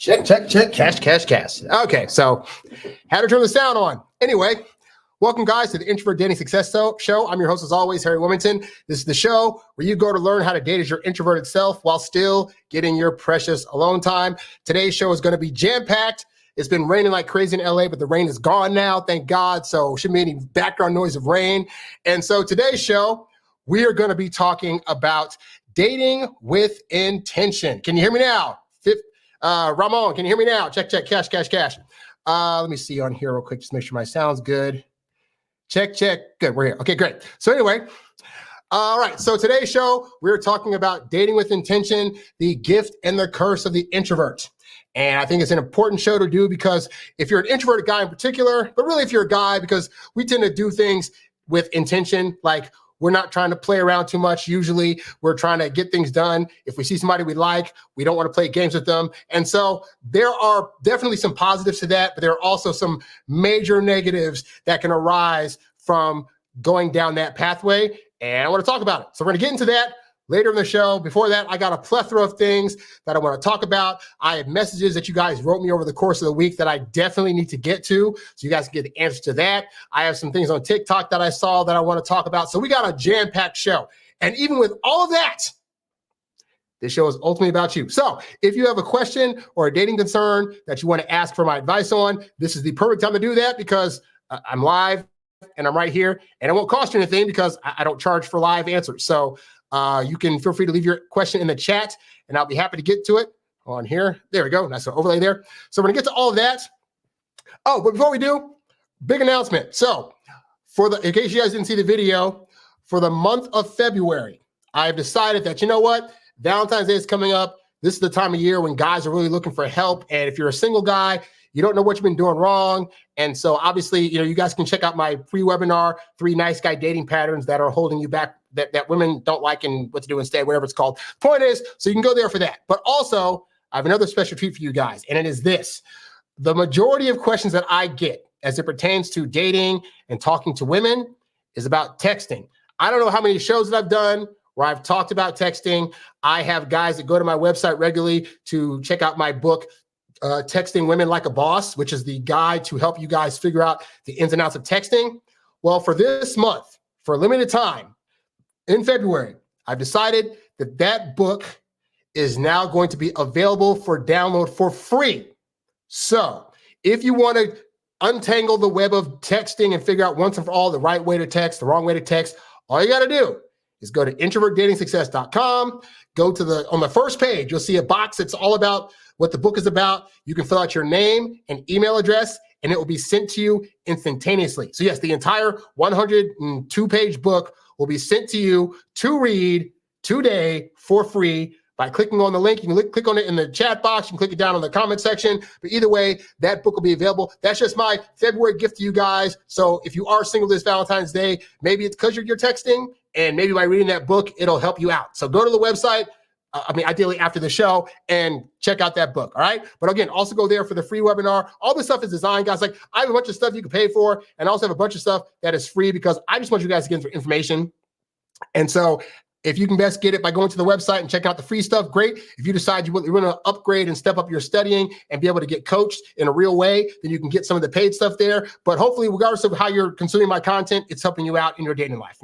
Check. Cash. Okay, so had to turn the sound on. Anyway, welcome guys to the Introvert Dating Success Show. I'm your host as always, Harry Wilmington. This is the show where you go to learn how to date as your introverted self while still getting your precious alone time. Today's show is going to be jam-packed. It's been raining like crazy in LA, but the rain is gone now, thank God. So shouldn't be any background noise of rain. And so today's show, we are going to be talking about dating with intention. Can you hear me now? Ramon, can you hear me now? Check. Cash. Let me see on here real quick. Just make sure my sound's good. Check. Good. We're here. Okay, great. So anyway, all right. So today's show, we're talking about dating with intention, the gift and the curse of the introvert. And I think it's an important show to do because if you're an introverted guy in particular, but really if you're a guy, because we tend to do things with intention, like we're not trying to play around too much. Usually we're trying to get things done. If we see somebody we like, we don't want to play games with them. And so there are definitely some positives to that, but there are also some major negatives that can arise from going down that pathway. And I want to talk about it. So we're going to get into that later in the show. Before that, I got a plethora of things that I want to talk about. I have messages that you guys wrote me over the course of the week that I definitely need to get to, so you guys can get the answer to that. I have some things on TikTok that I saw that I want to talk about. So we got a jam-packed show. And even with all of that, this show is ultimately about you. So if you have a question or a dating concern that you want to ask for my advice on, this is the perfect time to do that because I'm live and I'm right here. And it won't cost you anything because I don't charge for live answers. So you can feel free to leave your question in the chat and I'll be happy to get to it on here. There we go. Nice little overlay there. So we're gonna get to all of that. Oh, but before we do, big announcement. So in case you guys didn't see the video, for the month of February, I've decided that, you know what? Valentine's Day is coming up. This is the time of year when guys are really looking for help. And if you're a single guy, you don't know what you've been doing wrong. And so obviously, you guys can check out my free webinar, 3 Nice Guy Dating Patterns that are holding you back, that women don't like and what to do instead, whatever it's called. Point is, so you can go there for that. But also, I have another special treat for you guys, and it is this. The majority of questions that I get as it pertains to dating and talking to women is about texting. I don't know how many shows that I've done where I've talked about texting. I have guys that go to my website regularly to check out my book, Texting Women Like a Boss, which is the guide to help you guys figure out the ins and outs of texting. Well, for this month, for a limited time, in February, I've decided that book is now going to be available for download for free. So if you want to untangle the web of texting and figure out once and for all the right way to text, the wrong way to text, all you got to do is go to introvertdatingsuccess.com. Go to on the first page, you'll see a box that's all about what the book is about. You can fill out your name and email address, and it will be sent to you instantaneously. So yes, the entire 102-page book will be sent to you to read today for free by clicking on the link. You can click on it in the chat box. You can click it down in the comment section. But either way, that book will be available. That's just my February gift to you guys. So if you are single this Valentine's Day, maybe it's because you're texting, and maybe by reading that book, it'll help you out. So go to the website, ideally after the show, and check out that book, all right? But again, also go there for the free webinar. All this stuff is designed, guys. Like, I have a bunch of stuff you can pay for, and I also have a bunch of stuff that is free because I just want you guys to get information. And so if you can best get it by going to the website and checking out the free stuff, great. If you decide you want to upgrade and step up your studying and be able to get coached in a real way, then you can get some of the paid stuff there. But hopefully, regardless of how you're consuming my content, it's helping you out in your dating life,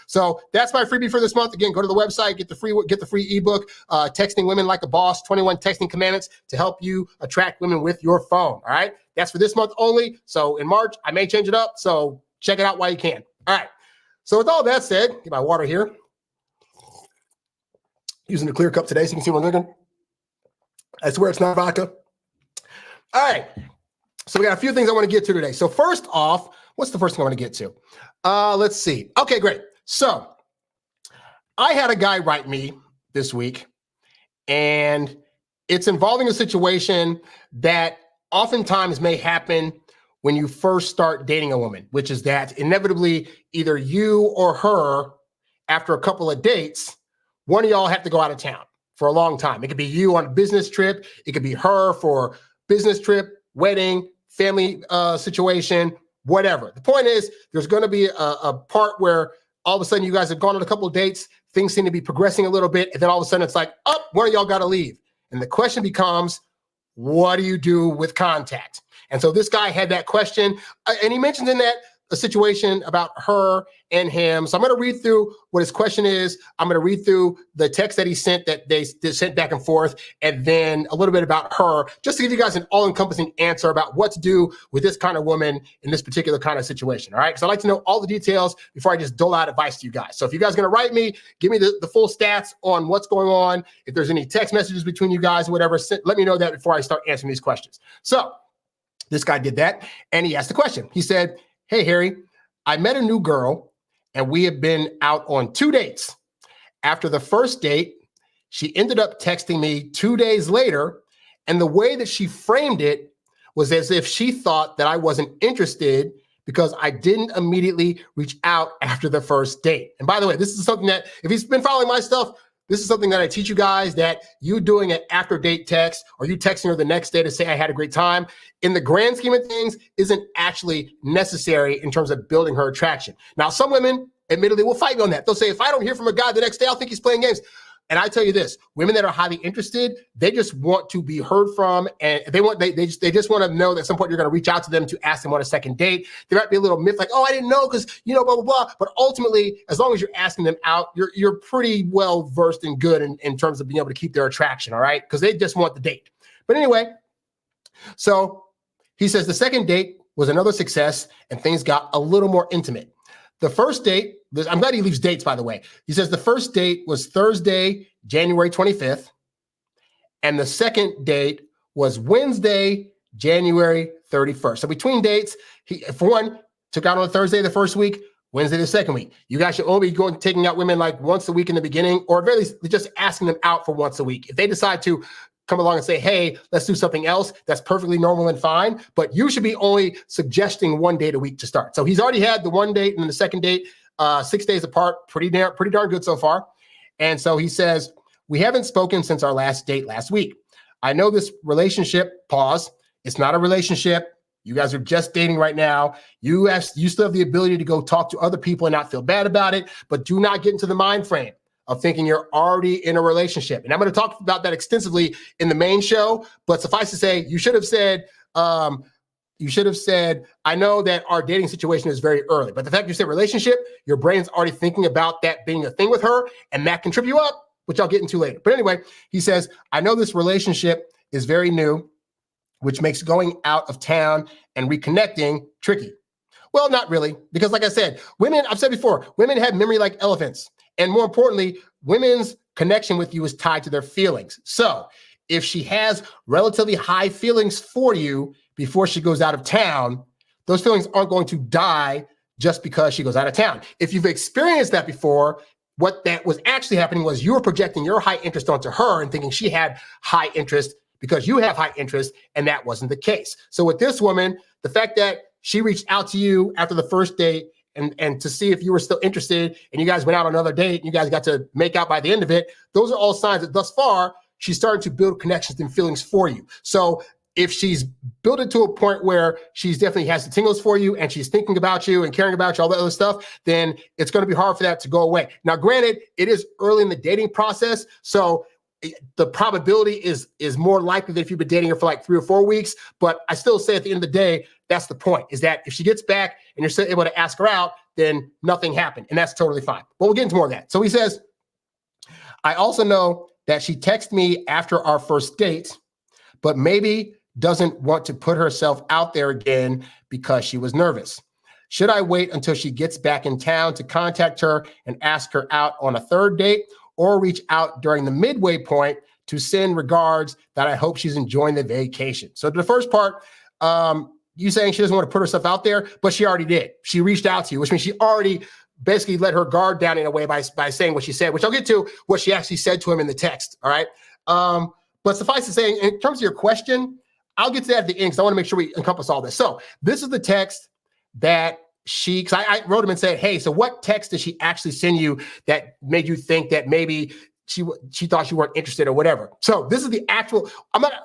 So that's my freebie for this month. Again, go to the website, get the free ebook, Texting Women Like a Boss, 21 Texting Commandments to help you attract women with your phone, all right? That's for this month only. So in March, I may change it up. So check it out while you can. All right. So with all that said, get my water here. Using a clear cup today so you can see what I'm drinking. I swear it's not vodka. All right. So we got a few things I want to get to today. So first off, what's the first thing I want to get to? Let's see. Okay, great. So I had a guy write me this week, and it's involving a situation that oftentimes may happen when you first start dating a woman, which is that inevitably either you or her, after a couple of dates, one of y'all have to go out of town for a long time. It could be you on a business trip. It could be her for business trip, wedding, family situation, whatever. The point is, there's going to be a part where all of a sudden you guys have gone on a couple of dates. Things seem to be progressing a little bit. And then all of a sudden it's like, one of y'all got to leave. And the question becomes, what do you do with contact? And so this guy had that question, and he mentioned in that a situation about her and him. So I'm going to read through what his question is. I'm going to read through the text that he sent that they sent back and forth, and then a little bit about her, just to give you guys an all-encompassing answer about what to do with this kind of woman in this particular kind of situation. All right. Because I like to know all the details before I just dole out advice to you guys. So if you guys are going to write me, give me the full stats on what's going on. If there's any text messages between you guys or whatever, let me know that before I start answering these questions. So this guy did that, and he asked the question. He said, "Hey, Harry, I met a new girl and we have been out on 2 dates. After the first date, she ended up texting me 2 days later, and the way that she framed it was as if she thought that I wasn't interested because I didn't immediately reach out after the first date." And by the way, this is something that, if he's been following my stuff, this is something that I teach you guys, that you doing an after date text or you texting her the next day to say I had a great time, in the grand scheme of things, isn't actually necessary in terms of building her attraction. Now, some women admittedly will fight me on that. They'll say, if I don't hear from a guy the next day, I'll think he's playing games. And I tell you this, women that are highly interested, they just want to be heard from, and they just want to know that at some point you're going to reach out to them to ask them on a second date. There might be a little myth like, oh, I didn't know because, blah, blah, blah. But ultimately, as long as you're asking them out, you're pretty well versed and good in terms of being able to keep their attraction, all right? Because they just want the date. But anyway, so he says the second date was another success and things got a little more intimate. The first date, I'm glad he leaves dates, by the way. He says the first date was Thursday, January 25th. And the second date was Wednesday, January 31st. So between dates, he, for one, took out on a Thursday the first week, Wednesday the second week. You guys should only be taking out women like once a week in the beginning, or at very least just asking them out for once a week. If they decide to come along and say, hey, let's do something else, that's perfectly normal and fine. But you should be only suggesting 1 date a week to start. So he's already had the one date and then the second date, 6 days apart, pretty darn good so far. And so he says, we haven't spoken since our last date last week. I know this relationship, pause, it's not a relationship. You guys are just dating right now. You still have the ability to go talk to other people and not feel bad about it, but do not get into the mind frame of thinking you're already in a relationship. And I'm going to talk about that extensively in the main show, but suffice to say, you should have said, I know that our dating situation is very early, but the fact you said relationship, your brain's already thinking about that being a thing with her, and that can trip you up, which I'll get into later. But anyway, he says, I know this relationship is very new, which makes going out of town and reconnecting tricky. Well, not really, because like I said, I've said before, women have memory like elephants. And more importantly, women's connection with you is tied to their feelings. So if she has relatively high feelings for you before she goes out of town, those feelings aren't going to die just because she goes out of town. If you've experienced that before, what that was actually happening was you were projecting your high interest onto her and thinking she had high interest because you have high interest, and that wasn't the case. So with this woman, the fact that she reached out to you after the first date and to see if you were still interested, and you guys went out on another date, and you guys got to make out by the end of it, those are all signs that thus far, she's starting to build connections and feelings for you. So if she's built it to a point where she's definitely has the tingles for you and she's thinking about you and caring about you, all that other stuff, then it's going to be hard for that to go away. Now, granted, it is early in the dating process, so the probability is more likely that if you've been dating her for like 3 or 4 weeks, but I still say at the end of the day, that's the point, is that if she gets back and you're still able to ask her out, then nothing happened, and that's totally fine. But we'll get into more of that. So he says, I also know that she texted me after our first date, but maybe doesn't want to put herself out there again because she was nervous. Should I wait until she gets back in town to contact her and ask her out on a third date, or reach out during the midway point to send regards that I hope she's enjoying the vacation? So the first part, you saying she doesn't want to put herself out there, but she already did. She reached out to you, which means she already basically let her guard down in a way by saying what she said, which I'll get to what she actually said to him in the text, all right? But suffice to say, in terms of your question, I'll get to that at the end because I want to make sure we encompass all this. So this is the text that because I wrote him and said, hey, so what text did she actually send you that made you think that maybe she thought you weren't interested or whatever? So this is the actual,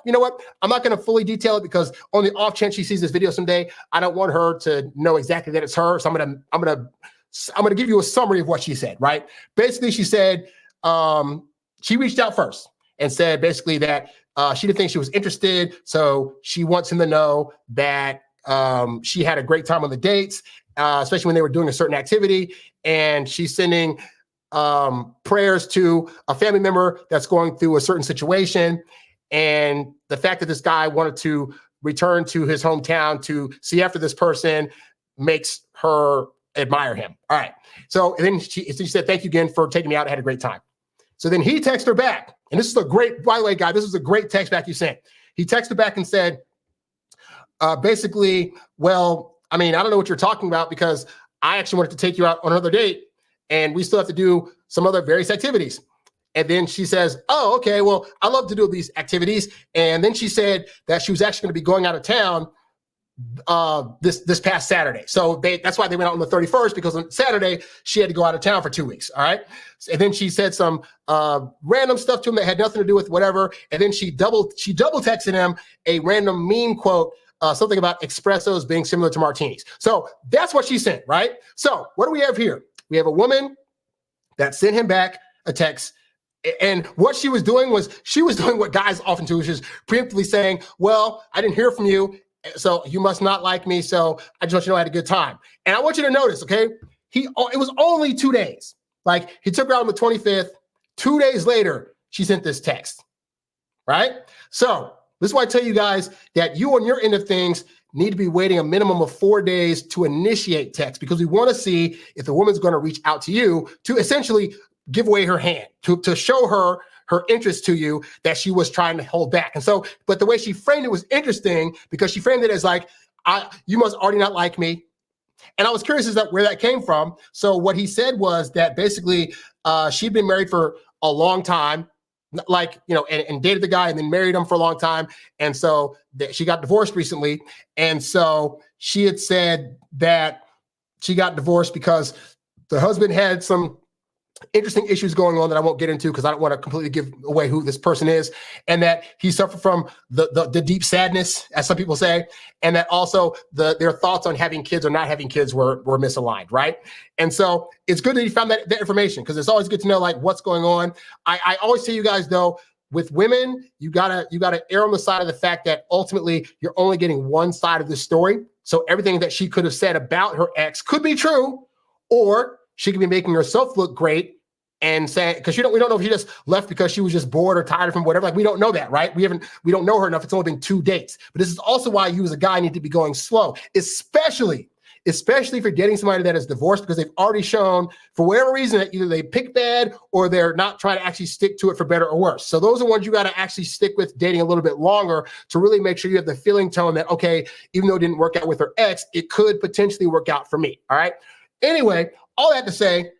you know what? I'm not going to fully detail it because on the off chance she sees this video someday, I don't want her to know exactly that it's her. So I'm going to give you a summary of what she said, right? Basically, she said, she reached out first and said basically that she didn't think she was interested. So she wants him to know that she had a great time on the dates, especially when they were doing a certain activity. And she's sending prayers to a family member that's going through a certain situation. And the fact that this guy wanted to return to his hometown to see after this person makes her admire him. All right. So then she said, thank you again for taking me out. I had a great time. So then he texted her back. And this is a great, by the way, guy, this is a great text back you sent. He texted back and said, basically, well, I mean, I don't know what you're talking about because I actually wanted to take you out on another date and we still have to do some other various activities. And then she says, oh, okay, well, I love to do these activities. And then she said that she was actually going to be going out of town this past Saturday. So that's why they went out on the 31st, because on Saturday she had to go out of town for 2 weeks. All right. And then she said some random stuff to him that had nothing to do with whatever. And then she double texted him a random meme quote, something about espressos being similar to martinis. So that's what she sent, right? So what do we have here? We have a woman that sent him back a text. And what she was doing was what guys often do, which is preemptively saying, well, I didn't hear from you, so you must not like me. So I just want you to know I had a good time. And I want you to notice, okay, it was only 2 days. Like he took her out on the 25th. 2 days later, she sent this text, right? So this is why I tell you guys that you on your end of things need to be waiting a minimum of 4 days to initiate text, because we want to see if the woman's going to reach out to you to essentially give away her hand, to show her interest to you that she was trying to hold back. And so, but the way she framed it was interesting, because she framed it as like, you must already not like me. And I was curious as to where that came from. So what he said was that basically she'd been married for a long time, like, you know, and dated the guy and then married him for a long time. And so she got divorced recently. And so she had said that she got divorced because the husband had some interesting issues going on that I won't get into because I don't want to completely give away who this person is, and that he suffered from the deep sadness, as some people say, and that also their thoughts on having kids or not having kids were misaligned, right? And so it's good that he found that information, because it's always good to know like what's going on. I always tell you guys though, with women, you gotta err on the side of the fact that ultimately you're only getting one side of the story. So everything that she could have said about her ex could be true, or she could be making herself look great and saying, because we don't know if she just left because she was just bored or tired from whatever. Like, we don't know that, right? We don't know her enough. It's only been 2 dates. But this is also why you as a guy need to be going slow, especially if you're dating somebody that is divorced, because they've already shown for whatever reason that either they pick bad or they're not trying to actually stick to it for better or worse. So those are ones you got to actually stick with dating a little bit longer to really make sure you have the feeling tone that, okay, even though it didn't work out with her ex, it could potentially work out for me. All right. Anyway, all that to say,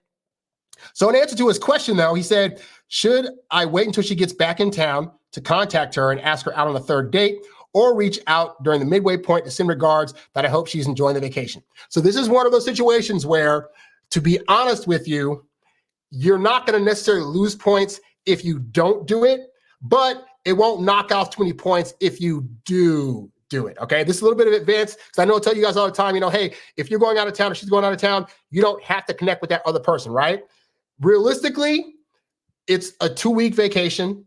so in answer to his question, though, he said, should I wait until she gets back in town to contact her and ask her out on a third date, or reach out during the midway point to send regards that I hope she's enjoying the vacation? So this is one of those situations where, to be honest with you, you're not going to necessarily lose points if you don't do it, but it won't knock off too many points if you do it. Okay. This is a little bit of advance, because I know I tell you guys all the time, you know, hey, if you're going out of town or she's going out of town, you don't have to connect with that other person, right? Realistically, it's a 2-week vacation.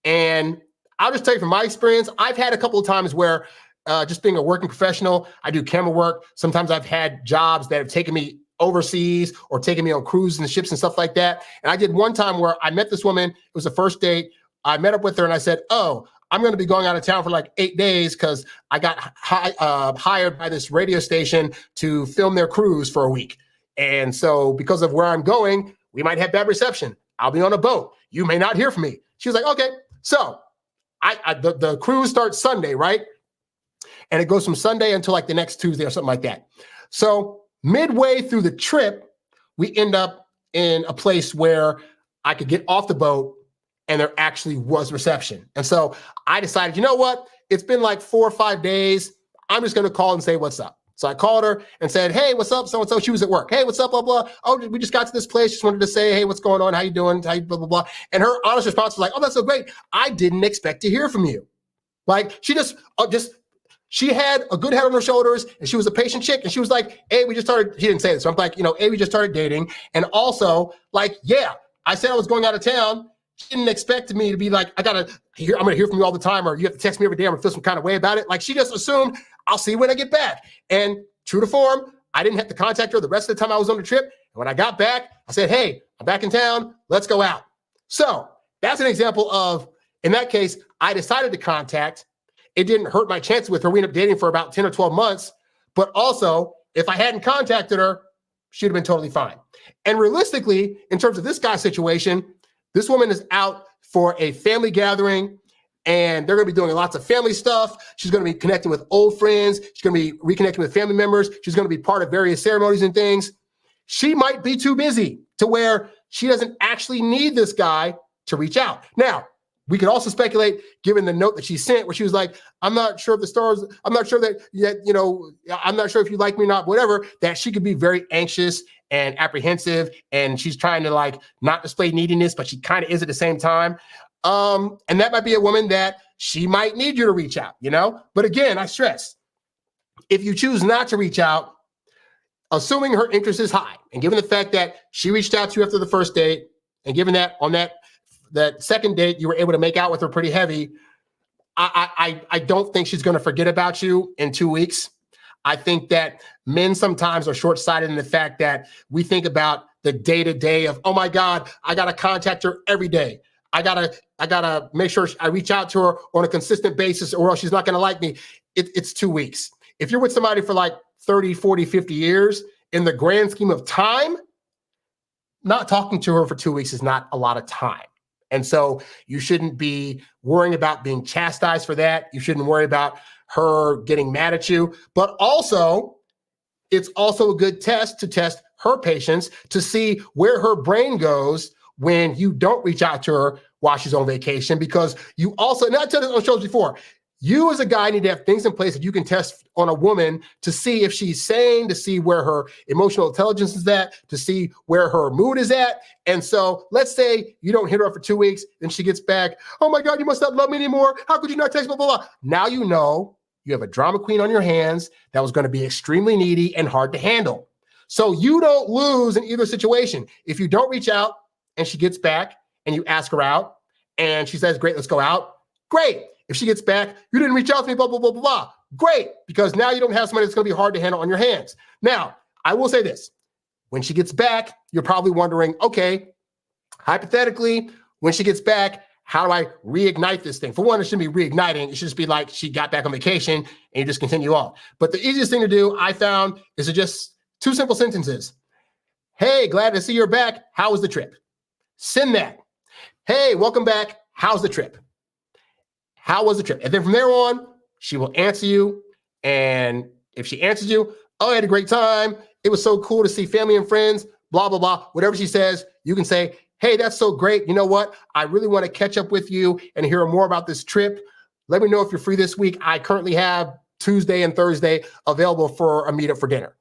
And I'll just tell you from my experience, I've had a couple of times where just being a working professional, I do camera work. Sometimes I've had jobs that have taken me overseas or taken me on cruises and ships and stuff like that. And I did one time where I met this woman. It was the first date. I met up with her and I said, oh, I'm going to be going out of town for like 8 days because I got hired by this radio station to film their cruise for a week. And so because of where I'm going, we might have bad reception. I'll be on a boat. You may not hear from me. She was like, okay. So the cruise starts Sunday, right? And it goes from Sunday until like the next Tuesday or something like that. So midway through the trip, we end up in a place where I could get off the boat and there actually was reception. And so I decided, you know what? It's been like 4 or 5 days. I'm just going to call and say, what's up? So I called her and said, hey, what's up? So-and-so. She was at work. Hey, what's up? Blah, blah. Oh, we just got to this place. Just wanted to say, hey, what's going on? How you doing? How you blah, blah, blah. And her honest response was like, oh, that's so great. I didn't expect to hear from you. Like, she she had a good head on her shoulders and she was a patient chick. And she was like, hey, we just started, she didn't say this. So I'm like, hey, we just started dating. And also like, yeah, I said I was going out of town. She didn't expect me to be like, I'm going to hear from you all the time, or you have to text me every day. I'm going to feel some kind of way about it. Like, she just assumed I'll see you when I get back. And true to form, I didn't have to contact her the rest of the time I was on the trip. And when I got back, I said, hey, I'm back in town. Let's go out. So that's an example of, in that case, I decided to contact. It didn't hurt my chances with her. We ended up dating for about 10 or 12 months. But also, if I hadn't contacted her, she'd have been totally fine. And realistically, in terms of this guy's situation, this woman is out for a family gathering, and they're going to be doing lots of family stuff. She's going to be connecting with old friends. She's going to be reconnecting with family members. She's going to be part of various ceremonies and things. She might be too busy to where she doesn't actually need this guy to reach out. Now, we could also speculate, given the note that she sent, where she was like, I'm not sure if the stars, I'm not sure that, I'm not sure if you like me or not, whatever, that she could be very anxious and apprehensive, and she's trying to like not display neediness, but she kind of is at the same time. And that might be a woman that she might need you to reach out, But again, I stress, if you choose not to reach out, assuming her interest is high, and given the fact that she reached out to you after the first date, and given that on that second date, you were able to make out with her pretty heavy, I don't think she's going to forget about you in 2 weeks. I think that men sometimes are short-sighted in the fact that we think about the day-to-day of, oh my God, I got to contact her every day. I gotta make sure I reach out to her on a consistent basis, or else she's not going to like me. It's 2 weeks. If you're with somebody for like 30, 40, 50 years, in the grand scheme of time, not talking to her for 2 weeks is not a lot of time. And so you shouldn't be worrying about being chastised for that. You shouldn't worry about her getting mad at you. But also, it's also a good test to test her patience to see where her brain goes when you don't reach out to her while she's on vacation. Because you also, and I told this on shows before, you as a guy need to have things in place that you can test on a woman to see if she's sane, to see where her emotional intelligence is at, to see where her mood is at. And so let's say you don't hit her up for 2 weeks, then she gets back, oh my God, you must not love me anymore. How could you not text, blah, blah, blah. Now you know you have a drama queen on your hands that was going to be extremely needy and hard to handle. So you don't lose in either situation. If you don't reach out and she gets back and you ask her out and she says, great, let's go out. Great. If she gets back, you didn't reach out to me, blah, blah, blah, blah, blah. Great, because now you don't have somebody that's going to be hard to handle on your hands. Now, I will say this. When she gets back, you're probably wondering, okay, hypothetically, when she gets back, how do I reignite this thing? For one, it shouldn't be reigniting. It should just be like she got back on vacation and you just continue on. But the easiest thing to do, I found, is to just 2 simple sentences. Hey, glad to see you're back. How was the trip? Send that. Hey, welcome back. How's the trip? How was the trip? And then from there on, she will answer you. And if she answers you, oh, I had a great time. It was so cool to see family and friends, blah, blah, blah. Whatever she says, you can say, hey, that's so great. You know what? I really want to catch up with you and hear more about this trip. Let me know if you're free this week. I currently have Tuesday and Thursday available for a meetup for dinner.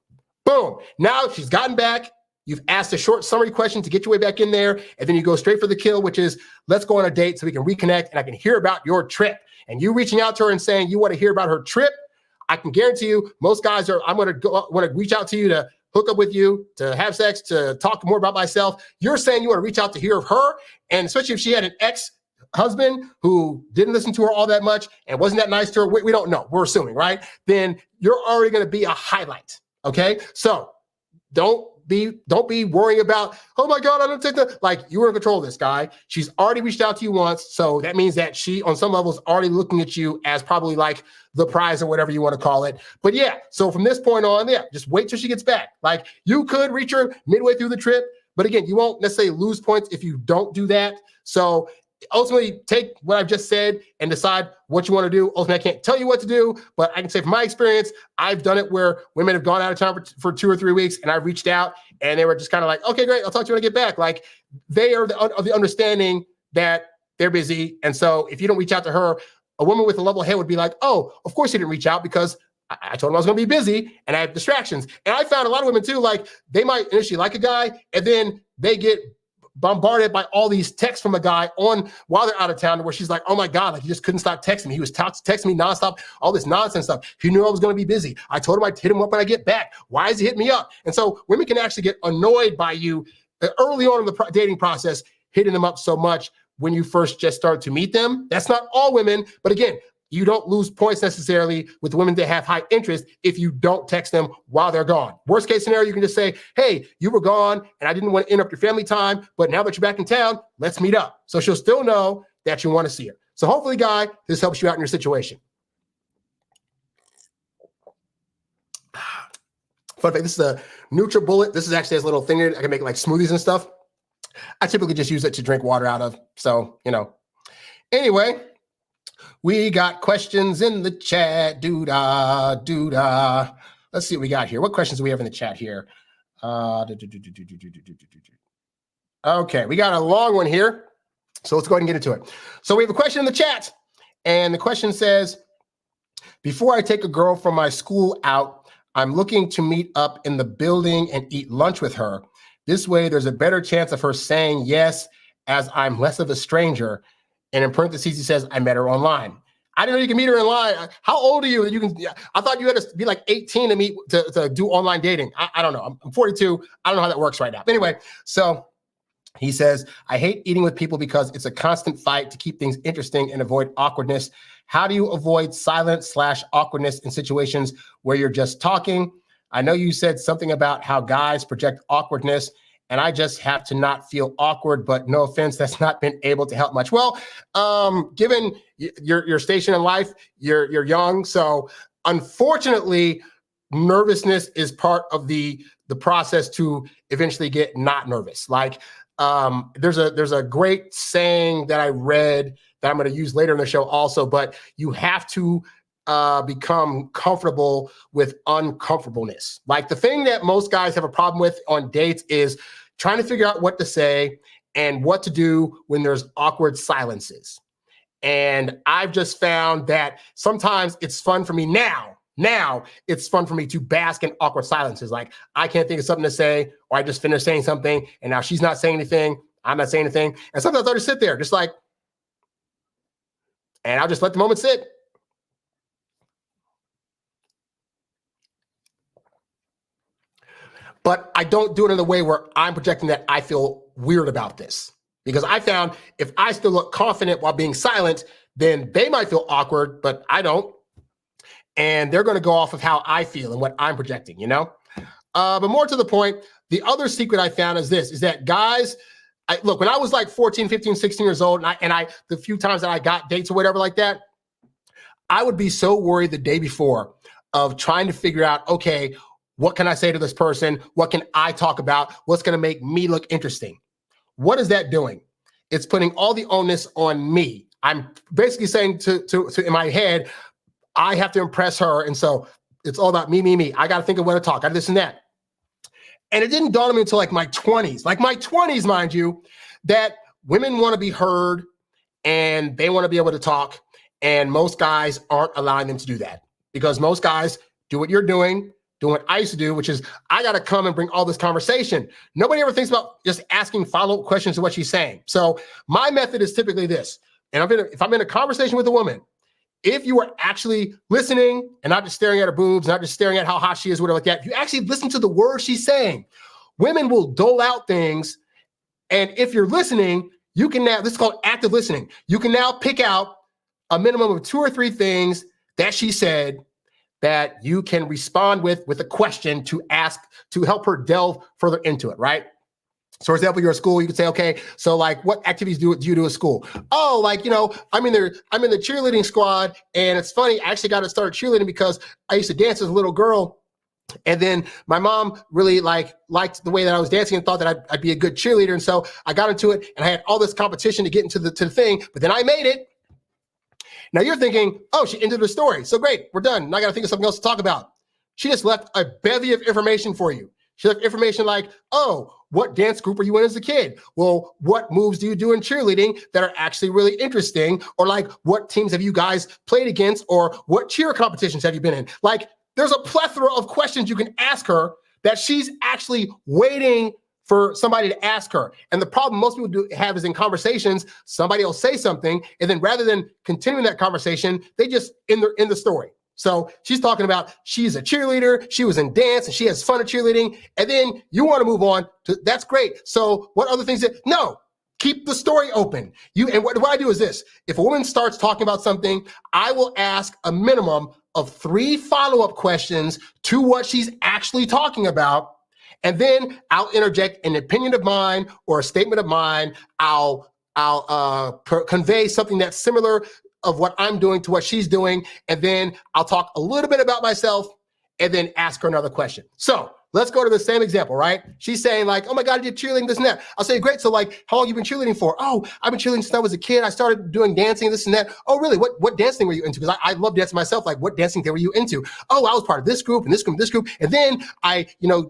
Boom. Now she's gotten back. You've asked a short summary question to get your way back in there, and then you go straight for the kill, which is, let's go on a date so we can reconnect and I can hear about your trip. And you reaching out to her and saying you want to hear about her trip, I can guarantee you most guys are, I'm going to reach out to you to hook up with you, to have sex, to talk more about myself. You're saying you want to reach out to hear of her, and especially if she had an ex-husband who didn't listen to her all that much and wasn't that nice to her, we don't know, we're assuming, right? Then you're already going to be a highlight, okay? So don't be worrying about, oh my God, I don't take that. Like, you were in control of this guy. She's already reached out to you once. So that means that she, on some levels, already looking at you as probably like the prize or whatever you want to call it. But yeah, so from this point on, yeah, just wait till she gets back. Like, you could reach her midway through the trip, but again, you won't necessarily lose points if you don't do that. So ultimately, take what I've just said and decide what you want to do. Ultimately, I can't tell you what to do, but I can say from my experience, I've done it where women have gone out of town for 2 or 3 weeks, and I reached out, and they were just kind of like, okay, great, I'll talk to you when I get back. Like, they are of the understanding that they're busy, and so if you don't reach out to her, a woman with a level head would be like, oh, of course you didn't reach out because I told him I was going to be busy and I have distractions. And I found a lot of women too, like, they might initially like a guy, and then they get bombarded by all these texts from a guy while they're out of town, where she's like, oh my God, like, he just couldn't stop texting me. He was texting me nonstop, all this nonsense stuff. He knew I was going to be busy. I told him I'd hit him up when I get back. Why is he hitting me up? And so women can actually get annoyed by you early on in the dating process, hitting them up so much, when you first just start to meet them. That's not all women, but again, you don't lose points necessarily with women that have high interest if you don't text them while they're gone. Worst case scenario, you can just say, hey, you were gone and I didn't want to interrupt your family time, but now that you're back in town, let's meet up. So she'll still know that you want to see her. So hopefully, guy, this helps you out in your situation. Fun fact, this is a NutriBullet. This is actually has a little thing in it. I can make like smoothies and stuff. I typically just use it to drink water out of. So, Anyway, we got questions in the chat. Doo-dah. Let's see what we got here. What questions do we have in the chat here? Okay, we got a long one here. So let's go ahead and get into it. So we have a question in the chat. And the question says, before I take a girl from my school out, I'm looking to meet up in the building and eat lunch with her. This way, there's a better chance of her saying yes, as I'm less of a stranger. And in parentheses, he says, I met her online. I didn't know you can meet her online. How old are you? I thought you had to be like 18 to do online dating. I don't know. I'm 42. I don't know how that works right now. But anyway, so he says, I hate eating with people because it's a constant fight to keep things interesting and avoid awkwardness. How do you avoid silence/awkwardness in situations where you're just talking? I know you said something about how guys project awkwardness, and I just have to not feel awkward, but no offense, that's not been able to help much. Well, given your station in life, you're young. So unfortunately, nervousness is part of the process to eventually get not nervous. Like there's a great saying that I read that I'm going to use later in the show also, but you have to become comfortable with uncomfortableness. Like the thing that most guys have a problem with on dates is trying to figure out what to say and what to do when there's awkward silences. And I've just found that sometimes it's fun for me now it's fun for me to bask in awkward silences. Like I can't think of something to say, or I just finished saying something and now she's not saying anything. I'm not saying anything. And sometimes I'll just sit there just like, and I'll just let the moment sit. But I don't do it in a way where I'm projecting that I feel weird about this. Because I found if I still look confident while being silent, then they might feel awkward, but I don't. And they're going to go off of how I feel and what I'm projecting, But more to the point, the other secret I found is this, is that guys, look, when I was like 14, 15, 16 years old, and the few times that I got dates or whatever like that, I would be so worried the day before of trying to figure out, okay, what can I say to this person? What can I talk about? What's going to make me look interesting? What is that doing? It's putting all the onus on me. I'm basically saying to in my head, I have to impress her. And so it's all about me. I got to think of what to talk. I do this and that. And it didn't dawn on me until like my 20s, mind you, that women want to be heard and they want to be able to talk. And most guys aren't allowing them to do that because most guys do what you're doing what I used to do, which is I got to come and bring all this conversation. Nobody ever thinks about just asking follow-up questions to what she's saying. So my method is typically this. And if I'm in a conversation with a woman, if you are actually listening and not just staring at her boobs, not just staring at how hot she is, whatever like that, if you actually listen to the words she's saying, women will dole out things. And if you're listening, you can now, this is called active listening. You can now pick out a minimum of 2 or 3 things that she said that you can respond with a question to ask to help her delve further into it, right? So for example, you're at school, you could say, okay, so like what activities do you do at school? Oh, like, I'm in the cheerleading squad. And it's funny, I actually got to start cheerleading because I used to dance as a little girl. And then my mom really liked the way that I was dancing and thought that I'd be a good cheerleader. And so I got into it and I had all this competition to get into the thing, but then I made it. Now you're thinking, oh, she ended the story. So great, we're done. Now I got to think of something else to talk about. She just left a bevy of information for you. She left information like, oh, what dance group were you in as a kid? Well, what moves do you do in cheerleading that are actually really interesting? Or like, what teams have you guys played against? Or what cheer competitions have you been in? Like, there's a plethora of questions you can ask her that she's actually waiting for somebody to ask her. And the problem most people have is in conversations, somebody will say something, and then rather than continuing that conversation, they just end the story. So she's talking about she's a cheerleader, she was in dance, and she has fun at cheerleading, and then you want to move on to that's great. So what other things no, keep the story open. And what I do is this. If a woman starts talking about something, I will ask a minimum of 3 follow-up questions to what she's actually talking about. And then I'll interject an opinion of mine or a statement of mine. I'll convey something that's similar of what I'm doing to what she's doing. And then I'll talk a little bit about myself and then ask her another question. So let's go to the same example, right? She's saying like, oh my God, you're cheerleading, this and that. I'll say, great. So like, how long have you been cheerleading for? Oh, I've been cheerleading since I was a kid. I started doing dancing, this and that. Oh, really? What dance thing were you into? Because I love dancing myself. Like, what dancing thing were you into? Oh, I was part of this group and this group and this group. And then I,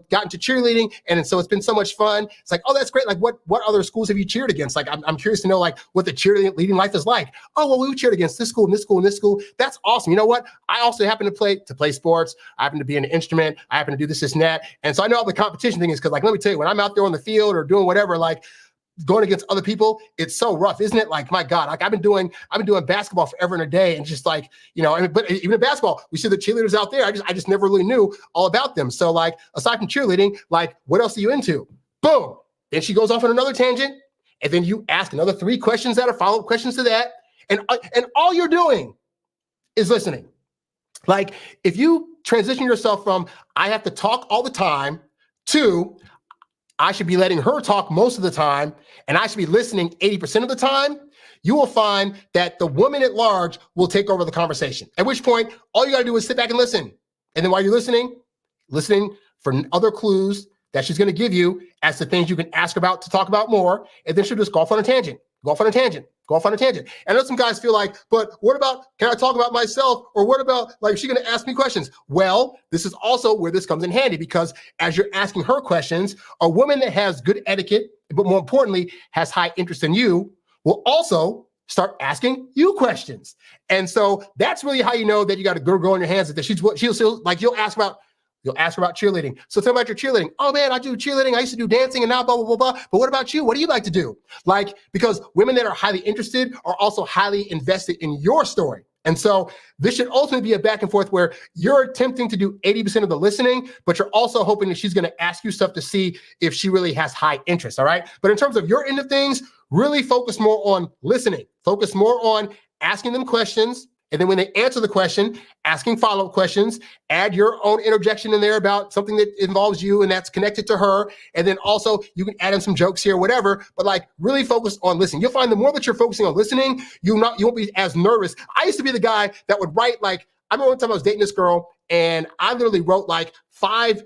got into cheerleading. And so it's been so much fun. It's like, oh, that's great. Like what other schools have you cheered against? Like, I'm curious to know like what the cheerleading life is like. Oh, well, we cheered against this school and this school and this school. That's awesome. You know what? I also happen to play sports. I happen to be an instrument. I happen to do this and that. And so I know all the competition thing is because, like, let me tell you, when I'm out there on the field or doing whatever, like going against other people, it's so rough, isn't it? Like, my God, like I've been doing basketball forever and a day, and just like, but even in basketball, we see the cheerleaders out there. I just never really knew all about them. So like, aside from cheerleading, like, what else are you into? Boom. Then she goes off on another tangent, and then you ask another 3 questions that are follow-up questions to that, and all you're doing is listening. Like, if you transition yourself from I have to talk all the time to I should be letting her talk most of the time and I should be listening 80% of the time, you will find that the woman at large will take over the conversation. At which point, all you got to do is sit back and listen. And then while you're listening for other clues that she's going to give you as to things you can ask about to talk about more. And then she'll just go off on a tangent. And I know some guys feel like, but what about, can I talk about myself? Or what about, like, is she going to ask me questions? Well, this is also where this comes in handy, because as you're asking her questions, a woman that has good etiquette, but more importantly, has high interest in you, will also start asking you questions. And so that's really how you know that you got a good girl in your hands. That you'll ask her about cheerleading. So tell me about your cheerleading. Oh man, I do cheerleading. I used to do dancing and now blah, blah, blah, blah. But what about you? What do you like to do? Like, because women that are highly interested are also highly invested in your story. And so this should ultimately be a back and forth where you're attempting to do 80% of the listening, but you're also hoping that she's going to ask you stuff to see if she really has high interest. All right. But in terms of your end of things, really focus more on listening, focus more on asking them questions. And then when they answer the question, asking follow-up questions, add your own interjection in there about something that involves you and that's connected to her. And then also you can add in some jokes here, whatever, but like really focus on listening. You'll find the more that you're focusing on listening, you won't be as nervous. I used to be the guy that would write, like, I remember one time I was dating this girl and I literally wrote like 5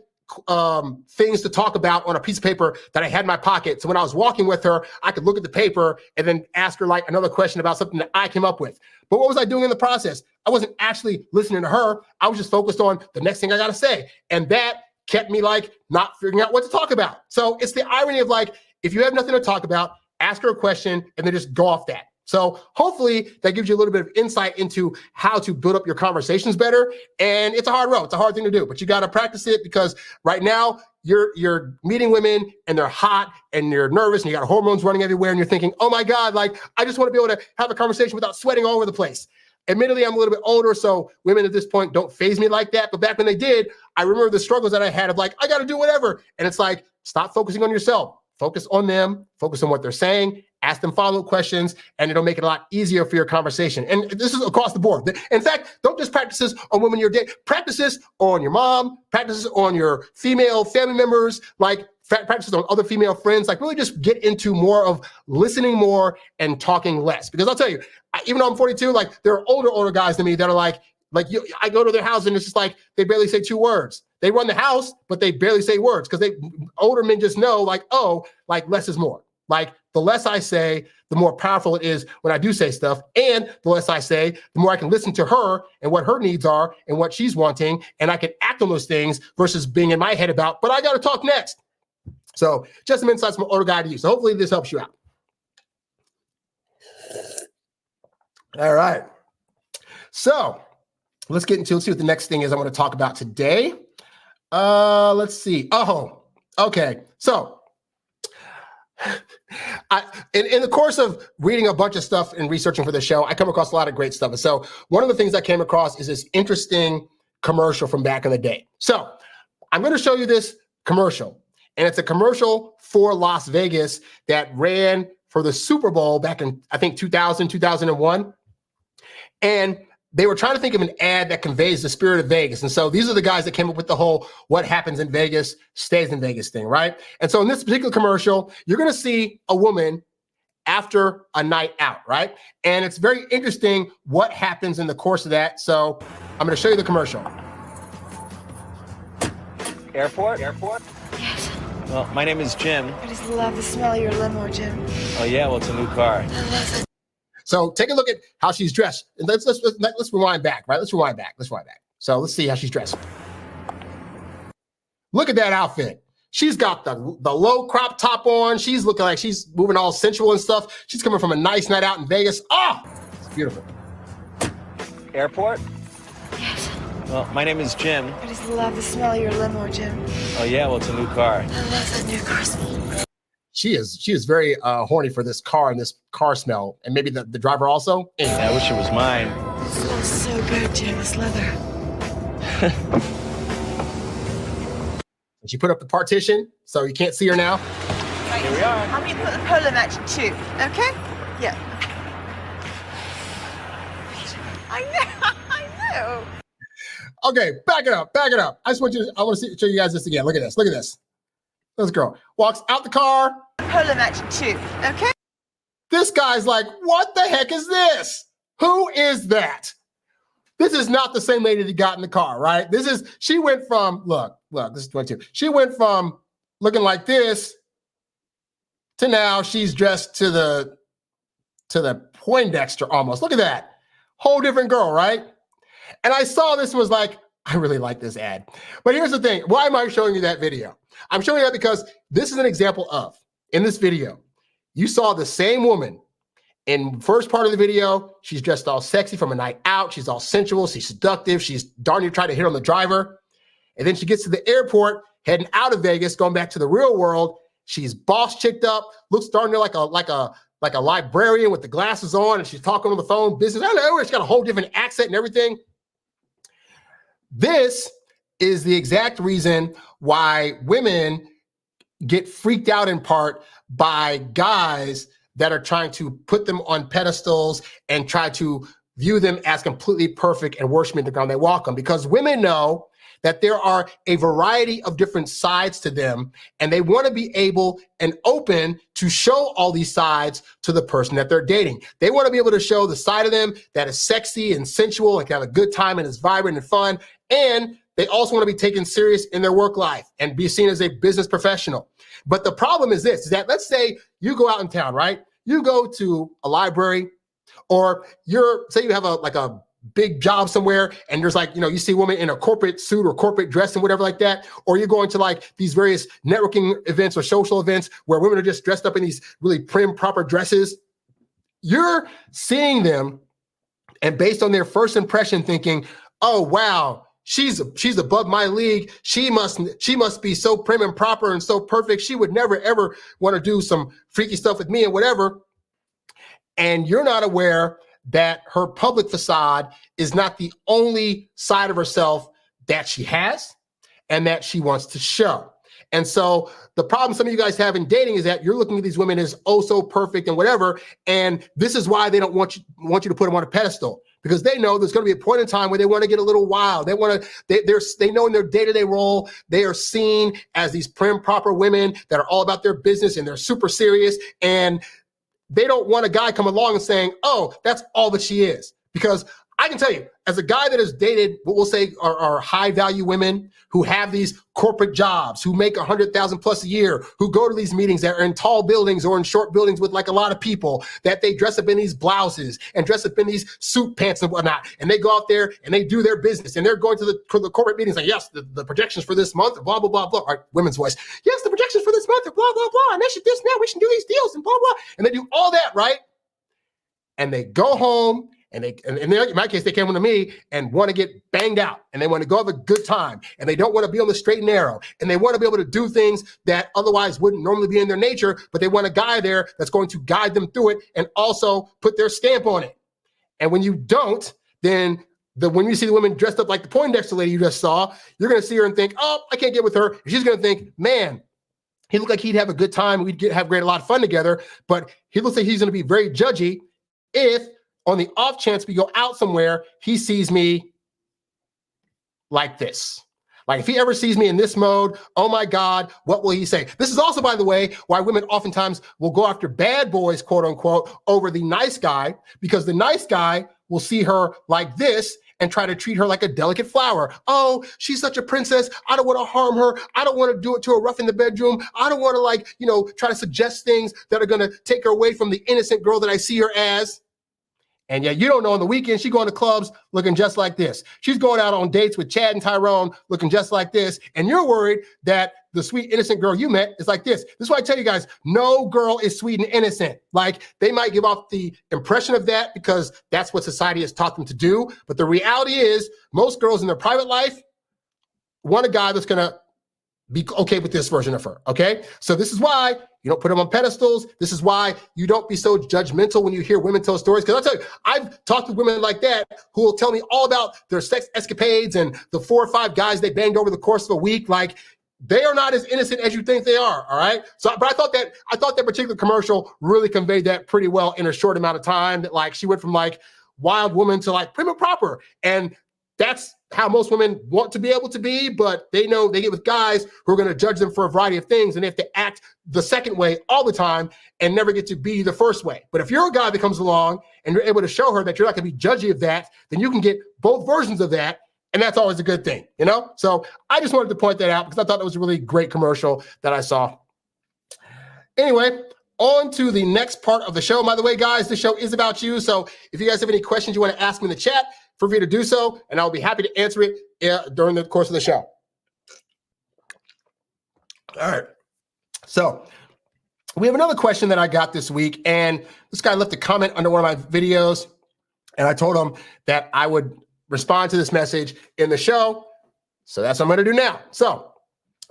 things to talk about on a piece of paper that I had in my pocket. So when I was walking with her, I could look at the paper and then ask her like another question about something that I came up with. But what was I doing in the process? I wasn't actually listening to her. I was just focused on the next thing I got to say. And that kept me like not figuring out what to talk about. So it's the irony of like, if you have nothing to talk about, ask her a question and then just go off that. So hopefully that gives you a little bit of insight into how to build up your conversations better. And it's a hard road. It's a hard thing to do, but you got to practice it, because right now you're meeting women and they're hot and you're nervous and you got hormones running everywhere and you're thinking, oh my God, like I just want to be able to have a conversation without sweating all over the place. Admittedly, I'm a little bit older, so women at this point don't faze me like that. But back when they did, I remember the struggles that I had of like, I got to do whatever. And it's like, stop focusing on yourself. Focus on them, focus on what they're saying, ask them follow-up questions, and it'll make it a lot easier for your conversation. And this is across the board. In fact, don't just practice this on women you're dating. Practice this on your mom, practice this on your female family members, like practice this on other female friends. Like really just get into more of listening more and talking less. Because I'll tell you, even though I'm 42, like there are older guys than me that are like I go to their house and it's just like they barely say 2 words. They run the house, but they barely say words because older men just know like, oh, like less is more. Like the less I say, the more powerful it is when I do say stuff. And the less I say, the more I can listen to her and what her needs are and what she's wanting. And I can act on those things versus being in my head about, but I got to talk next. So just some insights from an older guy to you. So hopefully this helps you out. All right. So let's see what the next thing is I want to talk about today. Let's see. Oh, okay. So in the course of reading a bunch of stuff and researching for the show, I come across a lot of great stuff. And so one of the things I came across is this interesting commercial from back in the day. So I'm going to show you this commercial, and it's a commercial for Las Vegas that ran for the Super Bowl back in, I think, 2000, 2001. And they were trying to think of an ad that conveys the spirit of Vegas. And so these are the guys that came up with the whole what happens in Vegas stays in Vegas thing, right? And so in this particular commercial, you're going to see a woman after a night out, right? And it's very interesting what happens in the course of that. So I'm going to show you the commercial. Airport? Yes. Well, my name is Jim. I just love the smell of your limo, Jim. Oh yeah, well, it's a new car. I love it. So take a look at how she's dressed. And let's rewind back, right? Let's rewind back. So let's see how she's dressed. Look at that outfit. She's got the low crop top on. She's looking like she's moving all sensual and stuff. She's coming from a nice night out in Vegas. Oh, it's beautiful. Airport? Yes. Well, my name is Jim. I just love the smell of your limo, Jim. Oh yeah, well, it's a new car. I love that new car smell. She is very horny for this car and this car smell. And maybe the driver also. Anyway. I wish it was mine. It smells so good, Jim. This leather. She put up the partition, so you can't see her now. Right. Here we are. I'm going to put the polo match too. Okay? Yeah. I know. Okay, back it up. I want to show you guys this again. Look at this. This girl walks out the car. Polo match too. Okay? This guy's like, what the heck is this? Who is that? This is not the same lady that got in the car, right? She went from, look, this is 22. She went from looking like this to now she's dressed to the Poindexter almost. Look at that. Whole different girl, right? And I saw this and was like, I really like this ad. But here's the thing. Why am I showing you that video? I'm showing you that because this is an example of, in this video, you saw the same woman. In the first part of the video, she's dressed all sexy from a night out. She's all sensual. She's seductive. She's darn near trying to hit on the driver. And then she gets to the airport, heading out of Vegas, going back to the real world. She's boss chicked up, looks darn near like a librarian with the glasses on, and she's talking on the phone, business. Hello, she's got a whole different accent and everything. This is the exact reason why women get freaked out in part by guys that are trying to put them on pedestals and try to view them as completely perfect and worshiping the ground they walk on. Because women know that there are a variety of different sides to them, and they want to be able and open to show all these sides to the person that they're dating. They want to be able to show the side of them that is sexy and sensual and can have a good time and is vibrant and fun. And they also want to be taken serious in their work life and be seen as a business professional. But the problem is this, is that let's say you go out in town, right? You go to a library, or say you have a big job somewhere, and there's you see a woman in a corporate suit or corporate dress and whatever like that, or you're going to these various networking events or social events where women are just dressed up in these really prim, proper dresses. You're seeing them, and based on their first impression thinking, oh, wow, she's above my league. She must be so prim and proper and so perfect. She would never, ever want to do some freaky stuff with me and whatever. And you're not aware that her public facade is not the only side of herself that she has and that she wants to show. And so the problem some of you guys have in dating is that you're looking at these women as oh so perfect and whatever, and this is why they don't want you to put them on a pedestal, because they know there's going to be a point in time where they want to get a little wild. They know in their day-to-day role they are seen as these prim, proper women that are all about their business and they're super serious, and they don't want a guy come along and saying, oh, that's all that she is. Because I can tell you, as a guy that has dated what we'll say are high value women who have these corporate jobs, who make 100,000 plus a year, who go to these meetings that are in tall buildings or in short buildings with a lot of people, that they dress up in these blouses and dress up in these suit pants and whatnot. And they go out there and they do their business, and they're going to the corporate meetings like, yes, the projections for this month, blah, blah, blah, blah. All right, women's voice. Yes, the projections for this month are blah, blah, blah. And they should this now. We should do these deals and blah, blah. And they do all that, right? And they go home. And in my case, they came to me and want to get banged out, and they want to go have a good time, and they don't want to be on the straight and narrow, and they want to be able to do things that otherwise wouldn't normally be in their nature, but they want a guy there that's going to guide them through it and also put their stamp on it. And when you don't, then when you see the woman dressed up like the Poindexter lady you just saw, you're going to see her and think, oh, I can't get with her. And she's going to think, man, He looked like he'd have a good time. We'd have a lot of fun together, but he looks like he's going to be very judgy if on the off chance we go out somewhere, he sees me like this. Like if he ever sees me in this mode, oh my God, what will he say? This is also, by the way, why women oftentimes will go after bad boys, quote unquote, over the nice guy, because the nice guy will see her like this and try to treat her like a delicate flower. Oh, she's such a princess. I don't want to harm her. I don't want to do it to her rough in the bedroom. I don't want to try to suggest things that are going to take her away from the innocent girl that I see her as. And yet you don't know, on the weekend, she's going to clubs looking just like this. She's going out on dates with Chad and Tyrone looking just like this. And you're worried that the sweet, innocent girl you met is like this. This is why I tell you guys, no girl is sweet and innocent. Like, they might give off the impression of that because that's what society has taught them to do. But the reality is most girls in their private life want a guy that's going to be okay with this version of her, okay? So this is why you don't put them on pedestals. This is why you don't be so judgmental when you hear women tell stories. Because I'll tell you, I've talked to women like that who will tell me all about their sex escapades and the 4 or 5 guys they banged over the course of a week. Like, they are not as innocent as you think they are, all right? So, but I thought that particular commercial really conveyed that pretty well in a short amount of time, that like she went from like wild woman to like prim and proper. And that's how most women want to be able to be, but they know they get with guys who are going to judge them for a variety of things, and they have to act the second way all the time and never get to be the first way. But if you're a guy that comes along and you're able to show her that you're not going to be judgy of that, then you can get both versions of that, and that's always a good thing, you know? So I just wanted to point that out because I thought it was a really great commercial that I saw. Anyway, on to the next part of the show. By the way, guys, the show is about you. So if you guys have any questions you want to ask me in the chat, feel free to do so, and I'll be happy to answer it during the course of the show. All right. So we have another question that I got this week, and this guy left a comment under one of my videos, and I told him that I would respond to this message in the show. So that's what I'm going to do now. So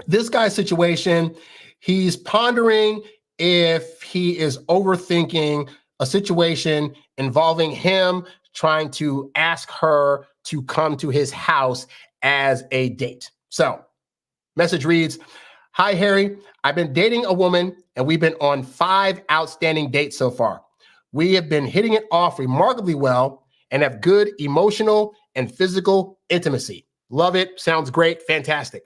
this guy's situation, he's pondering if he is overthinking a situation involving him trying to ask her to come to his house as a date. So, message reads, "Hi, Harry. I've been dating a woman and we've been on 5 outstanding dates so far. We have been hitting it off remarkably well and have good emotional and physical intimacy. Love it. Sounds great. Fantastic."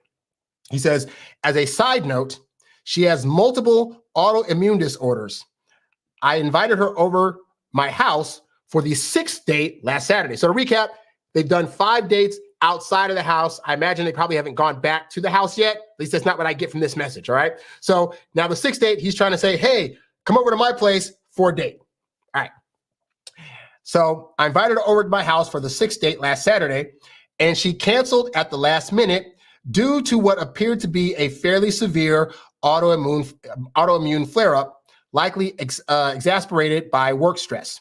He says, "As a side note, she has multiple autoimmune disorders. I invited her over my house for the 6th date last Saturday." So to recap, they've done 5 dates outside of the house. I imagine they probably haven't gone back to the house yet. At least that's not what I get from this message, all right? So now the 6th date, he's trying to say, hey, come over to my place for a date. All right. So I invited her over to my house for the 6th date last Saturday, and she canceled at the last minute due to what appeared to be a fairly severe autoimmune flare-up, likely exacerbated by work stress.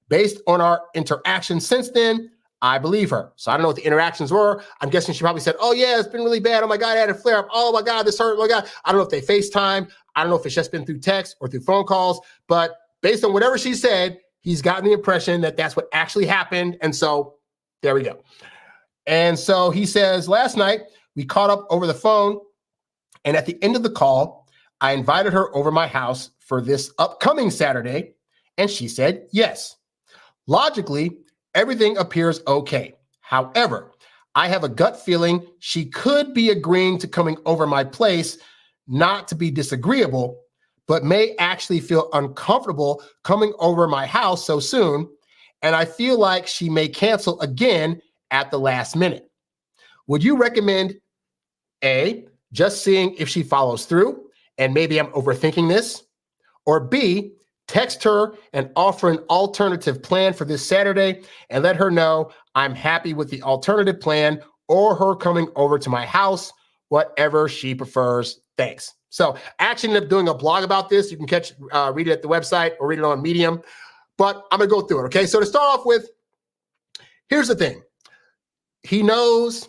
Based on our interactions since then, I believe her. So I don't know what the interactions were. I'm guessing she probably said, oh yeah, it's been really bad. Oh my God, I had a flare up. Oh my God, this hurt. Oh my God. I don't know if they FaceTime. I don't know if it's just been through text or through phone calls, but based on whatever she said, he's gotten the impression that that's what actually happened. And so there we go. And so he says, last night we caught up over the phone, and at the end of the call, I invited her over my house for this upcoming Saturday, and she said yes. Logically, everything appears okay. However, I have a gut feeling she could be agreeing to coming over my place, not to be disagreeable, but may actually feel uncomfortable coming over my house so soon, and I feel like she may cancel again at the last minute. Would you recommend A, just seeing if she follows through, and maybe I'm overthinking this, or B, text her and offer an alternative plan for this Saturday and let her know I'm happy with the alternative plan or her coming over to my house, whatever she prefers. Thanks. So I actually ended up doing a blog about this. You can read it at the website or read it on Medium, but I'm going to go through it. Okay. So to start off with, here's the thing. He knows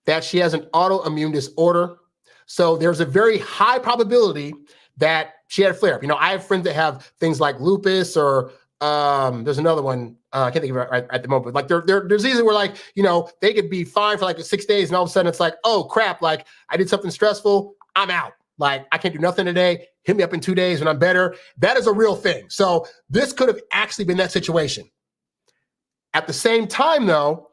that she has an autoimmune disorder. So there's a very high probability that she had a flare up. You know, I have friends that have things like lupus or there's another one. I can't think of it right at the moment. Like there's diseases where like, you know, they could be fine for like 6 days and all of a sudden it's like, oh crap, like I did something stressful, I'm out. Like, I can't do nothing today. Hit me up in 2 days when I'm better. That is a real thing. So this could have actually been that situation. At the same time, though,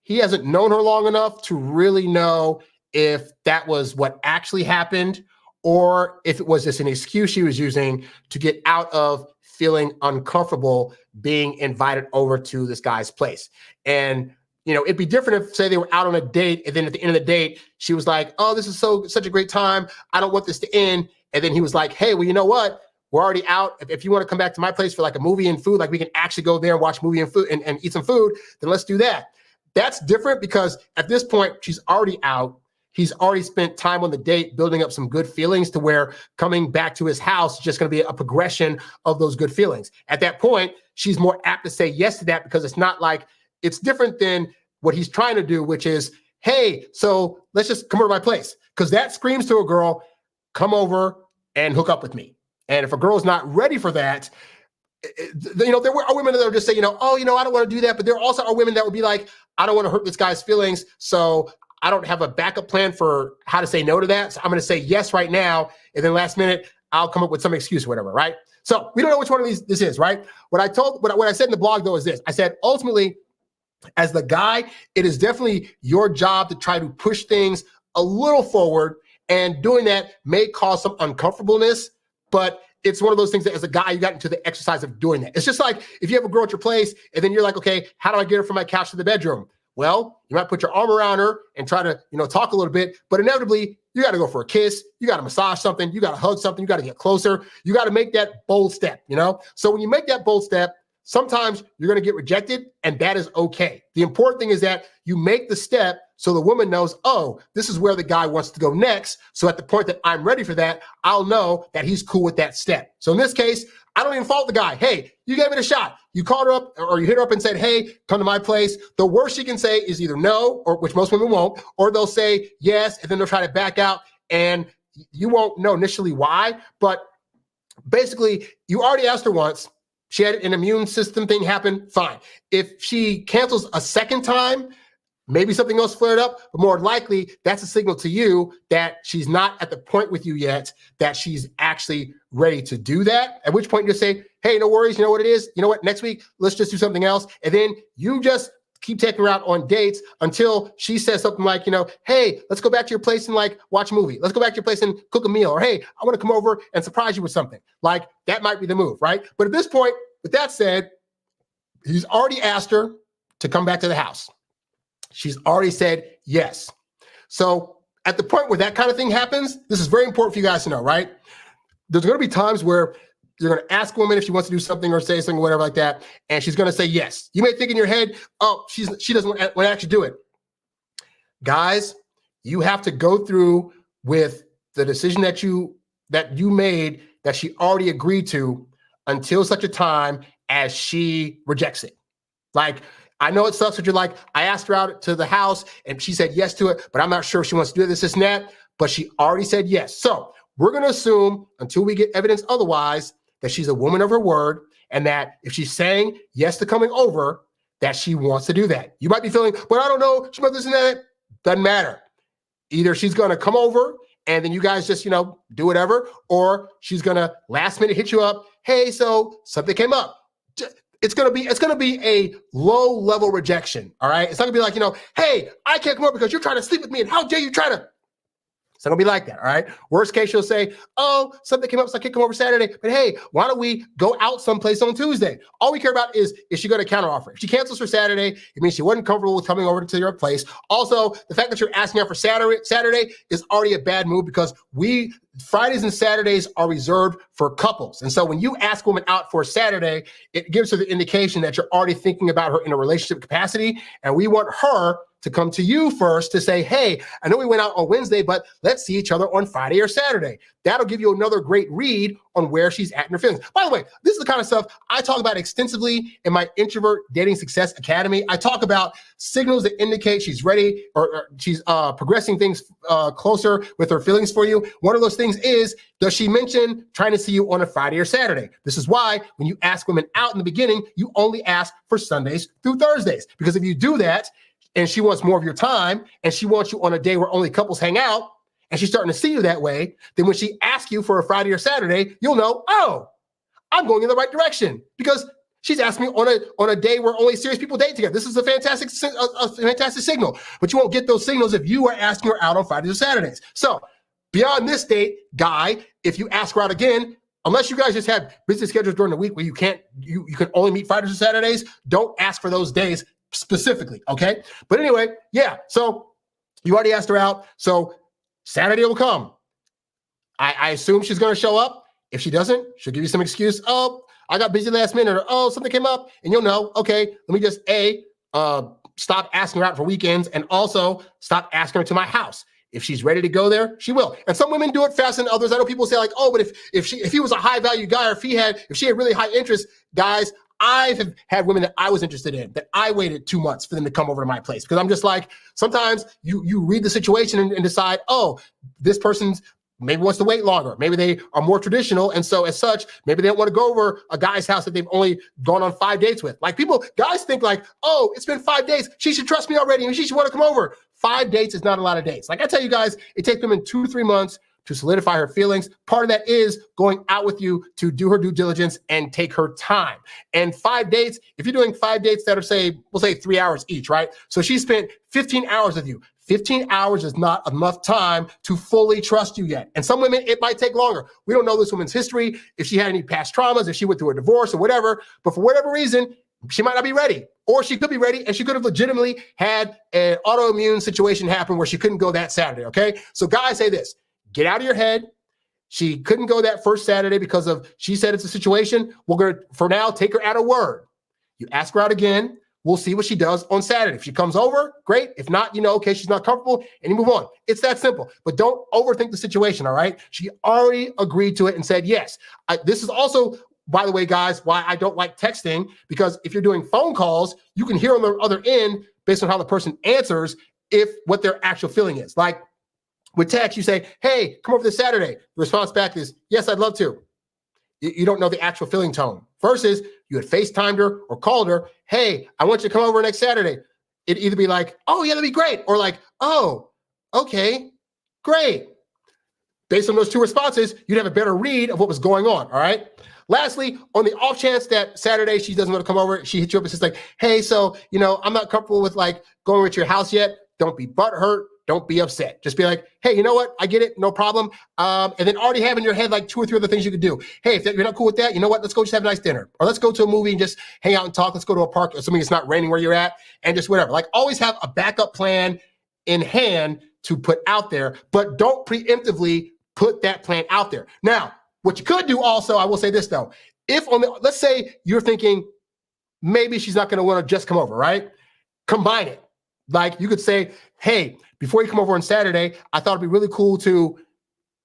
he hasn't known her long enough to really know if that was what actually happened or if it was just an excuse she was using to get out of feeling uncomfortable being invited over to this guy's place. And, you know, it'd be different if, say, they were out on a date and then at the end of the date, she was like, oh, this is such a great time. I don't want this to end. And then he was like, hey, well, you know what? We're already out. If you want to come back to my place for like a movie and food, like we can actually go there and watch movie and food and eat some food, then let's do that. That's different because at this point, she's already out. He's already spent time on the date building up some good feelings to where coming back to his house is just going to be a progression of those good feelings. At that point, she's more apt to say yes to that because it's not like, it's different than what he's trying to do, which is, hey, so let's just come over to my place. Because that screams to a girl, come over and hook up with me. And if a girl's not ready for that, you know, there are women that will just say, you know, oh, you know, I don't want to do that. But there also are women that would be like, I don't want to hurt this guy's feelings. So I don't have a backup plan for how to say no to that. So I'm going to say yes right now. And then last minute, I'll come up with some excuse or whatever, right? So we don't know which one of these this is, right? What I said in the blog, though, is this. I said, ultimately, as the guy, it is definitely your job to try to push things a little forward. And doing that may cause some uncomfortableness, but it's one of those things that as a guy, you got into the exercise of doing that. It's just like if you have a girl at your place and then you're like, okay, how do I get her from my couch to the bedroom? Well, you might put your arm around her and try to, you know, talk a little bit, but inevitably you got to go for a kiss. You got to massage something. You got to hug something. You got to get closer. You got to make that bold step, you know? So when you make that bold step, sometimes you're going to get rejected and that is okay. The important thing is that you make the step so the woman knows, oh, this is where the guy wants to go next. So at the point that I'm ready for that, I'll know that he's cool with that step. So in this case, I don't even fault the guy. Hey, you gave it a shot. You called her up or you hit her up and said, hey, come to my place. The worst she can say is either no, or which most women won't, or they'll say yes, and then they'll try to back out. And you won't know initially why. But basically, you already asked her once. She had an immune system thing happen, fine. If she cancels a second time, maybe something else flared up, but more likely that's a signal to you that she's not at the point with you yet that she's actually ready to do that, at which point you say, hey, no worries, you know what it is? You know what, next week, let's just do something else. And then you just keep taking her out on dates until she says something like, you know, hey, let's go back to your place and like watch a movie. Let's go back to your place and cook a meal. Or hey, I want to come over and surprise you with something. Like that might be the move, right? But at this point, with that said, he's already asked her to come back to the house. She's already said yes. So at the point where that kind of thing happens, this is very important for you guys to know, right? There's going to be times where you're going to ask a woman if she wants to do something or say something, or whatever like that, and she's going to say yes. You may think in your head, oh, she doesn't want to actually do it. Guys, you have to go through with the decision that you made that she already agreed to until such a time as she rejects it. Like, I know it sucks, but you're like, I asked her out to the house and she said yes to it, but I'm not sure if she wants to do this and that, but she already said yes. So we're going to assume until we get evidence otherwise that she's a woman of her word and that if she's saying yes to coming over, that she wants to do that. You might be feeling, well, I don't know, she might listen to that. Doesn't matter. Either she's going to come over and then you guys just, you know, do whatever, or she's going to last minute hit you up. Hey, so something came up. It's going to be a low level rejection. All right. It's not gonna be like, you know, hey, I can't come over because you're trying to sleep with me. And how dare you try to, it's not gonna be like that. All right. Worst case, she'll say, oh, something came up, so I can't come over Saturday, but hey, why don't we go out someplace on Tuesday? All we care about is she going to counteroffer? If she cancels for Saturday, it means she wasn't comfortable with coming over to your place. Also, the fact that you're asking her for Saturday is already a bad move because Fridays and Saturdays are reserved for couples. And so when you ask a woman out for a Saturday, it gives her the indication that you're already thinking about her in a relationship capacity. And we want her to come to you first to say, hey, I know we went out on Wednesday, but let's see each other on Friday or Saturday. That'll give you another great read on where she's at in her feelings. By the way, this is the kind of stuff I talk about extensively in my Introvert Dating Success Academy. I talk about signals that indicate she's ready or she's progressing things closer with her feelings for you. One of those things is, does she mention trying to see you on a Friday or Saturday? This is why when you ask women out in the beginning, you only ask for Sundays through Thursdays. Because if you do that, and she wants more of your time, and she wants you on a day where only couples hang out, and she's starting to see you that way, then when she asks you for a Friday or Saturday, you'll know, oh, I'm going in the right direction because she's asking me on a day where only serious people date together. This is a fantastic signal, but you won't get those signals if you are asking her out on Fridays or Saturdays. So beyond this date, guy, if you ask her out again, unless you guys just have busy schedules during the week where you can only meet Fridays or Saturdays, don't ask for those days specifically, okay? But anyway, yeah, so you already asked her out, so Saturday will come. I assume she's going to show up. If she doesn't, she'll give you some excuse. Oh, I got busy last minute, or oh, something came up, and you'll know, okay, let me just stop asking her out for weekends, and also stop asking her to my house. If she's ready to go there, she will. And some women do it faster than others. I know people say like, oh, but if he was a high value guy, or if she had really high interest, guys, I've had women that I was interested in that I waited 2 months for them to come over to my place because I'm just like, sometimes you read the situation and decide, oh, this person's maybe wants to wait longer. Maybe they are more traditional. And so as such, maybe they don't want to go over a guy's house that they've only gone on 5 dates with. Like guys think like, oh, it's been 5 days. She should trust me already. And she should want to come over. 5 dates is not a lot of dates. Like I tell you guys, it takes women 2 to 3 months to solidify her feelings. Part of that is going out with you to do her due diligence and take her time. And 5 dates, if you're doing 5 dates that are we'll say 3 hours each, right? So she spent 15 hours with you. 15 hours is not enough time to fully trust you yet. And some women, it might take longer. We don't know this woman's history, if she had any past traumas, if she went through a divorce or whatever, but for whatever reason, she might not be ready. Or she could be ready and she could have legitimately had an autoimmune situation happen where she couldn't go that Saturday, okay? So guys, say this, get out of your head. She couldn't go that first Saturday because she said it's a situation. We're going to, for now, take her at her word. You ask her out again. We'll see what she does on Saturday. If she comes over, great. If not, okay, she's not comfortable, and you move on. It's that simple. But don't overthink the situation, all right? She already agreed to it and said yes. This is also, by the way, guys, why I don't like texting, because if you're doing phone calls, you can hear on the other end, based on how the person answers, what their actual feeling is. Like with text, you say, hey, come over this Saturday. The response back is, yes, I'd love to. You don't know the actual feeling tone. Versus you had FaceTimed her or called her, hey, I want you to come over next Saturday. It'd either be like, oh, yeah, that'd be great. Or like, oh, okay, great. Based on those two responses, you'd have a better read of what was going on, all right? Lastly, on the off chance that Saturday she doesn't want to come over, she hits you up and says like, hey, so, I'm not comfortable with like going over to your house yet. Don't be butthurt. Don't be upset. Just be like, hey, you know what? I get it. No problem. And then already have in your head like 2 or 3 other things you could do. Hey, if you're not cool with that, you know what? Let's go just have a nice dinner. Or let's go to a movie and just hang out and talk. Let's go to a park, assuming it's not raining where you're at, and just whatever. Like always have a backup plan in hand to put out there, but don't preemptively put that plan out there. Now, what you could do also, I will say this though, let's say you're thinking maybe she's not going to want to just come over, right? Combine it. Like you could say, hey, before you come over on Saturday, I thought it'd be really cool to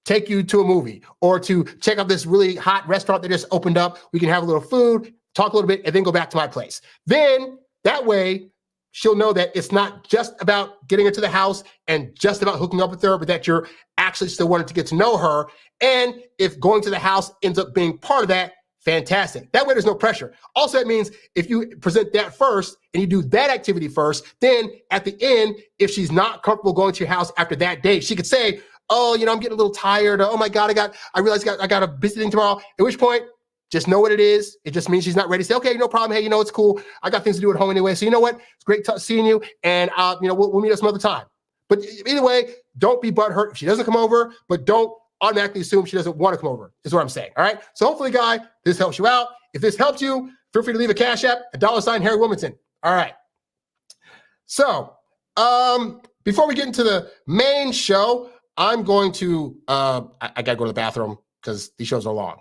take you to a movie or to check out this really hot restaurant that just opened up. We can have a little food, talk a little bit, and then go back to my place. Then that way she'll know that it's not just about getting her to the house and just about hooking up with her, but that you're actually still wanting to get to know her. And if going to the house ends up being part of that, fantastic. That way there's no pressure. Also, it means if you present that first and you do that activity first, then at the end, if she's not comfortable going to your house after that date, she could say, oh, I'm getting a little tired. Oh my God, I realized I got a busy thing tomorrow. At which point, just know what it is. It just means she's not ready to say, okay, no problem. Hey, it's cool. I got things to do at home anyway. So you know what? It's great seeing you. And we'll meet up some other time. But either way, don't be butthurt if she doesn't come over, but don't automatically assume she doesn't want to come over, is what I'm saying. All right. So hopefully, guy, this helps you out. If this helped you, feel free to leave a Cash App, $, Harry Wilmington. All right. So before we get into the main show, I'm going to, I got to go to the bathroom because these shows are long,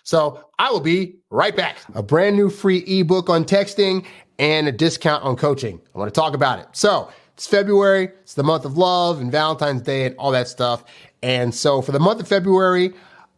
So I will be right back. A brand new free ebook on texting and a discount on coaching. I want to talk about it. So it's February. It's the month of love and Valentine's Day and all that stuff. And so for the month of February,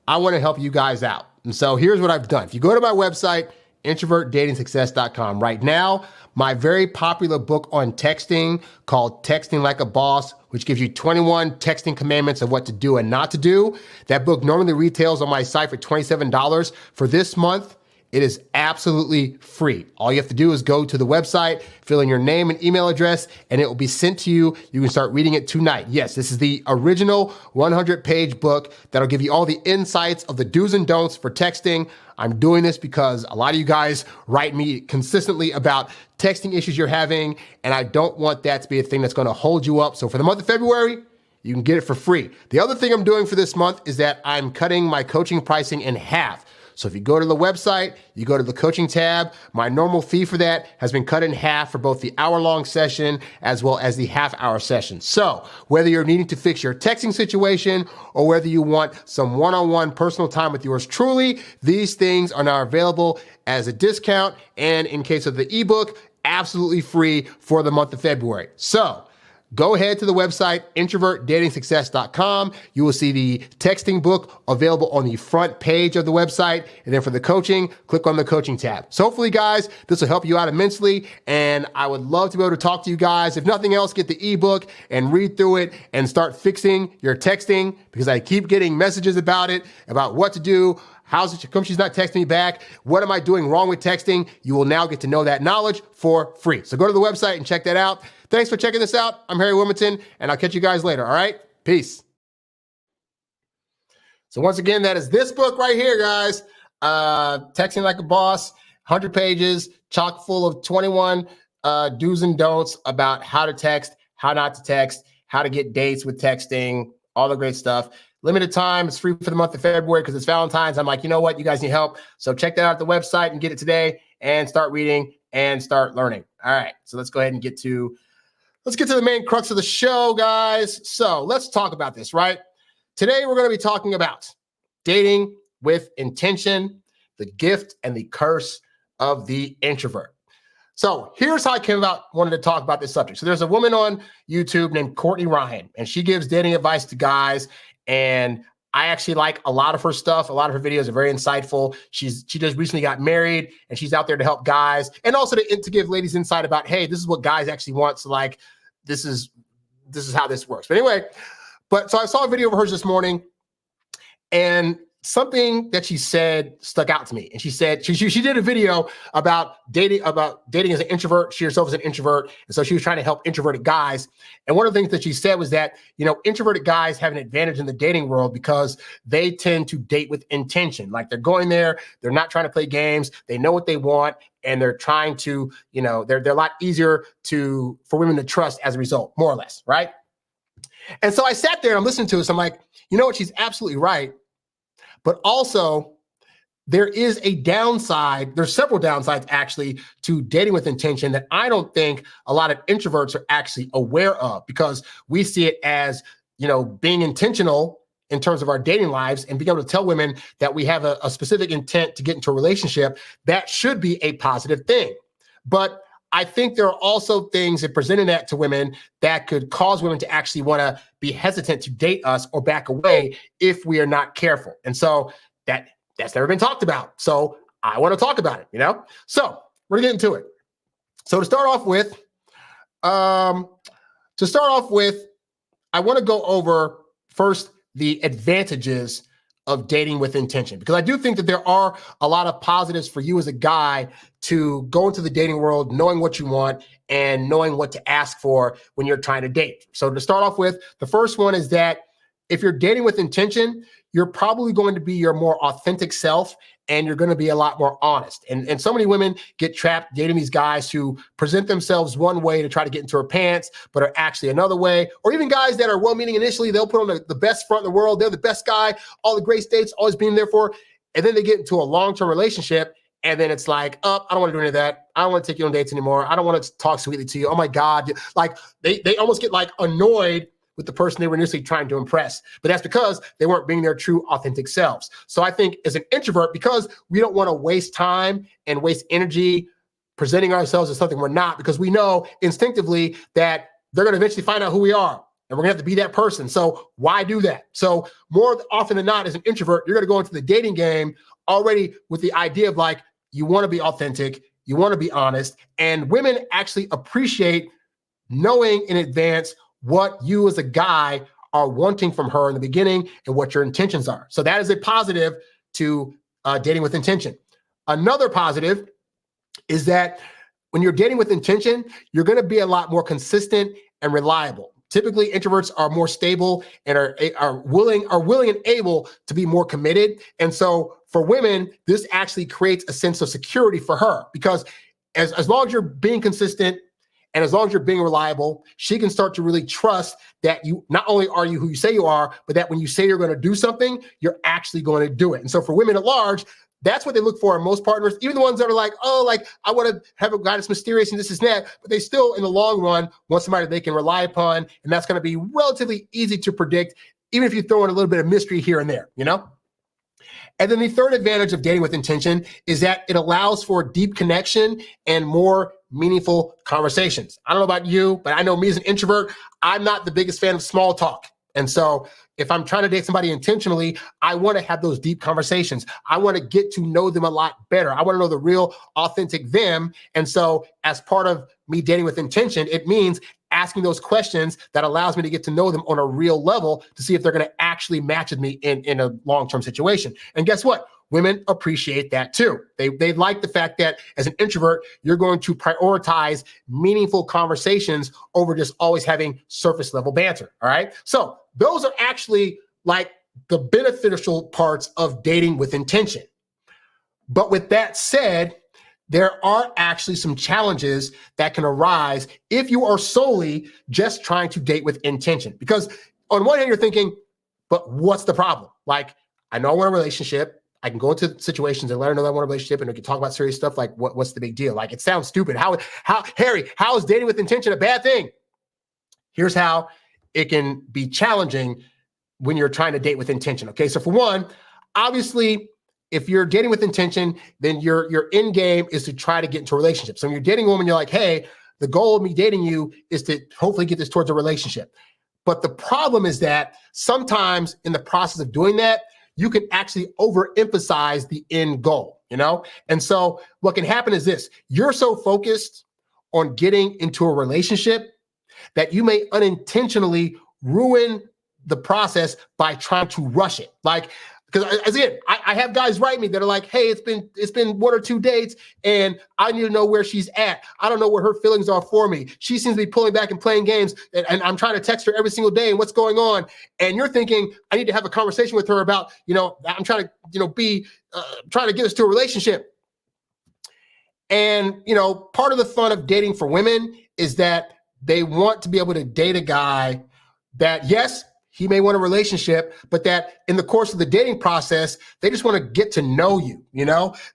I want to help you guys out. And so here's what I've done. If you go to my website, introvertdatingsuccess.com, right now, my very popular book on texting called Texting Like a Boss, which gives you 21 texting commandments of what to do and not to do. That book normally retails on my site for $27. For this month, It is absolutely free. All you have to do is go to the website, fill in your name and email address, and it will be sent to you. You can start reading it tonight. Yes, this is the original 100-page book that'll give you all the insights of the do's and don'ts for texting. I'm doing this because a lot of you guys write me consistently about texting issues you're having, and I don't want that to be a thing that's going to hold you up. So for the month of February, you can get it for free. The other thing I'm doing for this month is that I'm cutting my coaching pricing in half. So if you go to the website, you go to the coaching tab, my normal fee for that has been cut in half for both the hour-long session as well as the half-hour session. So whether you're needing to fix your texting situation or whether you want some one-on-one personal time with yours truly, these things are now available as a discount. And in case of the ebook, absolutely free for the month of February. So go ahead to the website, introvertdatingsuccess.com. You will see the texting book available on the front page of the website. And then for the coaching, click on the coaching tab. So hopefully, guys, this will help you out immensely. And I would love to be able to talk to you guys. If nothing else, get the ebook and read through it and start fixing your texting, because I keep getting messages about it, about what to do. How's it come she's not texting me back? What am I doing wrong with texting? You will now get to know that knowledge for free. So go to the website and check that out. Thanks for checking this out. I'm Harry Wilmington, and I'll catch you guys later, all right? Peace. So once again, that is this book right here, guys. Texting Like a Boss, 100 pages, chock full of 21 do's and don'ts about how to text, how not to text, how to get dates with texting, all the great stuff. Limited time. It's free for the month of February because it's Valentine's. I'm like, you know what? You guys need help. So check that out at the website and get it today and start reading and start learning. All right. So let's go ahead and get to the main crux of the show, guys. So let's talk about this, right? Today, we're going to be talking about dating with intention, the gift and the curse of the introvert. So here's how I came about wanting to talk about this subject. So there's a woman on YouTube named Courtney Ryan, and she gives dating advice to guys. And I actually like a lot of her stuff. A lot of her videos are very insightful. She just recently got married, and she's out there to help guys and also to give ladies insight about, hey, this is what guys actually want. So like, this is how this works. But anyway, so I saw a video of hers this morning, and something that she said stuck out to me. And she said she did a video about dating as an introvert. She herself is an introvert, and so she was trying to help introverted guys. And one of the things that she said was that, introverted guys have an advantage in the dating world because they tend to date with intention. Like, they're going there, they're not trying to play games, they know what they want, and they're trying to, they're a lot easier for women to trust as a result, more or less, right? And so I sat there and I'm listening to this. I'm like, you know what? She's absolutely right. But also, there is a downside. There's several downsides, actually, to dating with intention that I don't think a lot of introverts are actually aware of, because we see it as, being intentional in terms of our dating lives and being able to tell women that we have a specific intent to get into a relationship. That should be a positive thing. But I think there are also things that presenting that to women that could cause women to actually want to be hesitant to date us or back away if we are not careful. And so that's never been talked about. So I want to talk about it, So we're gonna get into it. So to start off with, I want to go over first the advantages of dating with intention, because I do think that there are a lot of positives for you as a guy to go into the dating world knowing what you want and knowing what to ask for when you're trying to date. So to start off with, the first one is that if you're dating with intention, you're probably going to be your more authentic self, and you're going to be a lot more honest. And so many women get trapped dating these guys who present themselves one way to try to get into her pants, but are actually another way. Or even guys that are well-meaning initially, they'll put on the best front in the world. They're the best guy, all the great states, always being there for. And then they get into a long-term relationship, and then it's like, I don't want to do any of that. I don't want to take you on dates anymore. I don't want to talk sweetly to you. Oh my God. Like, they almost get like annoyed with the person they were initially trying to impress. But that's because they weren't being their true, authentic selves. So I think as an introvert, because we don't want to waste time and waste energy presenting ourselves as something we're not, because we know instinctively that they're going to eventually find out who we are, and we're going to have to be that person. So why do that? So more often than not, as an introvert, you're going to go into the dating game already with the idea of like, you want to be authentic, you want to be honest, and women actually appreciate knowing in advance what you as a guy are wanting from her in the beginning and what your intentions are. So that is a positive to dating with intention. Another positive is that when you're dating with intention, you're going to be a lot more consistent and reliable. Typically, introverts are more stable and are willing and able to be more committed. And so for women, this actually creates a sense of security for her, because as long as you're being consistent and as long as you're being reliable, she can start to really trust that you not only are you who you say you are, but that when you say you're going to do something, you're actually going to do it. And so for women at large, that's what they look for in most partners, even the ones that are like, oh, like I want to have a guy that's mysterious and this is that, but they still, in the long run, want somebody they can rely upon. And that's going to be relatively easy to predict, even if you throw in a little bit of mystery here and there, you know? And then the third advantage of dating with intention is that it allows for deep connection and more meaningful conversations. I don't know about you, but I know me as an introvert, I'm not the biggest fan of small talk. And so if I'm trying to date somebody intentionally, I want to have those deep conversations. I want to get to know them a lot better. I want to know the real, authentic them. And so as part of me dating with intention, it means asking those questions that allows me to get to know them on a real level to see if they're going to actually match with me in a long-term situation. And guess what? Women appreciate that too. They like the fact that as an introvert, you're going to prioritize meaningful conversations over just always having surface level banter. All right. So those are actually like the beneficial parts of dating with intention. But with that said, there are actually some challenges that can arise if you are solely just trying to date with intention. Because on one hand, you're thinking, but what's the problem? Like, I know I want a relationship. I can go into situations and let her know that I want a relationship, and we can talk about serious stuff. Like, what's the big deal? Like, it sounds stupid. Harry, how is dating with intention a bad thing? Here's how it can be challenging when you're trying to date with intention. Okay, so for one, obviously, if you're dating with intention, then your end game is to try to get into a relationship. So when you're dating a woman, you're like, hey, the goal of me dating you is to hopefully get this towards a relationship. But the problem is that sometimes in the process of doing that, you can actually overemphasize the end goal, you know? And so what can happen is this: you're so focused on getting into a relationship that you may unintentionally ruin the process by trying to rush it. Like, because again, I have guys write me that are like, hey, it's been 1 or 2 dates and I need to know where she's at. I don't know what her feelings are for me. She seems to be pulling back and playing games, and I'm trying to text her every single day and what's going on. And you're thinking, I need to have a conversation with her about, I'm trying to, trying to get us to a relationship. And, part of the fun of dating for women is that they want to be able to date a guy that, yes, he may want a relationship, but that in the course of the dating process, they just want to get to know you,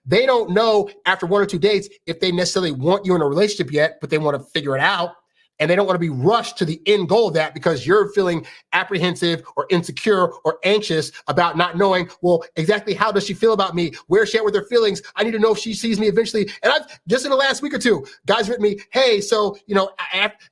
They don't know after 1 or 2 dates if they necessarily want you in a relationship yet, but they want to figure it out. And they don't want to be rushed to the end goal of that because you're feeling apprehensive or insecure or anxious about not knowing, well, exactly how does she feel about me? Where is she at with her feelings? I need to know if she sees me eventually. And I've just in the last week or two, guys written me, hey, so,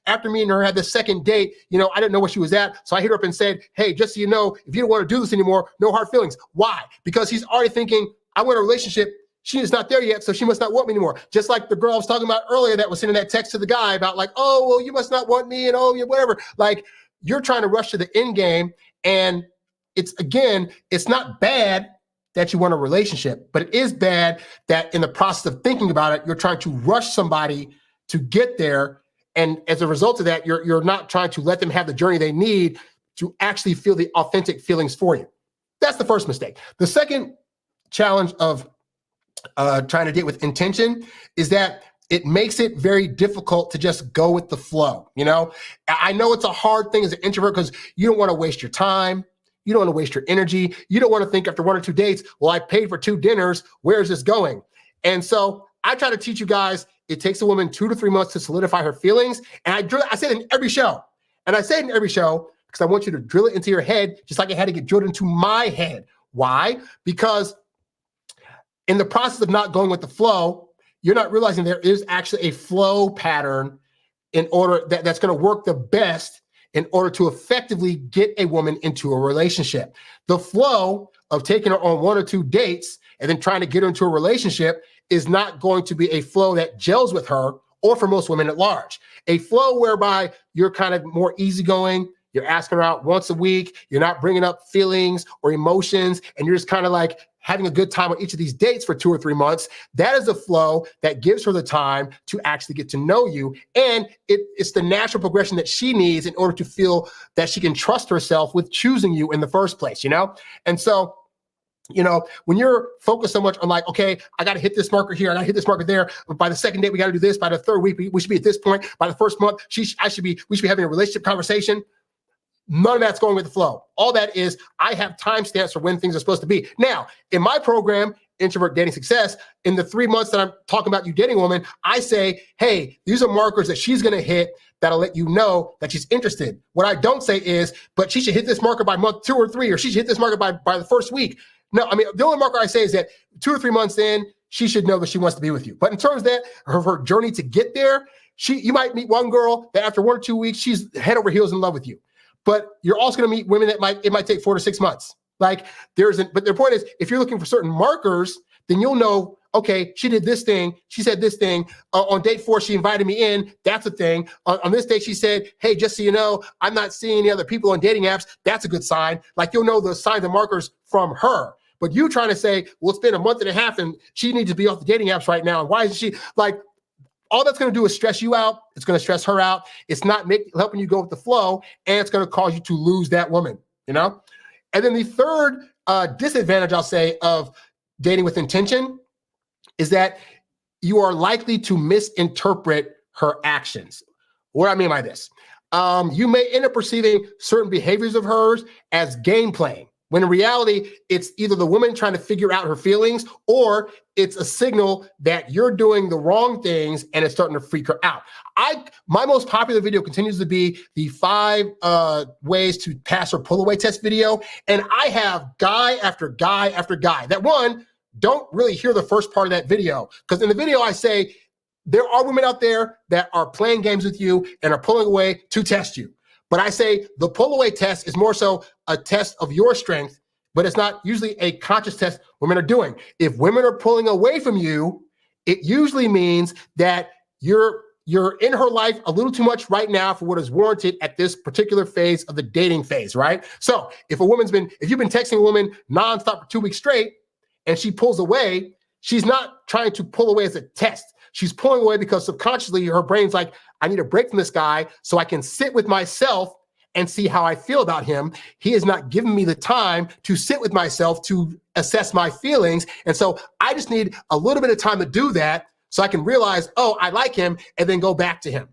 after me and her had the second date, I didn't know where she was at. So I hit her up and said, hey, just so you know, if you don't want to do this anymore, no hard feelings. Why? Because he's already thinking, I want a relationship. She is not there yet, so she must not want me anymore. Just like the girl I was talking about earlier that was sending that text to the guy about like, oh, well, you must not want me and oh, yeah, whatever. Like, you're trying to rush to the end game. And it's not bad that you want a relationship, but it is bad that in the process of thinking about it, you're trying to rush somebody to get there. And as a result of that, you're not trying to let them have the journey they need to actually feel the authentic feelings for you. That's the first mistake. The second challenge of trying to date with intention is that it makes it very difficult to just go with the flow. I know it's a hard thing as an introvert because you don't want to waste your time. You don't want to waste your energy. You don't want to think after 1 or 2 dates, well, I paid for 2 dinners. Where is this going? And so I try to teach you guys, it takes a woman 2 to 3 months to solidify her feelings. And I say it in every show. And I say it in every show because I want you to drill it into your head, just like it had to get drilled into my head. Why? Because in the process of not going with the flow, you're not realizing there is actually a flow pattern in order that's going to work the best in order to effectively get a woman into a relationship. The flow of taking her on 1 or 2 dates and then trying to get her into a relationship is not going to be a flow that gels with her or for most women at large. A flow whereby you're kind of more easygoing, You're asking her out once a week. You're not bringing up feelings or emotions, and you're just kind of like having a good time on each of these dates for 2 or 3 months. That is a flow that gives her the time to actually get to know you. And it's the natural progression that she needs in order to feel that she can trust herself with choosing you in the first place, And so, when you're focused so much on like, okay, I got to hit this marker here, I got to hit this marker there. By the second date, we got to do this. By the third week, we should be at this point. By the first month, we should be having a relationship conversation. None of that's going with the flow. All that is, I have timestamps for when things are supposed to be. Now, in my program, Introvert Dating Success, in the 3 months that I'm talking about you dating a woman, I say, hey, these are markers that she's going to hit that'll let you know that she's interested. What I don't say is, but she should hit this marker by month 2 or 3, or she should hit this marker by the first week. No, I mean, the only marker I say is that 2 or 3 months in, she should know that she wants to be with you. But in terms of her journey to get there, you might meet one girl that after 1 or 2 weeks, she's head over heels in love with you. But you're also going to meet women that it might take 4 to 6 months. But their point is, if you're looking for certain markers, then you'll know, okay, she did this thing. She said this thing. On date 4, she invited me in. That's a thing. On this date, she said, hey, just so you know, I'm not seeing any other people on dating apps. That's a good sign. Like, you'll know the signs and markers from her. But you trying to say, well, it's been a month and a half and she needs to be off the dating apps right now. And why isn't she? Like, all that's going to do is stress you out. It's going to stress her out. It's not helping you go with the flow, and it's going to cause you to lose that woman, And then the third disadvantage, I'll say, of dating with intention is that you are likely to misinterpret her actions. What do I mean by this? You may end up perceiving certain behaviors of hers as game playing, when in reality, it's either the woman trying to figure out her feelings, or it's a signal that you're doing the wrong things and it's starting to freak her out. My most popular video continues to be the 5 ways to pass her pull-away test video. And I have guy after guy after guy that, one, don't really hear the first part of that video. Because in the video, I say, there are women out there that are playing games with you and are pulling away to test you. But I say the pull-away test is more so a test of your strength, but it's not usually a conscious test women are doing. If women are pulling away from you, it usually means that you're in her life a little too much right now for what is warranted at this particular phase of the dating phase, right? So if you've been texting a woman nonstop for 2 weeks straight and she pulls away, she's not trying to pull away as a test. She's pulling away because subconsciously her brain's like, I need a break from this guy so I can sit with myself and see how I feel about him. He has not given me the time to sit with myself to assess my feelings. And so I just need a little bit of time to do that so I can realize, oh, I like him, and then go back to him.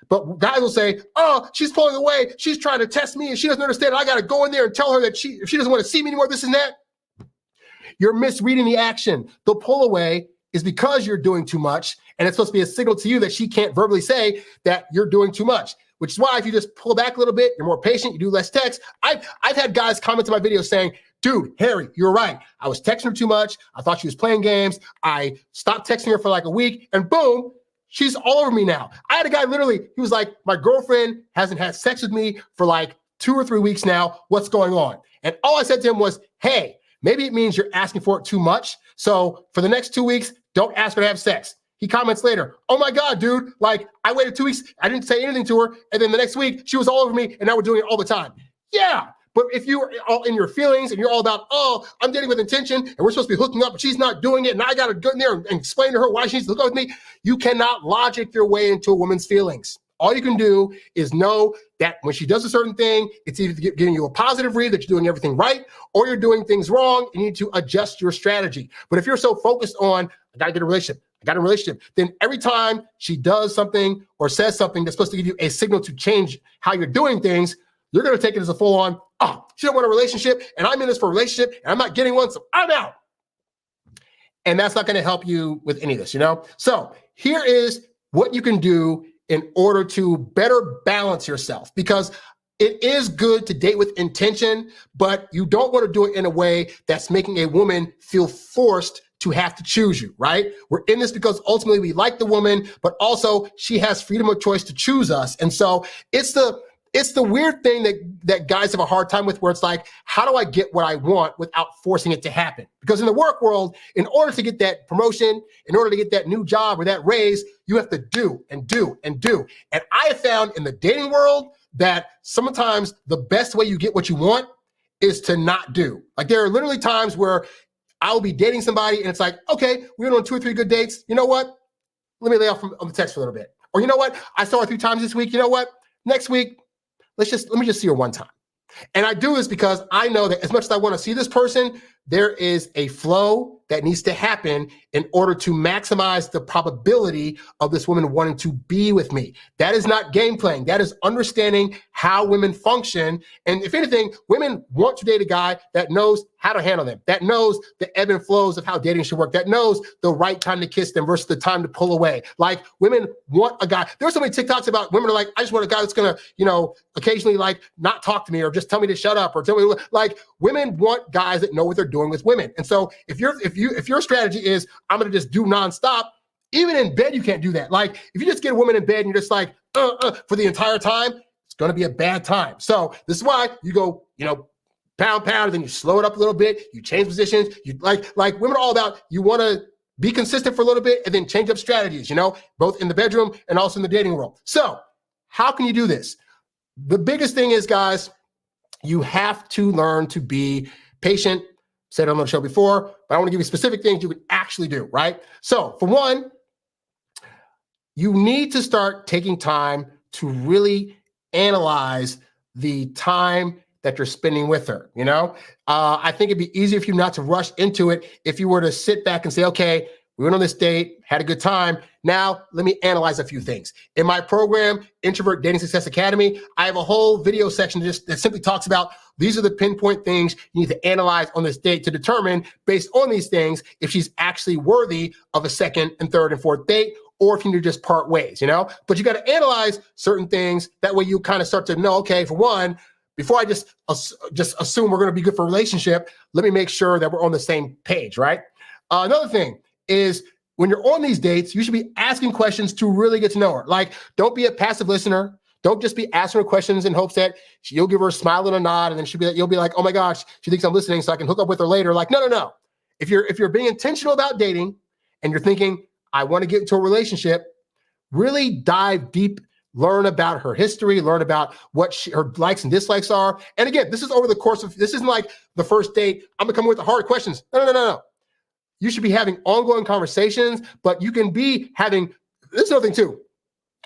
But guys will say, oh, she's pulling away. She's trying to test me and she doesn't understand. I got to go in there and tell her that if she doesn't want to see me anymore, this and that. You're misreading the action. The pull away is because you're doing too much, and it's supposed to be a signal to you that she can't verbally say that you're doing too much, which is why if you just pull back a little bit, you're more patient, you do less text. I've had guys comment to my video saying, dude, Harry, you're right. I was texting her too much. I thought she was playing games. I stopped texting her for like a week, and boom, she's all over me now. I had a guy he was like, my girlfriend hasn't had sex with me for like 2 or 3 weeks now. What's going on? And all I said to him was, hey, maybe it means you're asking for it too much. So for the next 2 weeks, don't ask her to have sex. He comments later, oh my God, dude, like I waited 2 weeks. I didn't say anything to her. And then the next week she was all over me and now we're doing it all the time. Yeah. But if you're all in your feelings and you're all about, oh, I'm dating with intention and we're supposed to be hooking up, but she's not doing it, and I got to go in there and explain to her why she needs to hook up with me, you cannot logic your way into a woman's feelings. All you can do is know that when she does a certain thing, it's either giving you a positive read that you're doing everything right, or you're doing things wrong. You need to adjust your strategy. But if you're so focused on, I got to get a relationship, then every time she does something or says something that's supposed to give you a signal to change how you're doing things, you're going to take it as a full on, oh, she don't want a relationship, and I'm in this for a relationship, and I'm not getting one, so I'm out. And that's not going to help you with any of this, So here is what you can do in order to better balance yourself, because it is good to date with intention, but you don't want to do it in a way that's making a woman feel forced to have to choose you, right? We're in this because ultimately we like the woman, but also she has freedom of choice to choose us. And so it's the weird thing that guys have a hard time with, where it's like, how do I get what I want without forcing it to happen? Because in the work world, in order to get that promotion, in order to get that new job or that raise, you have to do and do and do. And I have found in the dating world, that sometimes the best way you get what you want is to not do. Like there are literally times where I'll be dating somebody and it's like, okay, we went on 2 or 3 good dates. You know what? Let me lay off on the text for a little bit. Or you know what? I saw her 3 times this week. You know what? Next week, let me just see her one time. And I do this because I know that as much as I want to see this person, there is a flow that needs to happen in order to maximize the probability of this woman wanting to be with me. That is not game playing. That is understanding how women function. And if anything, women want to date a guy that knows how to handle them, that knows the ebb and flows of how dating should work, that knows the right time to kiss them versus the time to pull away. Like women want a guy. There's so many TikToks about women are like, I just want a guy that's going to, occasionally like not talk to me or just tell me to shut up or tell me like women want guys that know what they're doing with women. And so if your strategy is I'm going to just do nonstop, even in bed, you can't do that. Like if you just get a woman in bed and you're just like, for the entire time, it's going to be a bad time. So this is why you go, pound, then you slow it up a little bit. You change positions. You like women are all about, you want to be consistent for a little bit and then change up strategies, both in the bedroom and also in the dating world. So how can you do this? The biggest thing is, guys, you have to learn to be patient. Said it on the show before, but I want to give you specific things you can actually do, right? So for one, you need to start taking time to really analyze the time that you're spending with her. I think it'd be easier for you not to rush into it if you were to sit back and say, okay, we went on this date, had a good time. Now, let me analyze a few things. In my program, Introvert Dating Success Academy, I have a whole video section that simply talks about these are the pinpoint things you need to analyze on this date to determine, based on these things, if she's actually worthy of a second and third and fourth date, or if you need to just part ways, But you got to analyze certain things. That way you kind of start to know, okay, for one, before I just assume we're going to be good for a relationship, let me make sure that we're on the same page, right? Another thing is when you're on these dates, you should be asking questions to really get to know her. Like, don't be a passive listener. Don't just be asking her questions in hopes that you'll give her a smile and a nod, and then you'll be like, oh my gosh, she thinks I'm listening, so I can hook up with her later. Like, no. If you're being intentional about dating and you're thinking, I want to get into a relationship, really dive deep, learn about her history, learn about what her likes and dislikes are. And again, this is over the course of, this isn't like the first date, I'm gonna come with the hard questions. No. You should be having ongoing conversations, but you can be having, this is another thing too,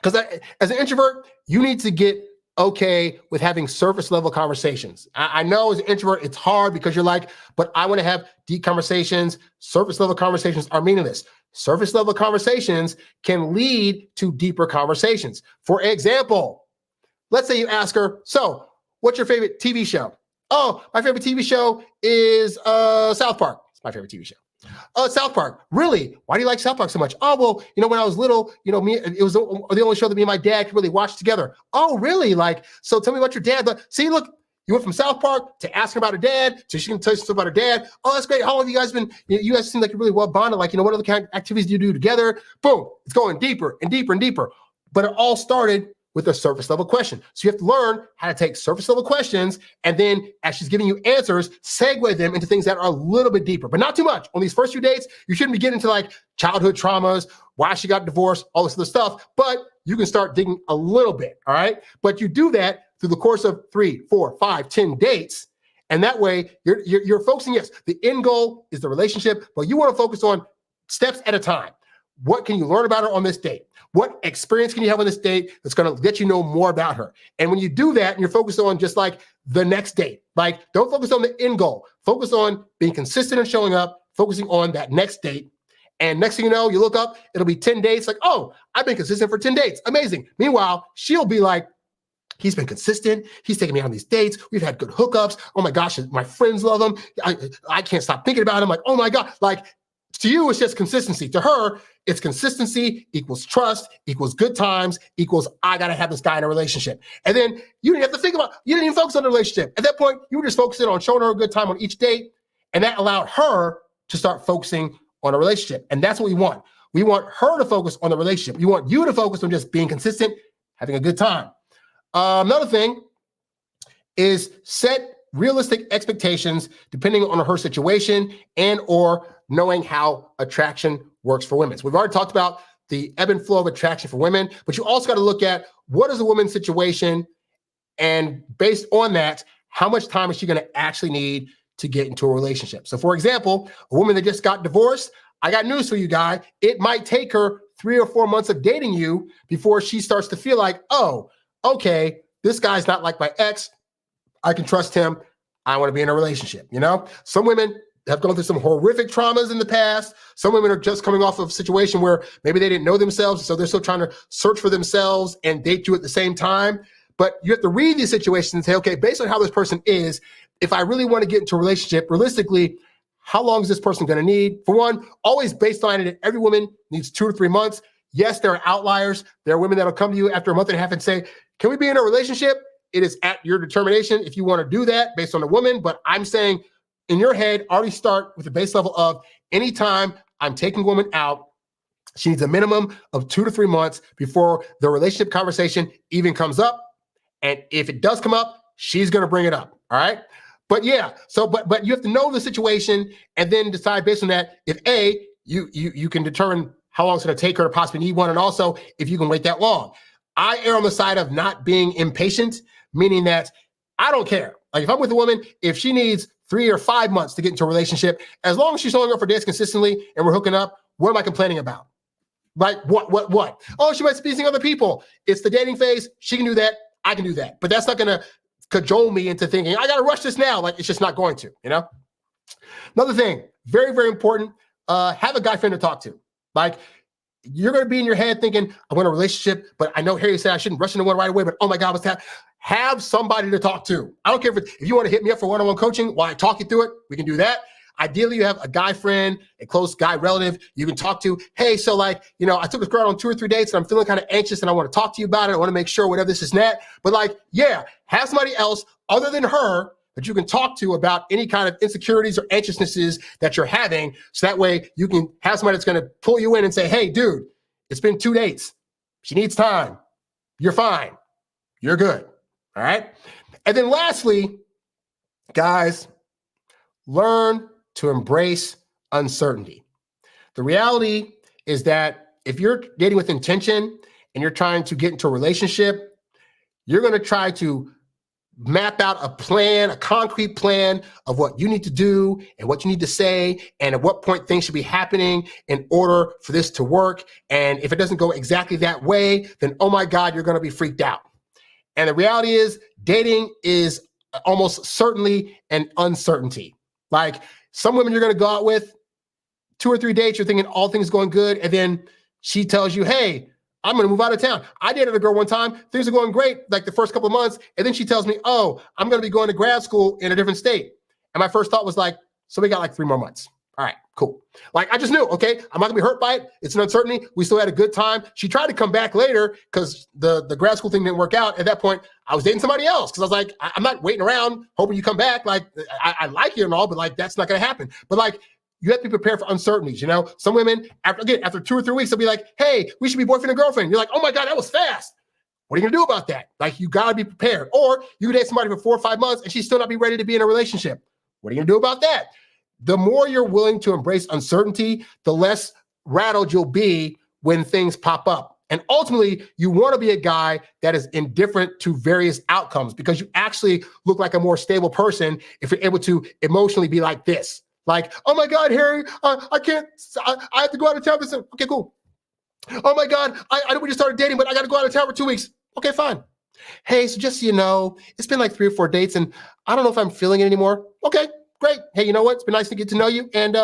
because as an introvert, you need to get okay with having surface level conversations. I know as an introvert, it's hard because you're like, but I want to have deep conversations. Surface level conversations are meaningless. Surface level conversations can lead to deeper conversations. For example, let's say you ask her, so what's your favorite TV show? Oh, my favorite TV show is South Park. It's my favorite TV show. South Park. Really? Why do you like South Park so much? Oh, well, when I was little, it was the only show that me and my dad could really watch together. Oh, really? Like, so tell me about your dad. See, look, you went from South Park to asking about her dad, so she can tell you something about her dad. Oh, that's great. How long have you guys been, you guys seem like you're really well bonded. Like, what other kind of activities do you do together? Boom. It's going deeper and deeper and deeper. But it all started with a surface level question. So you have to learn how to take surface level questions, and then as she's giving you answers, segue them into things that are a little bit deeper, but not too much. On these first few dates, you shouldn't be getting into like childhood traumas, why she got divorced, all this other stuff, but you can start digging a little bit, all right? But you do that through the course of 3, 4, 5, 10 dates, and that way you're focusing, yes, the end goal is the relationship, but you want to focus on steps at a time. What can you learn about her on this date? What experience can you have on this date that's going to let you know more about her? And when you do that and you're focused on just like the next date, like don't focus on the end goal. Focus on being consistent and showing up, focusing on that next date. And next thing you know, you look up, it'll be 10 dates. Like, oh, I've been consistent for 10 dates. Amazing. Meanwhile, she'll be like, he's been consistent. He's taking me on these dates. We've had good hookups. Oh my gosh, my friends love him. I can't stop thinking about him. Like, oh my God. Like, to you, it's just consistency. To her, it's consistency equals trust, equals good times, equals I got to have this guy in a relationship. And then you didn't have to think about, you didn't even focus on the relationship. At that point, you were just focusing on showing her a good time on each date. And that allowed her to start focusing on a relationship. And that's what we want. We want her to focus on the relationship. We want you to focus on just being consistent, having a good time. Another thing is set realistic expectations depending on her situation and or knowing how attraction works for women. So we've already talked about the ebb and flow of attraction for women, but you also got to look at what is a woman's situation And based on that, how much time is she going to actually need to get into a relationship? So for example, a woman that just got divorced, I got news for you, guy. It might take her 3 or 4 months of dating you before she starts to feel like, oh, okay, this guy's not like my ex. I can trust him. I want to be in a relationship. Some women have gone through some horrific traumas in the past. Some women are just coming off of a situation where maybe they didn't know themselves, so they're still trying to search for themselves and date you at the same time. But you have to read these situations and say, okay, based on how this person is, if I really want to get into a relationship, realistically, how long is this person going to need? For one, always baseline it. Every woman needs 2 to 3 months. Yes, there are outliers. There are women that'll come to you after a month and a half and say, can we be in a relationship? It is at your determination if you want to do that based on the woman. But I'm saying in your head, already start with the base level of anytime I'm taking a woman out, she needs a minimum of 2 to 3 months before the relationship conversation even comes up. And if it does come up, she's going to bring it up. All right. But yeah, but you have to know the situation and then decide based on that if you can determine how long it's going to take her to possibly need one, and also if you can wait that long. I err on the side of not being impatient, meaning that I don't care. Like if I'm with a woman, if she needs 3 or 5 months to get into a relationship, as long as she's showing up for dates consistently and we're hooking up, what am I complaining about? Like what? Oh, she might be seeing other people. It's the dating phase. She can do that. I can do that. But that's not going to cajole me into thinking, I got to rush this now. Like, it's just not going to, Another thing, very, very important, have a guy friend to talk to. Like, you're going to be in your head thinking, I want a relationship, but I know Harry said I shouldn't rush into one right away, but oh my God, what's that? Have somebody to talk to. I don't care if you want to hit me up for one-on-one coaching while I talk you through it, we can do that. Ideally, you have a guy friend, a close guy relative you can talk to. Hey, so I took this girl on 2 or 3 dates and I'm feeling kind of anxious and I want to talk to you about it. I want to make sure whatever this is that. But have somebody else other than her that you can talk to about any kind of insecurities or anxiousnesses that you're having. So that way you can have somebody that's going to pull you in and say, hey, dude, it's been 2 dates. She needs time. You're fine. You're good. All right. And then lastly, guys, learn to embrace uncertainty. The reality is that if you're dating with intention and you're trying to get into a relationship, you're going to try to map out a plan, a concrete plan of what you need to do and what you need to say and at what point things should be happening in order for this to work. And if it doesn't go exactly that way, then, oh my God, you're going to be freaked out. And the reality is dating is almost certainly an uncertainty. Like, some women you're going to go out with 2 or 3 dates, you're thinking all things going good. And then she tells you, hey, I'm going to move out of town. I dated a girl one time. Things are going great like the first couple of months. And then she tells me, oh, I'm going to be going to grad school in a different state. And my first thought was like, so we got like 3 more months. All right, cool. Like, I just knew, okay, I'm not gonna be hurt by it. It's an uncertainty. We still had a good time. She tried to come back later because the grad school thing didn't work out. At that point, I was dating somebody else because I was like, I'm not waiting around hoping you come back. Like, I like you and all, but like, that's not gonna happen. But like, you have to be prepared for uncertainties, Some women, after 2 or 3 weeks, they'll be like, hey, we should be boyfriend and girlfriend. You're like, oh my God, that was fast. What are you gonna do about that? Like, you gotta be prepared. Or you date somebody for 4 or 5 months and she still not be ready to be in a relationship. What are you gonna do about that? The more you're willing to embrace uncertainty, the less rattled you'll be when things pop up. And ultimately, you want to be a guy that is indifferent to various outcomes because you actually look like a more stable person if you're able to emotionally be like this. Like, oh my God, Harry, I can't, I have to go out of town. Okay, cool. Oh my God, I know we just started dating, but I got to go out of town for 2 weeks. Okay, fine. Hey, so just so you know, it's been like 3 or 4 dates and I don't know if I'm feeling it anymore. Okay. Great. Hey, you know what? It's been nice to get to know you and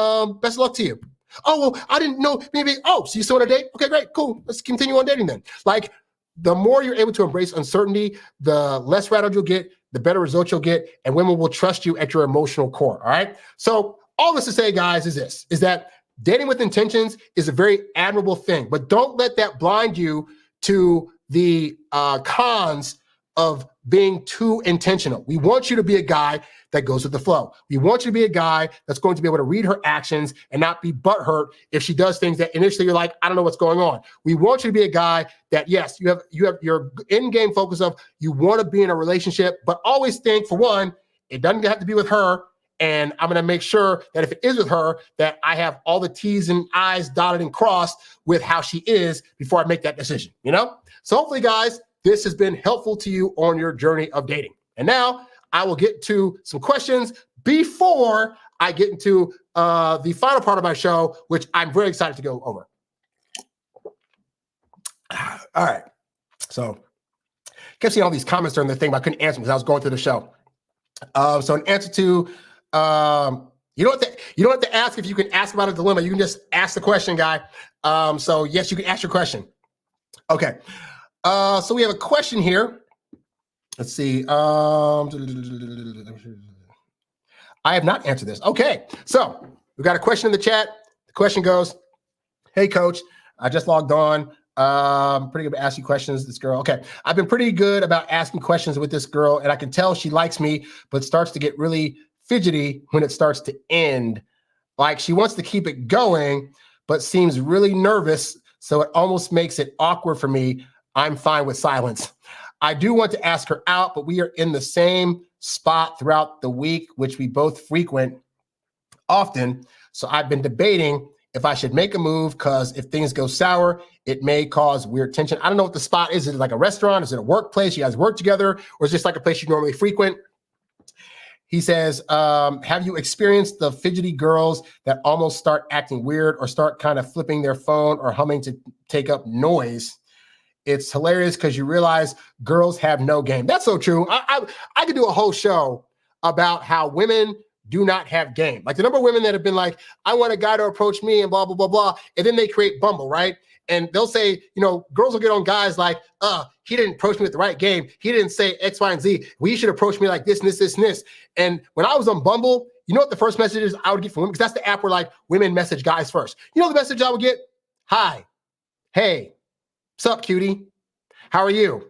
best of luck to you. Oh, well, I didn't know. Maybe, so you still on a date? Okay, great. Cool. Let's continue on dating then. Like, the more you're able to embrace uncertainty, the less rattled you'll get, the better results you'll get, and women will trust you at your emotional core. All right. So all this to say, guys, is that dating with intentions is a very admirable thing, but don't let that blind you to the cons of being too intentional. We want you to be a guy that goes with the flow. We want you to be a guy that's going to be able to read her actions and not be butthurt if she does things that initially you're like, I don't know what's going on. We want you to be a guy that, yes, you have your in-game focus of you want to be in a relationship, but always think, for one, it doesn't have to be with her. And I'm going to make sure that if it is with her, that I have all the T's and I's dotted and crossed with how she is before I make that decision, So hopefully, guys, this has been helpful to you on your journey of dating. And now I will get to some questions before I get into the final part of my show, which I'm very excited to go over. All right. So kept seeing all these comments during the thing, but I couldn't answer them because I was going through the show. So in answer to, you don't have to ask if you can ask about a dilemma. You can just ask the question, guy. So yes, you can ask your question. Okay. So we have a question here. Let's see. I have not answered this. Okay. So we got a question in the chat. The question goes, hey, coach, I just logged on. Pretty good at asking questions. This girl. Okay. I've been pretty good about asking questions with this girl, and I can tell she likes me, but starts to get really fidgety when it starts to end. Like she wants to keep it going, but seems really nervous. So it almost makes it awkward for me. I'm fine with silence. I do want to ask her out, but we are in the same spot throughout the week, which we both frequent often. So I've been debating if I should make a move, because if things go sour, it may cause weird tension. I don't know what the spot is. Is it like a restaurant? Is it a workplace? You guys work together? Or is it just like a place you normally frequent? He says, have you experienced the fidgety girls that almost start acting weird or start kind of flipping their phone or humming to take up noise? It's hilarious because you realize girls have no game. That's so true. I could do a whole show about how women do not have game. Like the number of women that have been like, I want a guy to approach me and blah, blah, blah, blah. And then they create Bumble, right? And they'll say, girls will get on guys like, he didn't approach me with the right game. He didn't say X, Y, and Z. Well, you should approach me like this and this, this, and this. And when I was on Bumble, you know what the first message is I would get from women? Because that's the app where like women message guys first. You know the message I would get? Hi. Hey. What's up, cutie? How are you?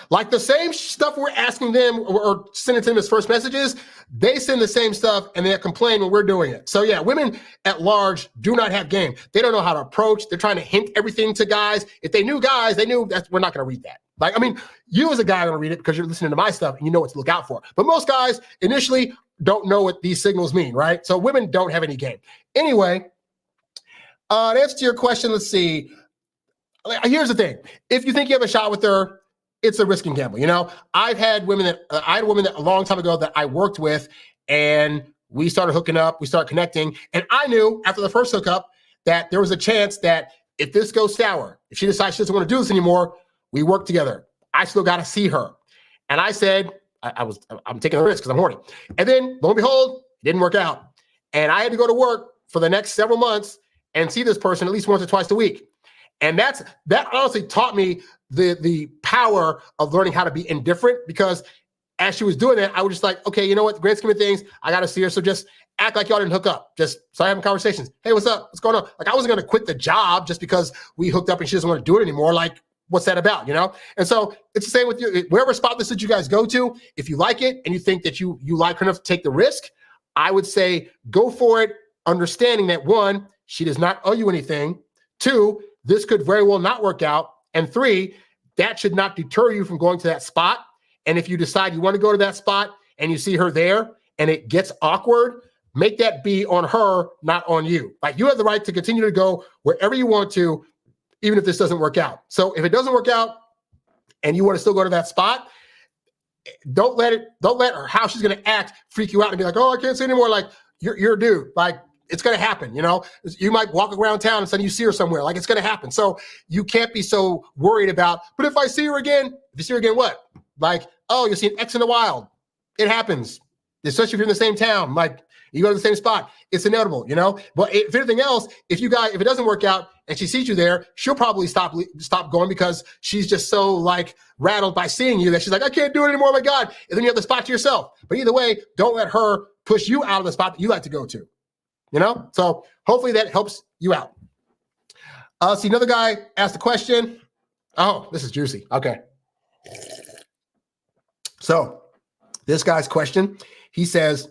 Like the same stuff we're asking them or sending to them as first messages, they send the same stuff and they complain when we're doing it. So yeah, women at large do not have game. They don't know how to approach. They're trying to hint everything to guys. If they knew guys, they knew that we're not going to read that. Like, I mean, you as a guy are going to read it because you're listening to my stuff and you know what to look out for. But most guys initially don't know what these signals mean, right? So women don't have any game. Anyway, to answer to your question, let's see. Here's the thing. If you think you have a shot with her, it's a risk and gamble. I had a woman that a long time ago that I worked with, and we started hooking up, we started connecting. And I knew after the first hookup that there was a chance that if this goes sour, if she decides she doesn't want to do this anymore, we work together. I still got to see her. And I said, I'm taking a risk because I'm horny. And then lo and behold, it didn't work out. And I had to go to work for the next several months and see this person at least once or twice a week. And that honestly taught me the power of learning how to be indifferent, because as she was doing that, I was just like, okay, you know what? The grand scheme of things, I got to see her. So just act like y'all didn't hook up. Just start having conversations. Hey, what's up? What's going on? Like I wasn't going to quit the job just because we hooked up and she doesn't want to do it anymore. Like, what's that about? And so it's the same with you. Wherever spot this that you guys go to, if you like it and you think that you like her enough to take the risk, I would say go for it, understanding that 1, she does not owe you anything. 2, this could very well not work out. And 3, that should not deter you from going to that spot. And if you decide you want to go to that spot and you see her there and it gets awkward, make that be on her, not on you. Like you have the right to continue to go wherever you want to, even if this doesn't work out. So if it doesn't work out and you want to still go to that spot, don't let her, how she's going to act, freak you out and be like, oh, I can't say anymore. Like you're a dude. Like, it's going to happen. You might walk around town and suddenly you see her somewhere. Like it's going to happen. So you can't be so worried about, but if you see her again, what? Like, oh, you'll see an X in the wild. It happens. Especially if you're in the same town. Like you go to the same spot. It's inevitable, But if anything else, if it doesn't work out and she sees you there, she'll probably stop going because she's just so like rattled by seeing you that she's like, I can't do it anymore. Oh my God. And then you have the spot to yourself. But either way, don't let her push you out of the spot that you like to go to. So hopefully that helps you out. See, another guy asked a question. Oh, this is juicy. Okay. So this guy's question, he says,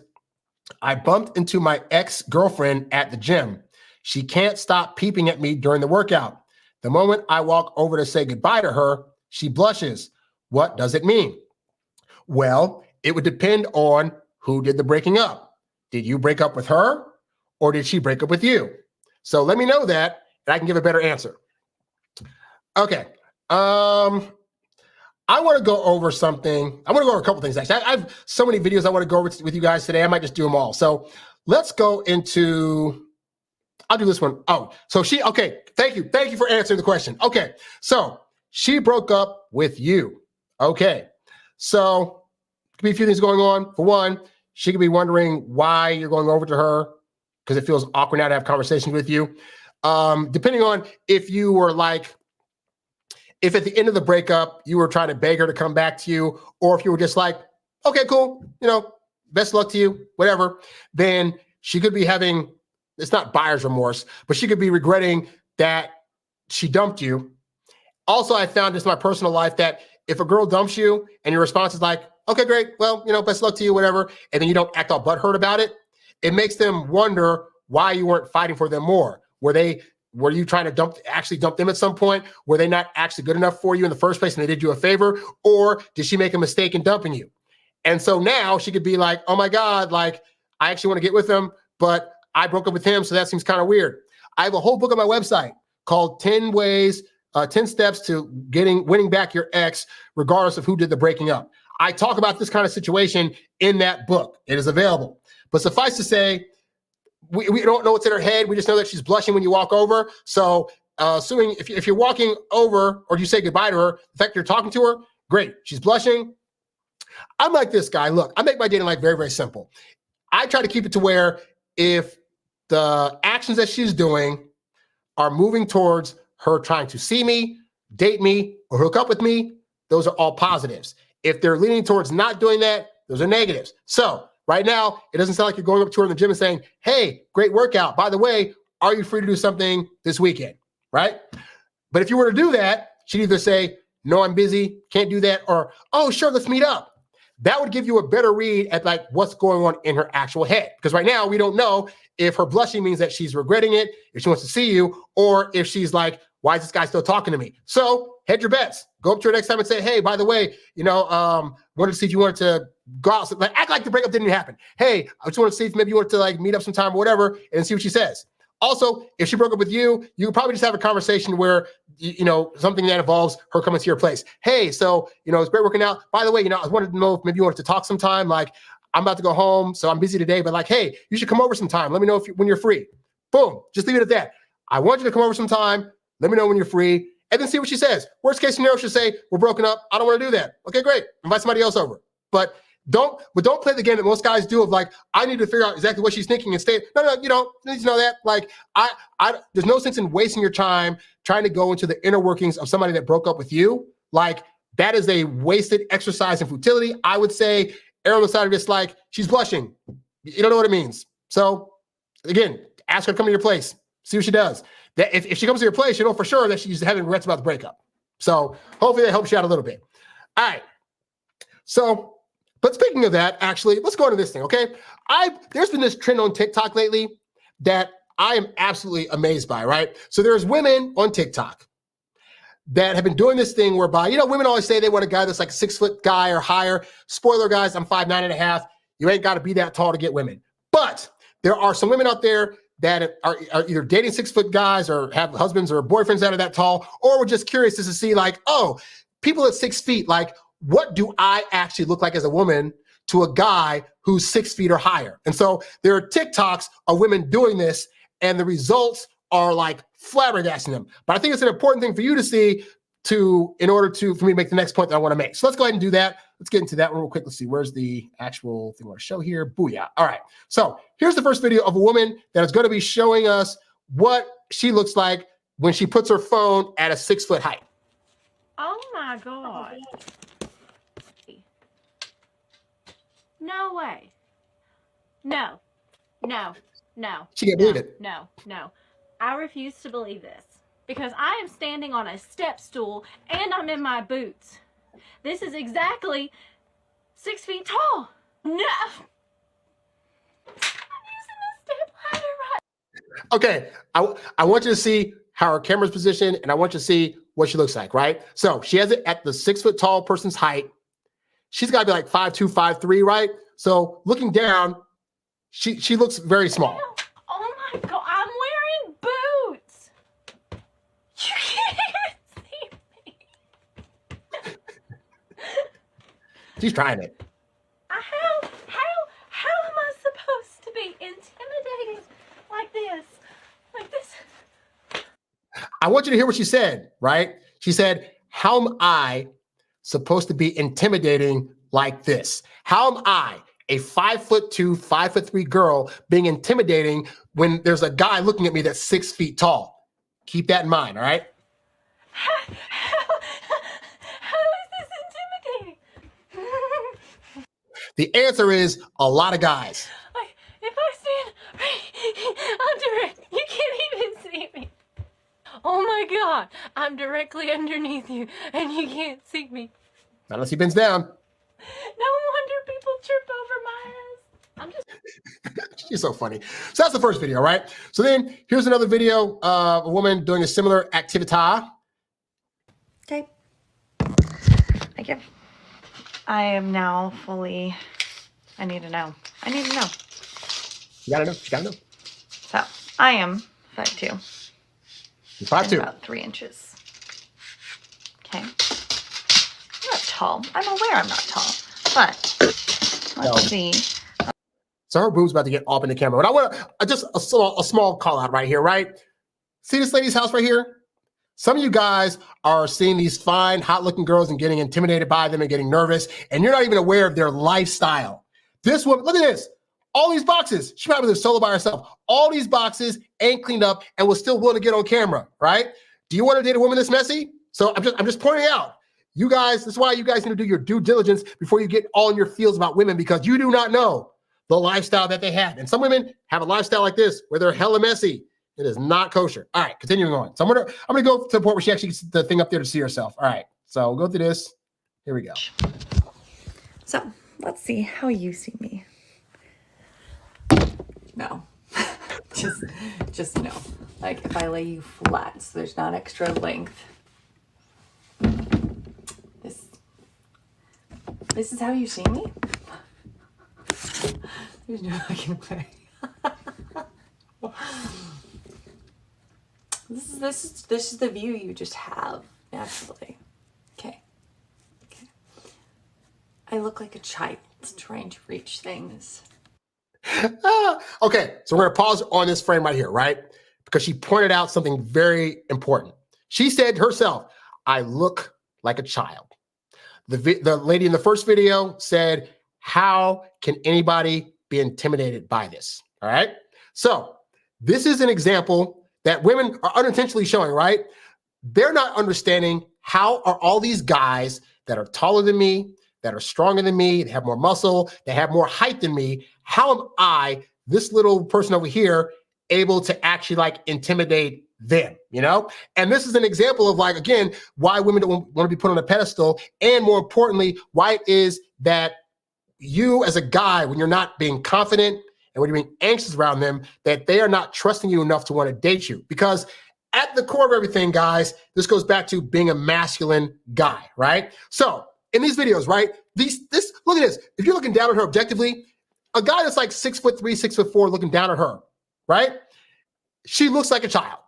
I bumped into my ex-girlfriend at the gym. She can't stop peeping at me during the workout. The moment I walk over to say goodbye to her, she blushes. What does it mean? Well, it would depend on who did the breaking up. Did you break up with her? Or did she break up with you? So let me know that, and I can give a better answer. Okay. I want to go over something. I want to go over a couple things, actually. I have so many videos I want to go over with you guys today. I might just do them all. So let's go into, I'll do this one. Oh, so okay. Thank you. Thank you for answering the question. Okay. So she broke up with you. Okay. So could be a few things going on. For one, she could be wondering why you're going over to her because it feels awkward now to have conversations with you. Depending on if you were like, if at the end of the breakup, you were trying to beg her to come back to you, or if you were just like, okay, cool, best of luck to you, whatever, then she could be having, it's not buyer's remorse, but she could be regretting that she dumped you. Also, I found just in my personal life that if a girl dumps you and your response is like, okay, great, well, best of luck to you, whatever, and then you don't act all butthurt about it, it makes them wonder why you weren't fighting for them more. Were you trying to actually dump them at some point? Were they not actually good enough for you in the first place and they did you a favor? Or did she make a mistake in dumping you? And so now she could be like, oh my God, like I actually want to get with him, but I broke up with him. So that seems kind of weird. I have a whole book on my website called 10 Steps to Winning Back Your Ex, regardless of who did the breaking up. I talk about this kind of situation in that book. It is available. But suffice to say, we don't know what's in her head. We just know that she's blushing when you walk over. So assuming if you're walking over or you say goodbye to her, the fact you're talking to her, great. She's blushing. I'm like this guy. Look, I make my dating life very, very simple. I try to keep it to where if the actions that she's doing are moving towards her trying to see me, date me, or hook up with me, those are all positives. If they're leaning towards not doing that, those are negatives. So right now, it doesn't sound like you're going up to her in the gym and saying, hey, great workout. By the way, are you free to do something this weekend? Right? But if you were to do that, she'd either say, no, I'm busy, can't do that, or, oh, sure, let's meet up. That would give you a better read at like what's going on in her actual head. Because right now, we don't know if her blushing means that she's regretting it, if she wants to see you, or if she's like, why is this guy still talking to me? So hedge your bets. Go up to her next time and say, hey, by the way, wanted to see if you wanted to go out. Like, act like the breakup didn't happen. Hey, I just want to see if maybe you wanted to like meet up sometime or whatever and see what she says. Also, if she broke up with you, you could probably just have a conversation where, something that involves her coming to your place. Hey, so, it's great working out. By the way, I wanted to know if maybe you wanted to talk sometime. Like, I'm about to go home, so I'm busy today, but like, hey, you should come over sometime. Let me know when you're free. Boom. Just leave it at that. I want you to come over sometime. Let me know when you're free. And then see what she says. Worst case scenario, she'll say, we're broken up. I don't want to do that. Okay, great. Invite somebody else over. But don't play the game that most guys do of like, I need to figure out exactly what she's thinking and stay. No, you don't need to know that. Like, there's no sense in wasting your time trying to go into the inner workings of somebody that broke up with you. Like, that is a wasted exercise in futility. I would say, err on the side of this, like, she's blushing. You don't know what it means. So, again, ask her to come to your place. See what she does. That if she comes to your place, you know for sure that she's having regrets about the breakup. So, hopefully that helps you out a little bit. All right. So, but speaking of that, actually, let's go into this thing, okay? There's been this trend on TikTok lately that I am absolutely amazed by, right? So there's women on TikTok that have been doing this thing whereby, women always say they want a guy that's like a 6-foot guy or higher. Spoiler, guys, I'm 5'9.5". You ain't got to be that tall to get women. But there are some women out there that are either dating 6-foot guys or have husbands or boyfriends that are that tall, or we're just curious just to see like, oh, people at 6 feet, like, what do I actually look like as a woman to a guy who's 6 feet or higher? And so there are TikToks of women doing this, and the results are like flabbergasting them. But I think it's an important thing for you to see for me to make the next point that I want to make. So let's go ahead and do that. Let's get into that one real quick. Let's see, where's the actual thing I want to show here? Booyah. All right. So here's the first video of a woman that is going to be showing us what she looks like when she puts her phone at a 6-foot height. Oh my God. No way. No. She can't believe it. No. I refuse to believe this because I am standing on a step stool and I'm in my boots. This is exactly 6 feet tall. No. I'm using the step ladder right. Okay. I want you to see how her camera's positioned, and I want you to see what she looks like, right? So she has it at the 6-foot tall person's height. She's got to be like 5'2", 5'3", right? So looking down, she looks very small. Oh my God, I'm wearing boots. You can't see me. She's trying it. How am I supposed to be intimidating like this? Like this? I want you to hear what she said, right? She said, how am I supposed to be intimidating like this? How am I, a 5'2", 5'3" girl, being intimidating when there's a guy looking at me that's 6 feet tall? Keep that in mind, all right? How is this intimidating? The answer is a lot of guys. Like, if I stand under it, you can't even see me. Oh my God, I'm directly underneath you and you can't see me. Not unless he bends down. No wonder people trip over my ass. I'm just... She's so funny. So that's the first video, right? So then here's another video of a woman doing a similar activity. Okay. I am now fully, I need to know. You gotta know. You gotta know. So I am 5'2". You're 5'2". About 3 inches. Okay. I'm not tall. I'm aware I'm not tall. But let's see. So her boob's about to get up in the camera. But I want to just a small call out right here, right? See this lady's house right here? Some of you guys are seeing these fine, hot-looking girls and getting intimidated by them and getting nervous, and you're not even aware of their lifestyle. This woman, look at this. All these boxes. She probably lives solo by herself. All these boxes ain't cleaned up and was still willing to get on camera, right? Do you want to date a woman this messy? So I'm just pointing out, you guys, this is why you guys need to do your due diligence before you get all in your feels about women, because you do not know the lifestyle that they have. And some women have a lifestyle like this where they're hella messy. It is not kosher. All right, continuing on. So I'm gonna go to the point where she actually gets the thing up there to see herself. All right, so we'll go through this. Here we go. So let's see how you see me. No. just no. Like if I lay you flat, so there's not extra length. This is how you see me? There's no fucking way. This is the view you just have naturally. Okay. I look like a child trying to reach things. Okay, so we're gonna pause on this frame right here, right? Because she pointed out something very important. She said herself, I look like a child. The lady in the first video said, how can anybody be intimidated by this? All right. So this is an example that women are unintentionally showing, right? They're not understanding how are all these guys that are taller than me, that are stronger than me, that have more muscle, that have more height than me. How am I, this little person over here, able to actually like intimidate them, you know? And this is an example of like, again, why women don't want to be put on a pedestal. And more importantly, why it is that you as a guy, when you're not being confident and when you're being anxious around them, that they are not trusting you enough to want to date you. Because at the core of everything, guys, this goes back to being a masculine guy, right? So in these videos, right, look at this. If you're looking down at her objectively, a guy that's like 6'3", 6'4", looking down at her, right? She looks like a child.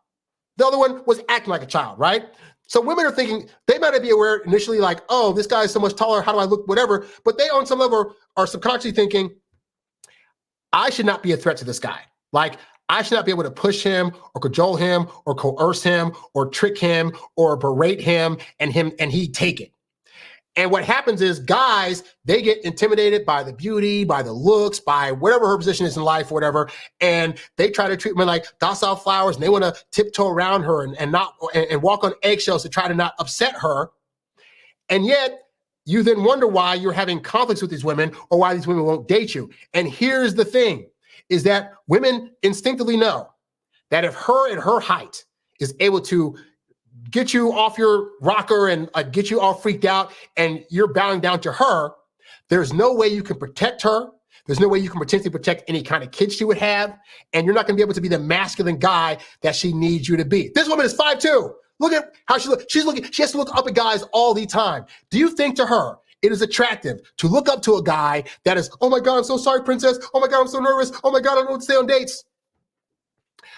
The other one was acting like a child, right? So women are thinking, they might not be aware initially like, oh, this guy is so much taller, how do I look, whatever. But they on some level are subconsciously thinking, I should not be a threat to this guy. Like, I should not be able to push him or cajole him or coerce him or trick him or berate him and he take it. And what happens is guys, they get intimidated by the beauty, by the looks, by whatever her position is in life, or whatever. And they try to treat women like docile flowers and they want to tiptoe around her and walk on eggshells to try to not upset her. And yet you then wonder why you're having conflicts with these women or why these women won't date you. And here's the thing, is that women instinctively know that if her at her height is able to get you off your rocker and get you all freaked out and you're bowing down to her, there's no way you can protect her. There's no way you can potentially protect any kind of kids she would have. And you're not going to be able to be the masculine guy that she needs you to be. This woman is 5'2". Look at how she looks. She has to look up at guys all the time. Do you think to her it is attractive to look up to a guy that is, oh my God, I'm so sorry, princess. Oh my God, I'm so nervous. Oh my God, I don't know what to say on dates.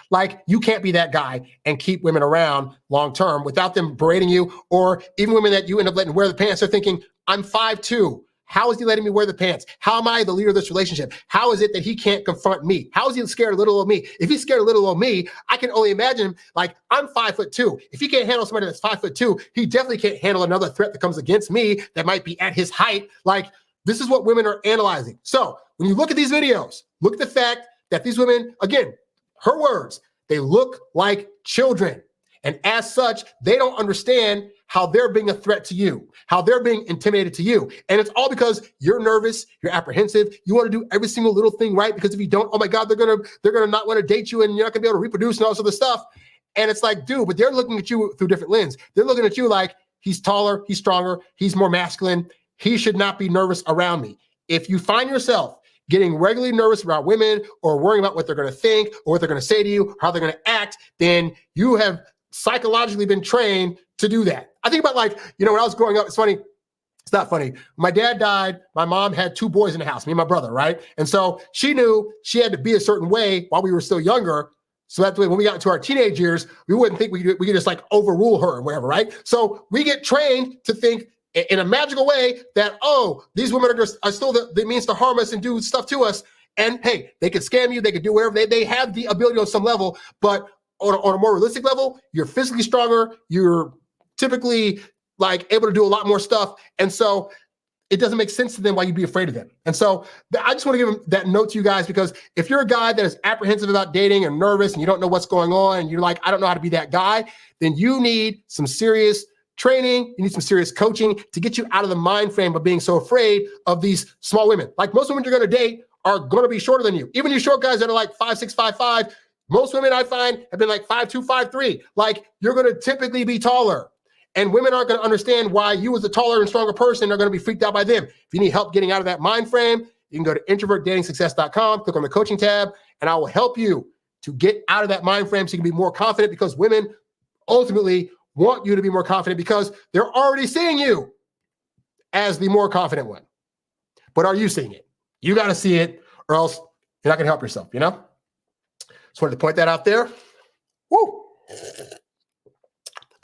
Like, you can't be that guy and keep women around long-term without them berating you, or even women that you end up letting wear the pants are thinking, I'm 5'2". How is he letting me wear the pants? How am I the leader of this relationship? How is it that he can't confront me? How is he scared a little of me? If he's scared a little of me, I can only imagine, like, I'm 5'2". If he can't handle somebody that's 5'2", he definitely can't handle another threat that comes against me that might be at his height. Like, this is what women are analyzing. So when you look at these videos, look at the fact that these women, again, her words, they look like children. And as such, they don't understand how they're being a threat to you, how they're being intimidated to you. And it's all because you're nervous, you're apprehensive, you want to do every single little thing right, because if you don't, oh my God, they're gonna not want to date you, and you're not gonna be able to reproduce and all this other stuff. And it's like, dude, but they're looking at you through different lens. They're looking at you like, he's taller, he's stronger, he's more masculine, he should not be nervous around me. If you find yourself getting regularly nervous about women, or worrying about what they're going to think, or what they're going to say to you, or how they're going to act, then you have psychologically been trained to do that. I think about, like, when I was growing up, it's funny. It's not funny. When my dad died, my mom had 2 boys in the house, me and my brother, right? And so she knew she had to be a certain way while we were still younger. So that way, when we got into our teenage years, we wouldn't think we could just like overrule her or whatever, right? So we get trained to think in a magical way that, oh, these women are still the means to harm us and do stuff to us. And hey, they could scam you, they could do whatever. They have the ability on some level, but on a more realistic level, you're physically stronger, you're typically like able to do a lot more stuff. And so it doesn't make sense to them why you'd be afraid of them. And so I just want to give that note to you guys, because if you're a guy that is apprehensive about dating and nervous and you don't know what's going on and you're like, I don't know how to be that guy, then you need some serious training, you need some serious coaching to get you out of the mind frame of being so afraid of these small women. Like, most women you're going to date are going to be shorter than you. Even you short guys that are like 5'6", 5'5", most women I find have been like 5'2", 5'3". Like, you're going to typically be taller. And women aren't going to understand why you, as a taller and stronger person, are going to be freaked out by them. If you need help getting out of that mind frame, you can go to introvertdatingsuccess.com, click on the coaching tab, and I will help you to get out of that mind frame so you can be more confident, because women ultimately want you to be more confident because they're already seeing you as the more confident one. But are you seeing it? You got to see it, or else you're not going to help yourself, Just wanted to point that out there. Woo!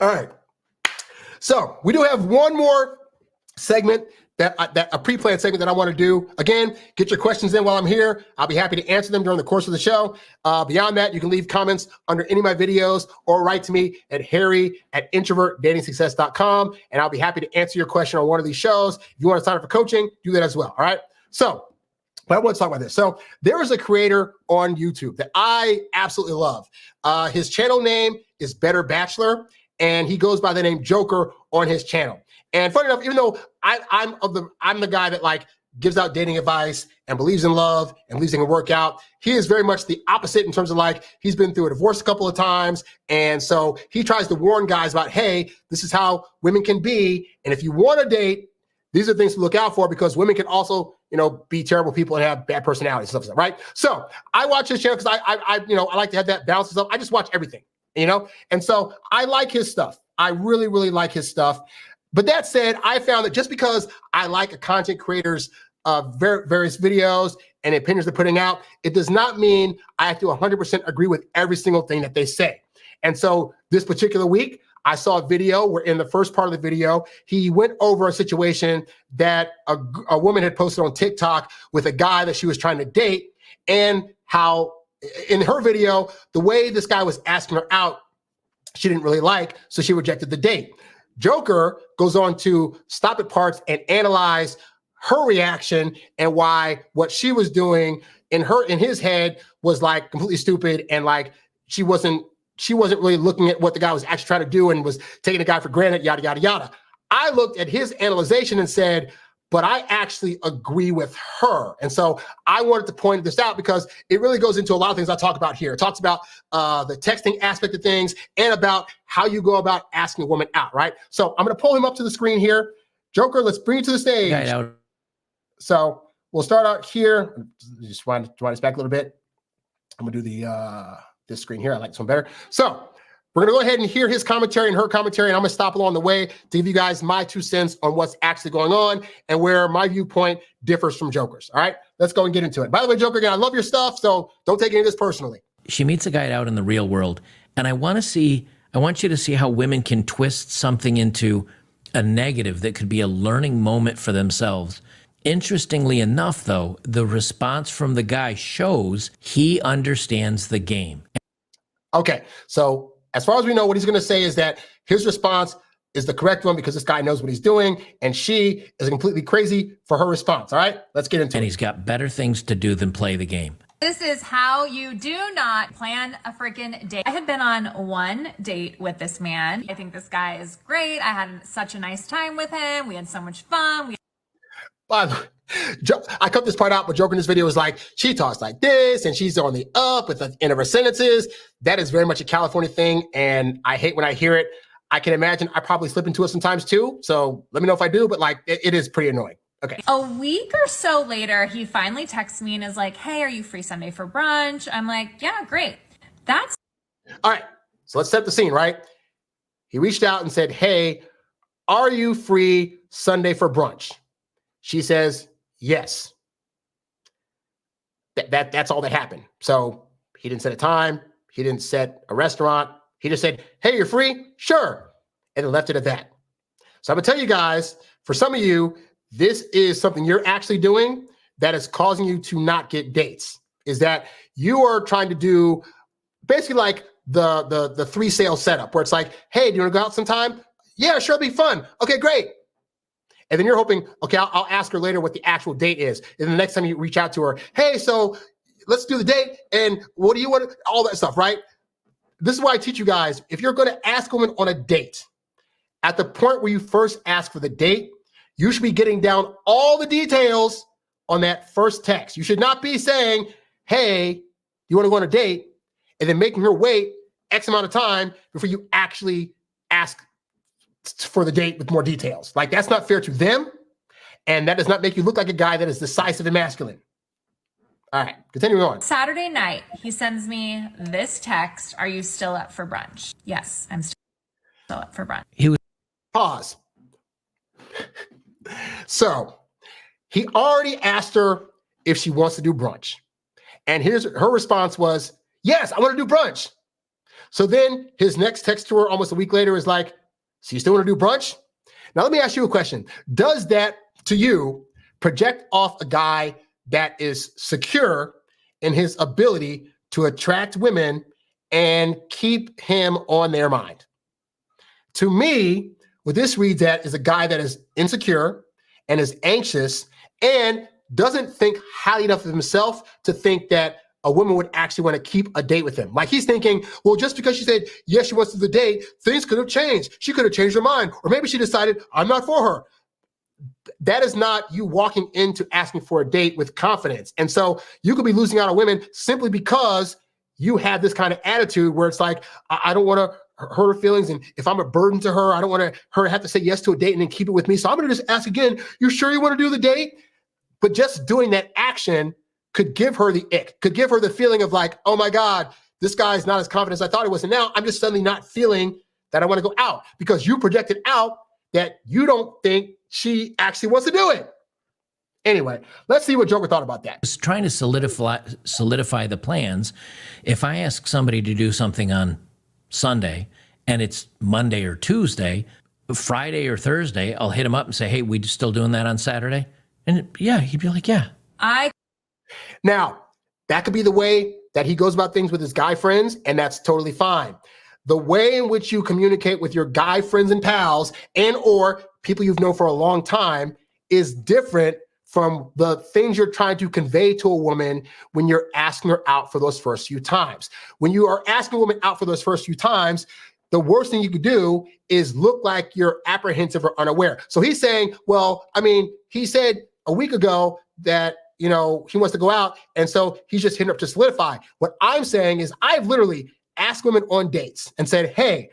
All right. So we do have one more segment, that a pre-planned segment that I want to do. Again, get your questions in while I'm here. I'll be happy to answer them during the course of the show. Beyond that, you can leave comments under any of my videos or write to me at harry@introvertdatingsuccess.com, and I'll be happy to answer your question on one of these shows. If you want to sign up for coaching, do that as well. All right. So, but I want to talk about this. So there is a creator on YouTube that I absolutely love. His channel name is Better Bachelor, and he goes by the name Joker on his channel. And funny enough, even though I'm the guy that like gives out dating advice and believes in love and believes it can work out, he is very much the opposite in terms of, like, he's been through a divorce a couple of times. And so he tries to warn guys about, hey, this is how women can be. And if you want to date, these are things to look out for, because women can also, be terrible people and have bad personalities and stuff, right? So I watch his channel because I like to have that balance and stuff. I just watch everything, And so I like his stuff. I really, really like his stuff. But that said, I found that just because I like a content creator's various videos and opinions they're putting out, it does not mean I have to 100% agree with every single thing that they say. And so this particular week, I saw a video where in the first part of the video, he went over a situation that a woman had posted on TikTok with a guy that she was trying to date, and how in her video, the way this guy was asking her out, she didn't really like, so she rejected the date. Joker goes on to stop at parts and analyze her reaction and why what she was doing in his head was like completely stupid, and like she wasn't really looking at what the guy was actually trying to do and was taking the guy for granted, yada, yada, yada. I looked at his analyzation and said, but I actually agree with her. And so I wanted to point this out because it really goes into a lot of things I talk about here. It talks about the texting aspect of things and about how you go about asking a woman out, right? So I'm going to pull him up to the screen here. Joker, let's bring you to the stage. So we'll start out here. Just wind this back a little bit. I'm going to do this screen here. I like this one better. So we're going to go ahead and hear his commentary and her commentary, and I'm going to stop along the way to give you guys my 2 cents on what's actually going on and where my viewpoint differs from Joker's. All right, let's go and get into it. By the way, Joker, again, I love your stuff, so don't take any of this personally. She meets a guy out in the real world, and I want you to see how women can twist something into a negative that could be a learning moment for themselves. Interestingly enough, though, the response from the guy shows he understands the game. Okay, so as far as we know, what he's going to say is that his response is the correct one because this guy knows what he's doing, and she is completely crazy for her response. All right, let's get into it. And he's got better things to do than play the game. This is how you do not plan a freaking date. I had been on one date with this man. I think this guy is great. I had such a nice time with him. We had so much fun. By the way, I cut this part out, but Joker in this video is like, she talks like this, and she's on the up with the end of her sentences. That is very much a California thing, and I hate when I hear it. I can imagine I probably slip into it sometimes too, so let me know if I do, but like, it is pretty annoying. Okay. A week or so later, he finally texts me and is like, hey, are you free Sunday for brunch? I'm like, yeah, great. That's all right. So let's set the scene, right? He reached out and said, hey, are you free Sunday for brunch? She says, yes. That's all that happened. So he didn't set a time. He didn't set a restaurant. He just said, hey, you're free? Sure. And then left it at that. So I'm going to tell you guys, for some of you, this is something you're actually doing that is causing you to not get dates, is that you are trying to do basically like the 3 sale setup where it's like, hey, do you want to go out sometime? Yeah, sure, it'll be fun. Okay, great. And then you're hoping, okay, I'll ask her later what the actual date is. And the next time you reach out to her, hey, so let's do the date. And what do you want? All that stuff, right? This is why I teach you guys, if you're going to ask a woman on a date, at the point where you first ask for the date, you should be getting down all the details on that first text. You should not be saying, hey, you want to go on a date? And then making her wait X amount of time before you actually ask for the date with more details. Like, that's not fair to them. And that does not make you look like a guy that is decisive and masculine. All right, continuing on. Saturday night, he sends me this text. Are you still up for brunch? Yes, I'm still up for brunch. Pause. So he already asked her if she wants to do brunch. And her response was, yes, I want to do brunch. So then his next text to her almost a week later is like, so you still want to do brunch? Now, let me ask you a question. Does that, to you, project off a guy that is secure in his ability to attract women and keep him on their mind? To me, what this reads at is a guy that is insecure and is anxious and doesn't think highly enough of himself to think that a woman would actually want to keep a date with him. Like, he's thinking, well, just because she said, yes, she wants to do the date, things could have changed. She could have changed her mind. Or maybe she decided, I'm not for her. That is not you walking into asking for a date with confidence. And so you could be losing out on women simply because you have this kind of attitude where it's like, I don't want to hurt her feelings. And if I'm a burden to her, I don't want her to have to say yes to a date and then keep it with me. So I'm going to just ask again, you sure you want to do the date? But just doing that action could give her the ick, could give her the feeling of like, oh my God, this guy's not as confident as I thought he was. And now I'm just suddenly not feeling that I want to go out because you projected out that you don't think she actually wants to do it. Anyway, let's see what Joker thought about that. Just trying to solidify the plans. If I ask somebody to do something on Sunday and it's Monday or Tuesday, Friday or Thursday, I'll hit him up and say, hey, we still doing that on Saturday? And yeah, he'd be like, yeah. Now, that could be the way that he goes about things with his guy friends, and that's totally fine. The way in which you communicate with your guy friends and pals and or people you've known for a long time is different from the things you're trying to convey to a woman when you're asking her out for those first few times. When you are asking a woman out for those first few times, the worst thing you could do is look like you're apprehensive or unaware. So he's saying, well, I mean, he said a week ago that, you know, he wants to go out. And so he's just hitting up to solidify. What I'm saying is I've literally asked women on dates and said, hey,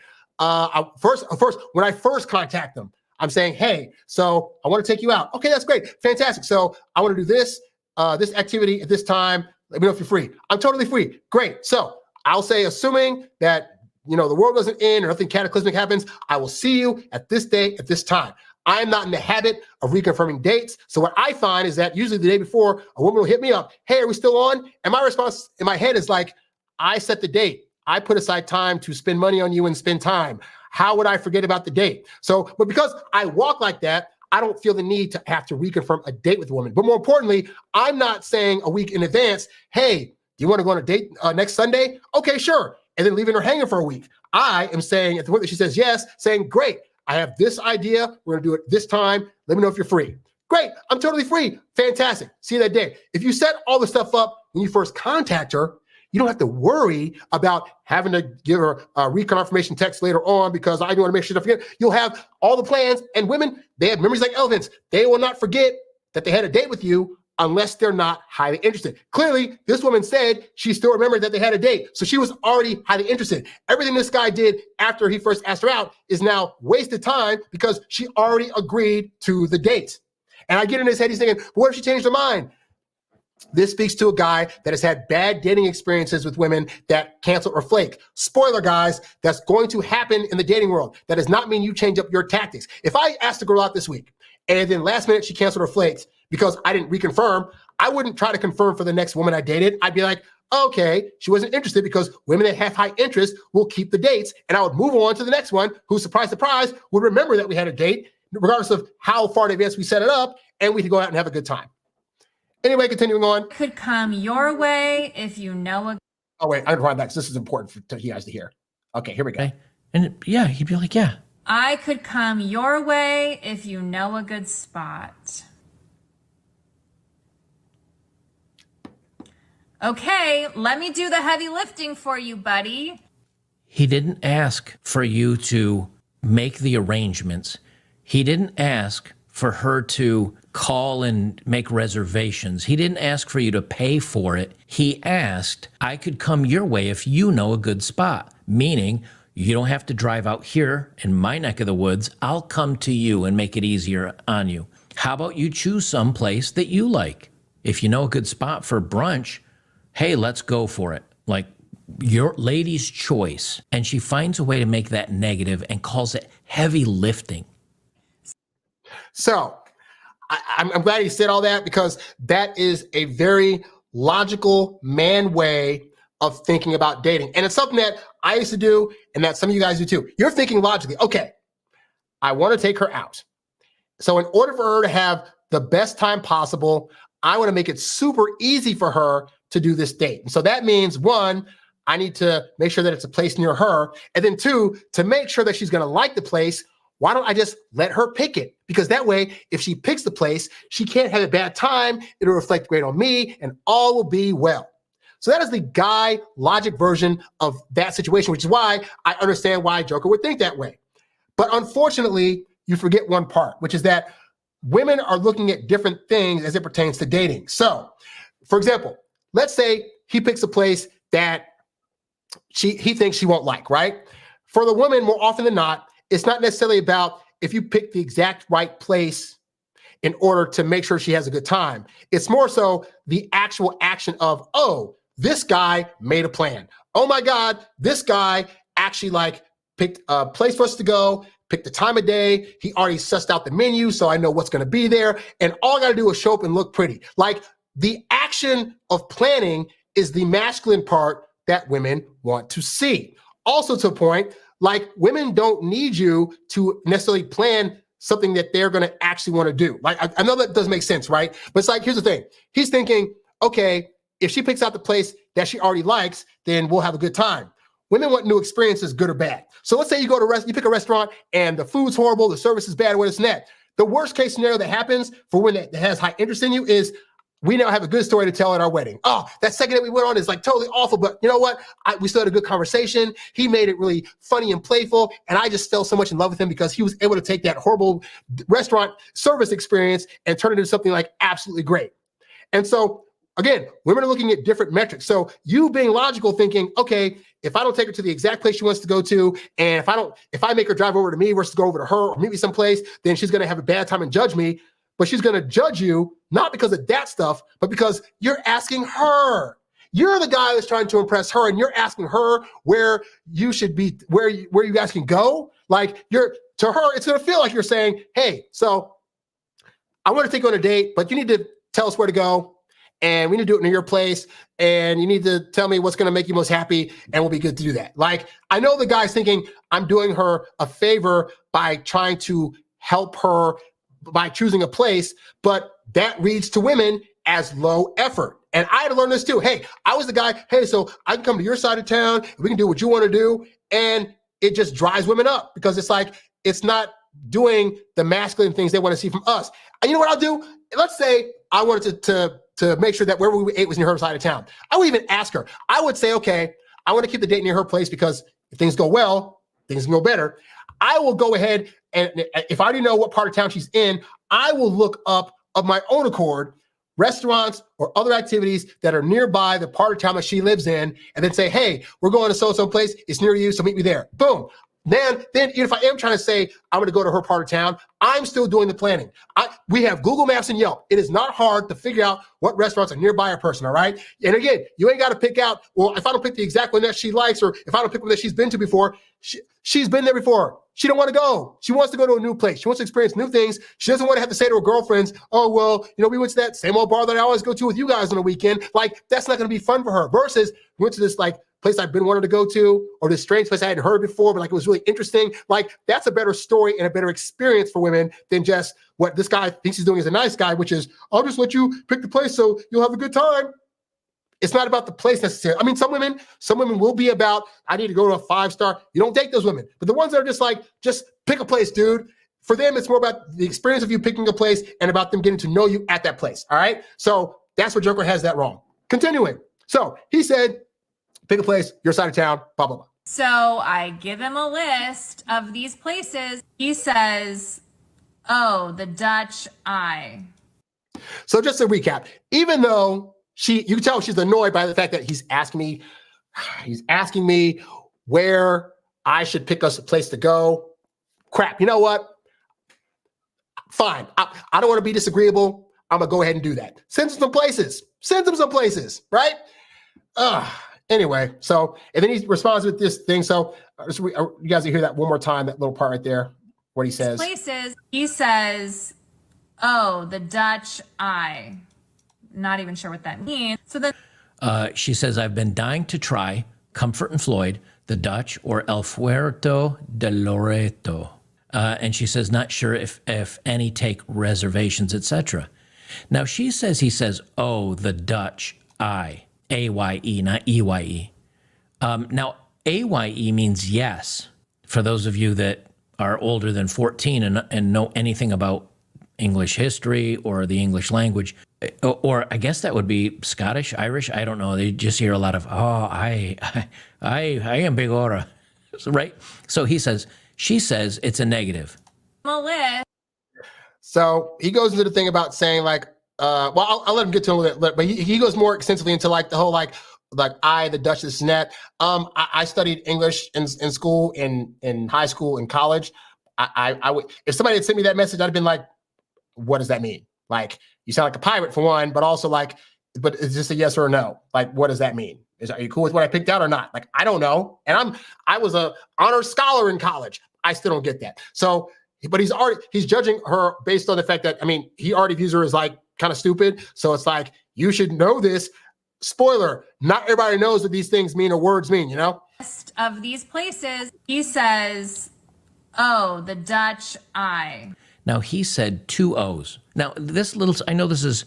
first, when I first contact them, I'm saying, hey, so I want to take you out. Okay, that's great. Fantastic. So I want to do this activity at this time. Let me know if you're free. I'm totally free. Great. So I'll say, assuming that, you know, the world doesn't end or nothing cataclysmic happens, I will see you at this day, at this time. I'm not in the habit of reconfirming dates. So what I find is that usually the day before, a woman will hit me up. Hey, are we still on? And my response in my head is like, I set the date. I put aside time to spend money on you and spend time. How would I forget about the date? So, but because I walk like that, I don't feel the need to have to reconfirm a date with a woman. But more importantly, I'm not saying a week in advance, hey, do you want to go on a date next Sunday? Okay, sure. And then leaving her hanging for a week. I am saying at the point that she says yes, saying, great, I have this idea. We're going to do it this time. Let me know if you're free. Great. I'm totally free. Fantastic. See you that day. If you set all the stuff up when you first contact her, you don't have to worry about having to give her a reconfirmation text later on because I want to make sure to forget. You'll have all the plans, and women, they have memories like elephants. They will not forget that they had a date with you unless they're not highly interested. Clearly, this woman said she still remembered that they had a date, so she was already highly interested. Everything this guy did after he first asked her out is now wasted time because she already agreed to the date. And I get in his head, he's thinking, but what if she changed her mind? This speaks to a guy that has had bad dating experiences with women that cancel or flake. Spoiler, guys, that's going to happen in the dating world. That does not mean you change up your tactics. If I asked a girl out this week and then last minute she canceled or flaked because I didn't reconfirm, I wouldn't try to confirm for the next woman I dated. I'd be like, okay, she wasn't interested because women that have high interest will keep the dates, and I would move on to the next one who, surprise, surprise, would remember that we had a date regardless of how far in advance we set it up, and we could go out and have a good time. Anyway, continuing on. Could come your way if you know a. Oh, wait, I'm going back because this is important for you guys to hear. Okay, here we go. Okay. And yeah, he'd be like, yeah. I could come your way if you know a good spot. Okay, let me do the heavy lifting for you, buddy. He didn't ask for you to make the arrangements. He didn't ask for her to call and make reservations. He didn't ask for you to pay for it. He asked, I could come your way if you know a good spot, meaning you don't have to drive out here in my neck of the woods. I'll come to you and make it easier on you. How about you choose some place that you like? If you know a good spot for brunch, hey, let's go for it. Like your lady's choice. And she finds a way to make that negative and calls it heavy lifting. So I'm glad he said all that because that is a very logical man way of thinking about dating. And it's something that I used to do and that some of you guys do too. You're thinking logically, okay, I want to take her out. So in order for her to have the best time possible, I want to make it super easy for her to do this date. And so that means, one, I need to make sure that it's a place near her. And then two, to make sure that she's going to like the place, why don't I just let her pick it? Because that way, if she picks the place, she can't have a bad time. It'll reflect great on me and all will be well. So that is the guy logic version of that situation, which is why I understand why Joker would think that way. But unfortunately, you forget one part, which is that women are looking at different things as it pertains to dating. So, for example, let's say he picks a place that he thinks she won't like, right? For the woman, more often than not, it's not necessarily about if you pick the exact right place in order to make sure she has a good time. It's more so the actual action of, oh, this guy made a plan. Oh my God, this guy actually picked a place for us to go, picked the time of day. He already sussed out the menu, so I know what's going to be there. And all I got to do is show up and look pretty. Like the action of planning is the masculine part that women want to see. Also to a point, like women don't need you to necessarily plan something that they're going to actually want to do. Like I know that doesn't make sense, right? But it's like, here's the thing. He's thinking, okay, if she picks out the place that she already likes, then we'll have a good time. Women want new experiences, good or bad. So let's say you go to you pick a restaurant and the food's horrible, the service is bad, what is that? The worst case scenario that happens for women that has high interest in you is we now have a good story to tell at our wedding. Oh, that second that we went on is like totally awful, but you know what? We still had a good conversation. He made it really funny and playful, and I just fell so much in love with him because he was able to take that horrible restaurant service experience and turn it into something like absolutely great. And so, again, women are looking at different metrics. So you being logical, thinking, okay, if I don't take her to the exact place she wants to go to, and if I make her drive over to me versus go over to her or meet me someplace, then she's going to have a bad time and judge me. But she's going to judge you, not because of that stuff, but because you're asking her. You're the guy that's trying to impress her, and you're asking her where you should be, where you guys can go. Like to her, it's going to feel like you're saying, hey, so I want to take you on a date, but you need to tell us where to go. And we need to do it near your place. And you need to tell me what's going to make you most happy. And we'll be good to do that. Like, I know the guy's thinking I'm doing her a favor by trying to help her by choosing a place, but that reads to women as low effort. And I had to learn this too. Hey, I was the guy, hey, so I can come to your side of town, we can do what you want to do. And it just drives women up because it's like, it's not doing the masculine things they want to see from us. And you know what I'll do? Let's say I wanted to make sure that wherever we ate was near her side of town. I would even ask her. I would say, okay, I want to keep the date near her place because if things go well, things can go better. I will go ahead and if I already know what part of town she's in, I will look up of my own accord restaurants or other activities that are nearby the part of town that she lives in, and then say, hey, we're going to so-and-so place. It's near you, so meet me there. Boom. Then if I am trying to say I'm going to go to her part of town, I'm still doing the planning. We have Google Maps and Yelp. It is not hard to figure out what restaurants are nearby a person, all right? And again, you ain't got to pick out, well, if I don't pick the exact one that she likes, or if I don't pick one that she's been to before, she's been there before. She don't want to go. She wants to go to a new place. She wants to experience new things. She doesn't want to have to say to her girlfriends, oh, well, we went to that same old bar that I always go to with you guys on the weekend. Like, that's not going to be fun for her. Versus, we went to this, like, place I've been wanting to go to, or this strange place I hadn't heard before, but like it was really interesting. Like, that's a better story and a better experience for women than just what this guy thinks he's doing as a nice guy, which is, I'll just let you pick the place so you'll have a good time. It's not about the place necessarily. I mean, some women will be about, I need to go to a 5-star. You don't date those women. But the ones that are just like, just pick a place, dude. For them, it's more about the experience of you picking a place and about them getting to know you at that place. All right. So that's where Joker has that wrong. Continuing. So he said, pick a place, your side of town, blah, blah, blah. So I give him a list of these places. He says, oh, the Dutch Eye. So just to recap, even though you can tell she's annoyed by the fact that he's asking me where I should pick us a place to go. Crap, you know what? Fine. I don't want to be disagreeable. I'm going to go ahead and do that. Send them some places. Send them some places, right? Anyway, so, and then he responds with this thing. So you guys will hear that one more time, that little part right there, what he says. Places, he says, oh, the Dutch Eye. Not even sure what that means. So then she says, I've been dying to try Comfort and Floyd, the Dutch, or El Puerto de Loreto. And she says, not sure if any take reservations, etc. Now she says, he says, oh, the Dutch Eye. A-Y-E, not E-Y-E. Now, A-Y-E means yes. For those of you that are older than 14 and know anything about English history or the English language, or I guess that would be Scottish, Irish, I don't know. They just hear a lot of, oh, I am big ora, right? So she says it's a negative. So he goes into the thing about saying like, well, I'll let him get to it, but he goes more extensively into like the whole like the Dutch, this and that. I studied English in school, in high school, in college. I would, if somebody had sent me that message, I'd have been like, what does that mean? Like, you sound like a pirate for one, but also like, but is this a yes or a no? Like, what does that mean? Are you cool with what I picked out or not? Like, I don't know. And I was a honor scholar in college. I still don't get that. So, but he's judging her based on the fact that, I mean, he already views her as like kind of stupid. So it's like, you should know this. Spoiler, not everybody knows what these things mean or words mean, you know? Of these places, he says, oh, the Dutch Eye. Now, he said 2 O's. Now, I know this is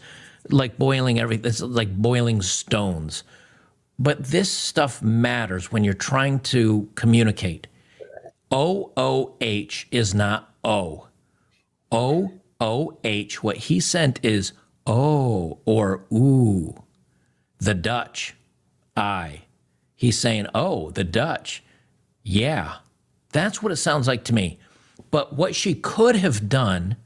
like boiling everything. It's like boiling stones. But this stuff matters when you're trying to communicate. O-O-H is not O. O-O-H, what he sent is O or ooh. The Dutch Eye. He's saying, oh, the Dutch. Yeah, that's what it sounds like to me. But what she could have done.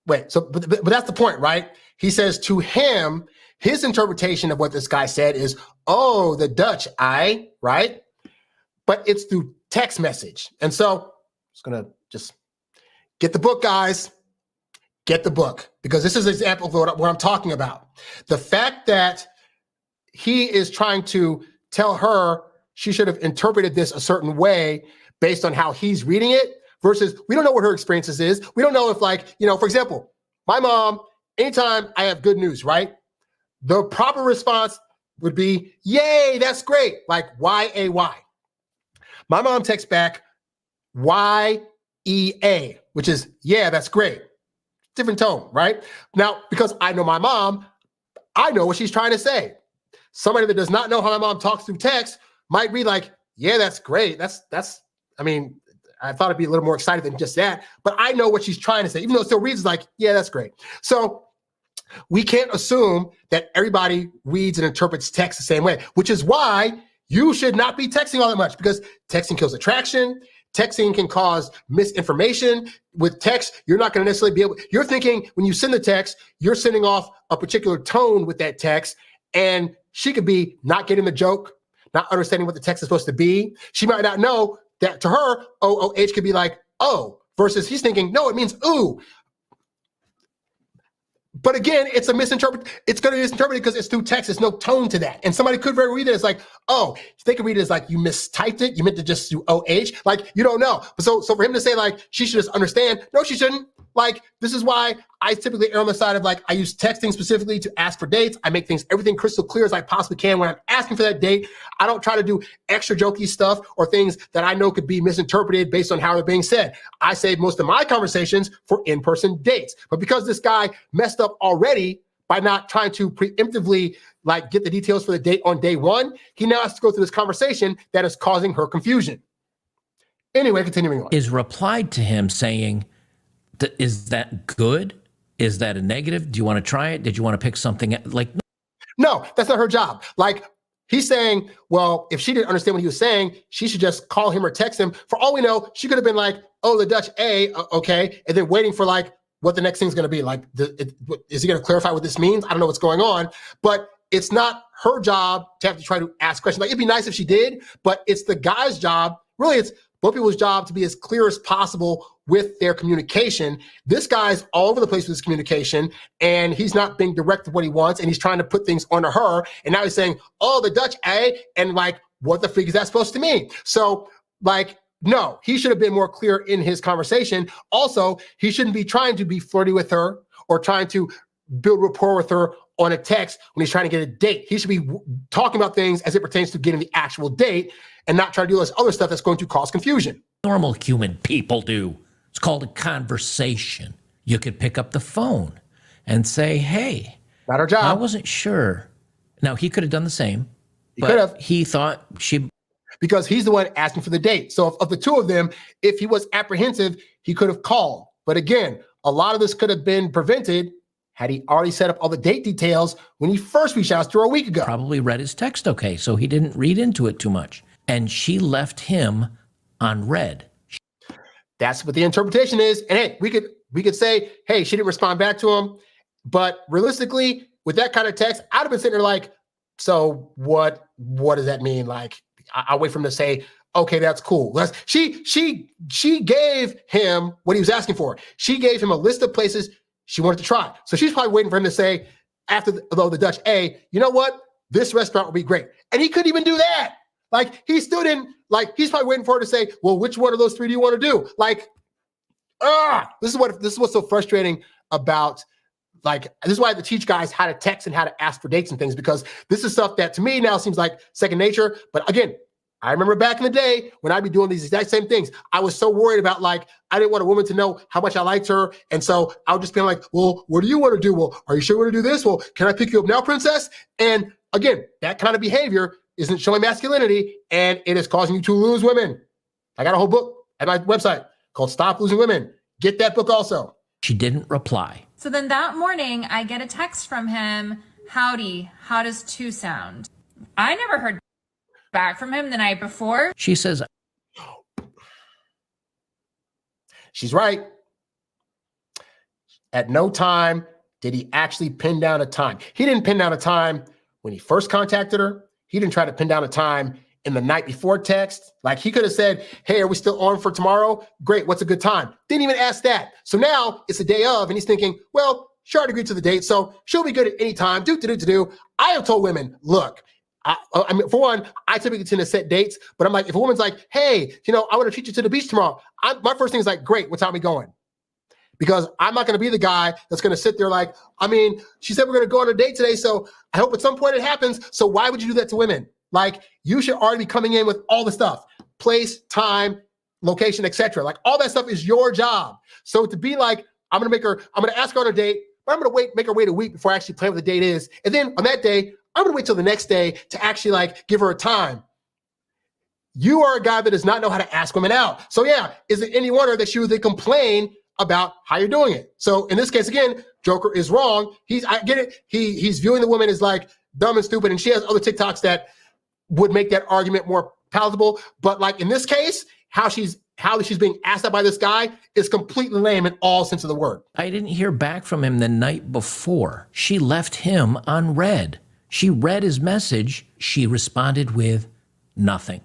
Wait, so, but that's the point, right? He says to him, his interpretation of what this guy said is, oh, the Dutch Eye, right? But it's through text message. And so I'm just going to just get the book, guys. Get the book, because this is an example of what I'm talking about. The fact that he is trying to tell her she should have interpreted this a certain way based on how he's reading it versus we don't know what her experiences is. We don't know if, like, you know, for example, my mom, anytime I have good news, right? The proper response would be, yay, that's great. Like Y-A-Y. My mom texts back Y-E-A. which is, yeah, that's great. Different tone, right? Now, because I know my mom, I know what she's trying to say. Somebody that does not know how my mom talks through text might read like, yeah, that's great. I mean, I thought it'd be a little more excited than just that, but I know what she's trying to say, even though it still reads like, yeah, that's great. So we can't assume that everybody reads and interprets text the same way, which is why you should not be texting all that much, because texting kills attraction. Texting can cause misinformation. With text, you're not going to necessarily be able, you're thinking when you send the text, you're sending off a particular tone with that text, and she could be not getting the joke, not understanding what the text is supposed to be. She might not know that to her, OOH could be like, oh, versus he's thinking, no, it means ooh. But again, it's a misinterpret. It's going to be misinterpreted because it's through text. There's no tone to that. And somebody could very read it as like, oh, they could read it as like you mistyped it. You meant to just do OH. Like, you don't know. So for him to say like, she should just understand. No, she shouldn't. Like, this is why I typically err on the side of like, I use texting specifically to ask for dates. I make everything crystal clear as I possibly can when I'm asking for that date. I don't try to do extra jokey stuff or things that I know could be misinterpreted based on how they're being said. I save most of my conversations for in-person dates. But because this guy messed up already by not trying to preemptively like get the details for the date on day one, he now has to go through this conversation that is causing her confusion. Anyway, continuing on. Is replied to him saying, is that good? Is that a negative? Do you want to try it? Did you want to pick something like? No, that's not her job. Like he's saying, well, if she didn't understand what he was saying, she should just call him or text him. For all we know, she could have been like, oh, the Dutch A, okay. And then waiting for like what the next thing's going to be. Like, is he going to clarify what this means? I don't know what's going on, but it's not her job to have to try to ask questions. Like it'd be nice if she did, but it's the guy's job. Really, it's both people's job to be as clear as possible with their communication. This guy's all over the place with his communication, and he's not being direct with what he wants, and he's trying to put things onto her. And now he's saying, oh, the Dutch A, and like, what the freak is that supposed to mean? So like, no, he should have been more clear in his conversation. Also, he shouldn't be trying to be flirty with her or trying to build rapport with her on a text when he's trying to get a date. He should be talking about things as it pertains to getting the actual date and not try to do this other stuff that's going to cause confusion. Normal human people do. It's called a conversation. You could pick up the phone and say, hey, not our job. I wasn't sure. Now, he could have done the same. He could have. He thought she... Because he's the one asking for the date. So of the two of them, if he was apprehensive, he could have called. But again, a lot of this could have been prevented had he already set up all the date details when he first reached out to her a week ago. Probably read his text okay, so he didn't read into it too much. And she left him on read. That's what the interpretation is. And hey, we could say, hey, she didn't respond back to him. But realistically, with that kind of text, I'd have been sitting there like, so what does that mean? Like, I'll wait for him to say, okay, that's cool. She gave him what he was asking for. She gave him a list of places she wanted to try. So she's probably waiting for him to say, after the Dutch A, you know what? This restaurant will be great. And he couldn't even do that. Like, he still didn't, like, he's probably waiting for her to say, well, which one of those three do you want to do? Like, this is what's so frustrating about, like, this is why I have to teach guys how to text and how to ask for dates and things, because this is stuff that to me now seems like second nature. But again, I remember back in the day when I'd be doing these exact same things. I was so worried about, like, I didn't want a woman to know how much I liked her. And so I would just be like, well, what do you want to do? Well, are you sure you want to do this? Well, can I pick you up now, princess? And again, that kind of behavior isn't showing masculinity, and it is causing you to lose women. I got a whole book at my website called Stop Losing Women. Get that book also. She didn't reply. So then that morning, I get a text from him. Howdy, how does two sound? I never heard back from him the night before. She says, she's right. At no time did he actually pin down a time. He didn't pin down a time when he first contacted her. He didn't try to pin down a time in the night before text. Like, he could have said, hey, are we still on for tomorrow? Great, what's a good time? Didn't even ask that. So now it's the day of, and he's thinking, well, she already agreed to the date, so she'll be good at any time. I have told women, look, I mean, for one, I typically tend to set dates, but I'm like, if a woman's like, hey, I want to treat you to the beach tomorrow, my first thing is like, great, what time are we going? Because I'm not going to be the guy that's going to sit there like, I mean, she said we're going to go on a date today, so I hope at some point it happens. So why would you do that to women? Like, you should already be coming in with all the stuff, place, time, location, etc. Like all that stuff is your job. So to be like, I'm going to ask her on a date, but I'm going to make her wait a week before I actually plan what the date is. And then on that day, I'm going to wait till the next day to actually like give her a time. You are a guy that does not know how to ask women out. So yeah, is it any wonder that she would then complain about how you're doing it? So in this case, again, Joker is wrong. I get it. He's viewing the woman as like dumb and stupid. And she has other TikToks that would make that argument more palatable. But like in this case, how she's being asked out by this guy is completely lame in all sense of the word. I didn't hear back from him the night before. She left him unread. She read his message. She responded with nothing.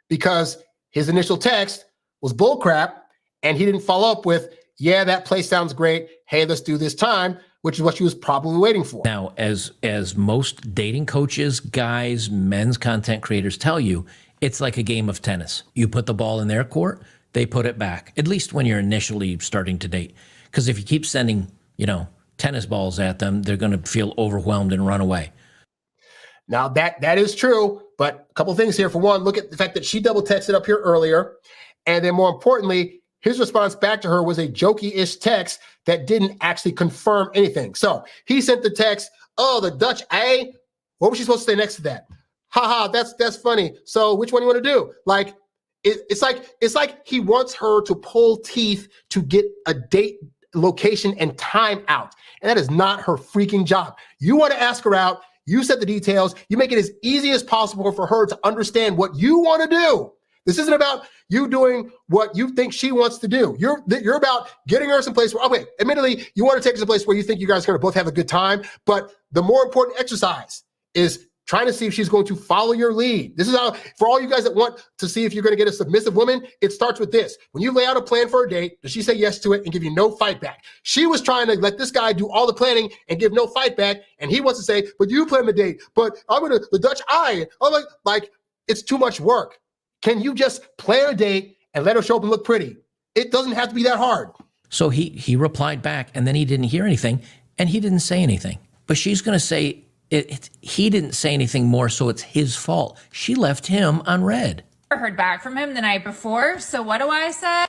Because his initial text was bullcrap, and he didn't follow up with, yeah, that place sounds great. Hey, let's do this time, which is what she was probably waiting for. Now, as most dating coaches, guys, men's content creators tell you, it's like a game of tennis. You put the ball in their court, they put it back, at least when you're initially starting to date. Because if you keep sending, tennis balls at them, they're going to feel overwhelmed and run away. Now, that is true, but a couple things here. For one, look at the fact that she double texted up here earlier. And then more importantly, his response back to her was a jokey-ish text that didn't actually confirm anything. So he sent the text, oh, the Dutch A? What was she supposed to say next to that? Haha, that's funny. So which one do you want to do? Like, it's like he wants her to pull teeth to get a date, location, and time out. And that is not her freaking job. You want to ask her out. You set the details. You make it as easy as possible for her to understand what you want to do. This isn't about you doing what you think she wants to do. You're about getting her someplace where, okay, admittedly, you want to take her someplace where you think you guys are going to both have a good time. But the more important exercise is trying to see if she's going to follow your lead. This is how, for all you guys that want to see if you're going to get a submissive woman, it starts with this. When you lay out a plan for a date, does she say yes to it and give you no fight back? She was trying to let this guy do all the planning and give no fight back. And he wants to say, but you plan the date, but the Dutch eye. I'm like, it's too much work. Can you just plan a date and let her show up and look pretty? It doesn't have to be that hard. So he replied back, and then he didn't hear anything, and he didn't say anything. But she's going to say, he didn't say anything more, so it's his fault. She left him unread. I heard back from him the night before. So what do I say?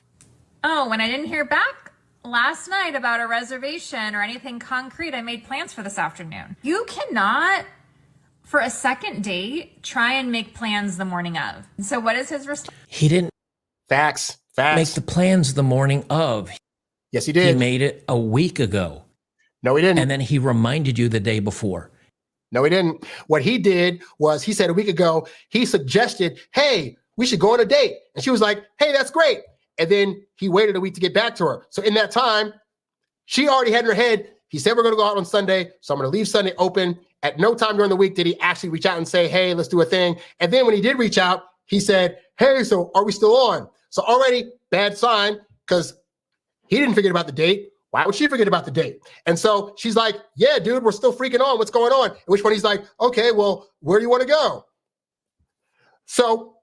Oh, when I didn't hear back last night about a reservation or anything concrete, I made plans for this afternoon. You cannot, for a second date, try and make plans the morning of. So what is his response? He didn't Facts. make the plans the morning of. Yes, he did. He made it a week ago. No, he didn't. And then he reminded you the day before. No, he didn't. What he did was he said a week ago, he suggested, hey, we should go on a date. And she was like, hey, that's great. And then he waited a week to get back to her. So in that time, she already had in her head, he said, we're going to go out on Sunday. So I'm going to leave Sunday open. At no time during the week did he actually reach out and say, hey, let's do a thing. And then when he did reach out, he said, hey, so are we still on? So already bad sign, because he didn't forget about the date. Why would she forget about the date? And so she's like, yeah, dude, we're still freaking on. What's going on? At which point he's like, okay, well, where do you want to go? So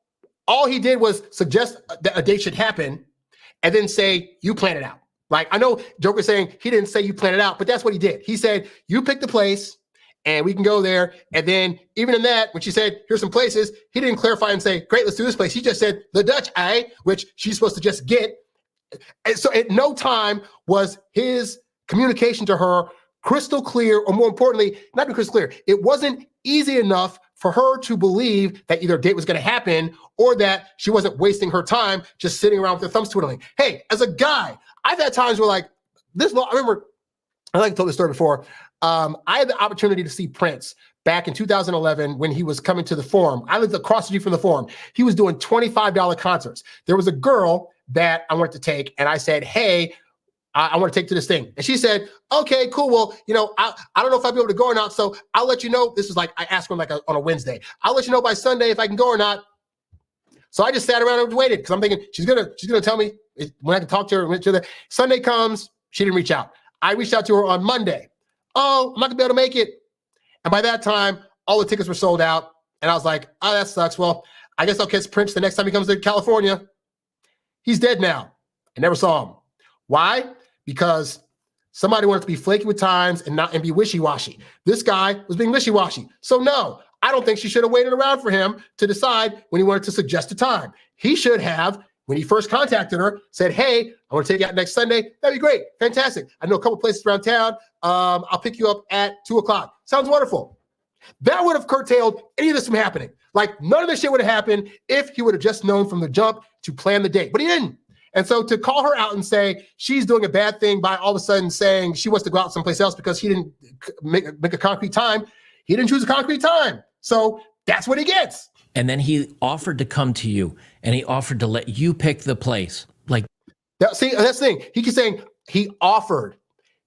all he did was suggest that a date should happen and then say, you plan it out. Like, I know Joker's saying he didn't say you plan it out, but that's what he did. He said, you pick the place and we can go there. And then even in that, when she said, here's some places, he didn't clarify and say, great, let's do this place. He just said the Dutch eye, which she's supposed to just get. And so at no time was his communication to her crystal clear, or more importantly, not crystal clear. It wasn't easy enough for her to believe that either a date was going to happen or that she wasn't wasting her time just sitting around with her thumbs twiddling. Hey, as a guy, I've had times where like this, I remember, I like to tell this story before. I had the opportunity to see Prince back in 2011 when he was coming to the Forum. I lived across the street from the Forum. He was doing $25 concerts. There was a girl that I wanted to take, and I said, hey, I want to take to this thing. And she said, okay, cool. Well, I don't know if I'll be able to go or not. So I'll let you know. This was like, I asked her like on a Wednesday. I'll let you know by Sunday if I can go or not. So I just sat around and waited because I'm thinking she's gonna tell me when I can talk to her. Sunday comes, she didn't reach out. I reached out to her on Monday. Oh, I'm not gonna be able to make it. And by that time, all the tickets were sold out. And I was like, oh, that sucks. Well, I guess I'll catch Prince the next time he comes to California. He's dead now. I never saw him. Why? Because somebody wanted to be flaky with times and be wishy-washy. This guy was being wishy-washy. So no, I don't think she should have waited around for him to decide when he wanted to suggest a time. He should have when he first contacted her, said, hey, I want to take you out next Sunday. That'd be great. Fantastic. I know a couple places around town. I'll pick you up at 2:00. Sounds wonderful. That would have curtailed any of this from happening. Like, none of this shit would have happened if he would have just known from the jump to plan the date, but he didn't. And so to call her out and say she's doing a bad thing by all of a sudden saying she wants to go out someplace else because he didn't make a concrete time, he didn't choose a concrete time. So that's what he gets. And then he offered to come to you, and he offered to let you pick the place. Like, that's the thing. He keeps saying he offered.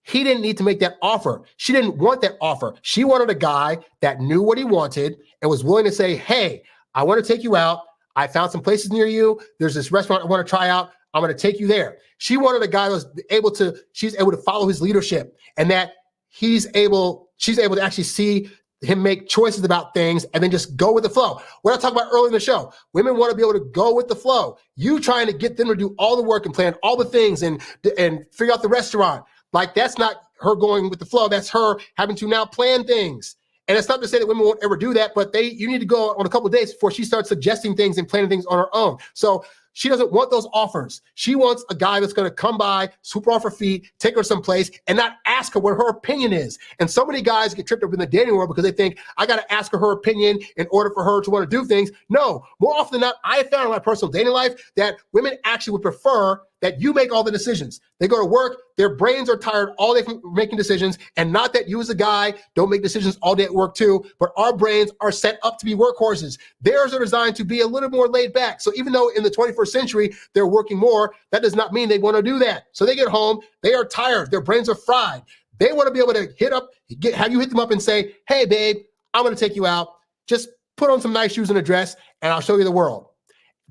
He didn't need to make that offer. She didn't want that offer. She wanted a guy that knew what he wanted and was willing to say, hey, I want to take you out. I found some places near you. There's this restaurant I want to try out. I'm going to take you there. She wanted a guy that she's able to follow his leadership, and that she's able to actually see him make choices about things and then just go with the flow. What I talked about earlier in the show, women want to be able to go with the flow. You trying to get them to do all the work and plan all the things and figure out the restaurant. Like, that's not her going with the flow. That's her having to now plan things. And it's not to say that women won't ever do that, but you need to go on a couple of dates before she starts suggesting things and planning things on her own. So she doesn't want those offers. She wants a guy that's going to come by, swoop her off her feet, take her someplace, and not ask her what her opinion is. And so many guys get tripped up in the dating world because they think, I got to ask her opinion in order for her to want to do things. No, more often than not, I have found in my personal dating life that women actually would prefer that you make all the decisions. They go to work, their brains are tired all day from making decisions, and not that you as a guy don't make decisions all day at work too, but our brains are set up to be workhorses. Theirs are designed to be a little more laid back. So even though in the 21st century, they're working more, that does not mean they want to do that. So they get home, they are tired, their brains are fried. They want to be able to have you hit them up and say, hey babe, I'm going to take you out. Just put on some nice shoes and a dress and I'll show you the world.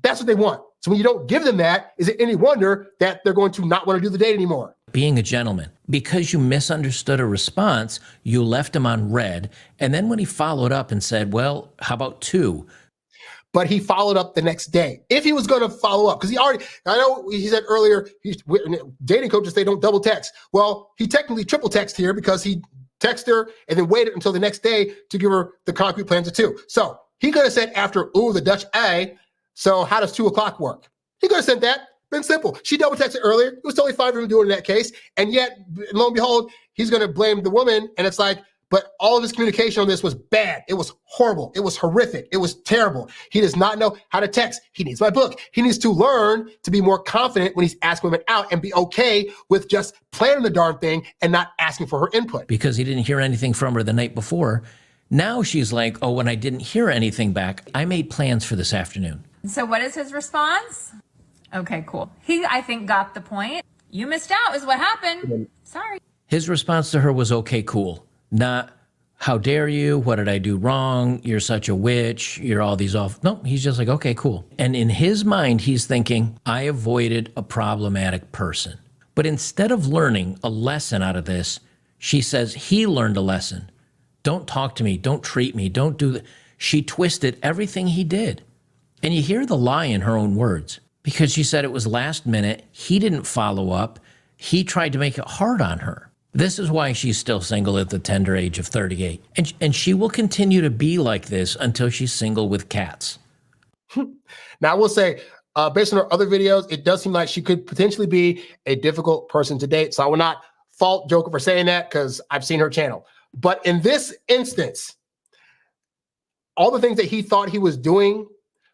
That's what they want. So when you don't give them that, is it any wonder that they're going to not want to do the date anymore? being a gentleman. Because you misunderstood a response, you left him on red. And then when he followed up and said, well, how about 2? But he followed up the next day. If he was going to follow up, because I know he said earlier, dating coaches, they don't double text. Well, he technically triple text here because he texted her and then waited until the next day to give her the concrete plans of 2. So he could have said after, the Dutch A, so how does 2 o'clock work? He could have said that. Been simple. She double texted earlier. It was totally fine for him to do it in that case. And yet, lo and behold, he's going to blame the woman. And it's like, but all of his communication on this was bad. It was horrible. It was horrific. It was terrible. He does not know how to text. He needs my book. He needs to learn to be more confident when he's asking women out and be okay with just planning the darn thing and not asking for her input. Because he didn't hear anything from her the night before. Now she's like, oh, when I didn't hear anything back, I made plans for this afternoon. So what is his response? Okay, cool. He, I think, got the point. You missed out is what happened. Sorry. His response to her was, okay, cool. Not, how dare you? What did I do wrong? You're such a witch. You're all these off. No, he's just like, okay, cool. And in his mind, he's thinking, I avoided a problematic person. But instead of learning a lesson out of this, she says he learned a lesson. Don't talk to me. Don't treat me. Don't do that. She twisted everything he did. And you hear the lie in her own words. Because she said it was last minute. He didn't follow up. He tried to make it hard on her. This is why she's still single at the tender age of 38. And she will continue to be like this until she's single with cats. Now, I will say, based on her other videos, it does seem like she could potentially be a difficult person to date. So I will not fault Joker for saying that because I've seen her channel. But in this instance, all the things that he thought he was doing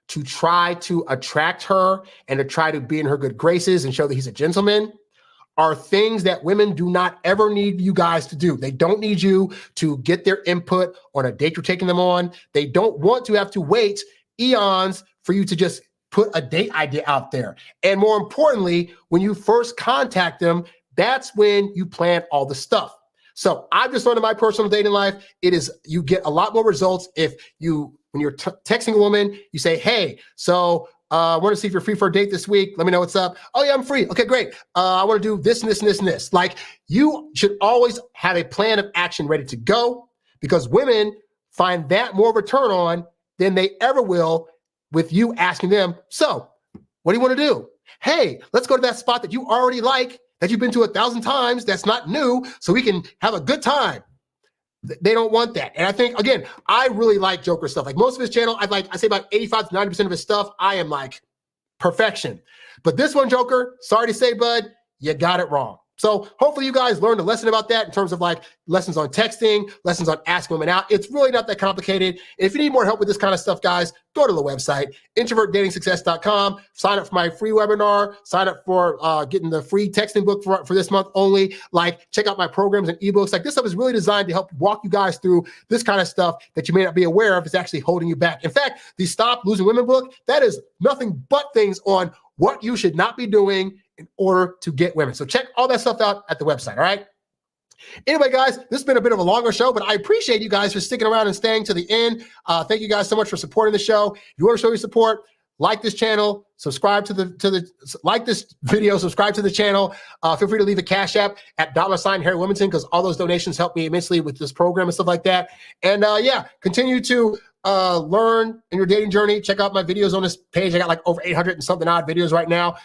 to try to attract her and to try to be in her good graces and show that he's a gentleman are things that women do not ever need you guys to do. They don't need you to get their input on a date you're taking them on. They don't want to have to wait eons for you to just put a date idea out there. And more importantly, when you first contact them, that's when you plan all the stuff. So I've just learned in my personal dating life, you get a lot more results if when you're texting a woman, you say, hey, so I want to see if you're free for a date this week. Let me know what's up. Oh yeah, I'm free. Okay, great. I want to do this and this and this and this. Like, you should always have a plan of action ready to go because women find that more of a turn on than they ever will with you asking them, so what do you want to do? Hey, let's go to that spot that you already like, that you've been to 1,000 times, that's not new, so we can have a good time. They don't want that. And I think, again, I really like Joker stuff. Like most of his channel, I say about 85 to 90% of his stuff, I am like perfection. But this one, Joker, sorry to say, bud, you got it wrong. So hopefully you guys learned a lesson about that in terms of like lessons on texting, lessons on asking women out. It's really not that complicated. If you need more help with this kind of stuff, guys, go to the website, introvertdatingsuccess.com, sign up for my free webinar, sign up for getting the free texting book for this month only. Like, check out my programs and eBooks. Like, this stuff is really designed to help walk you guys through this kind of stuff that you may not be aware of is actually holding you back. In fact, the Stop Losing Women book, that is nothing but things on what you should not be doing in order to get women. So check all that stuff out at the website, all right? Anyway, guys, this has been a bit of a longer show, but I appreciate you guys for sticking around and staying to the end. Thank you guys so much for supporting the show. If you want to show your support, like this channel, subscribe like this video, subscribe to the channel. Feel free to leave a Cash App at $ Harry Wilmington, because all those donations help me immensely with this program and stuff like that. And yeah, continue to learn in your dating journey. Check out my videos on this page. I got like over 800 and something odd videos right now.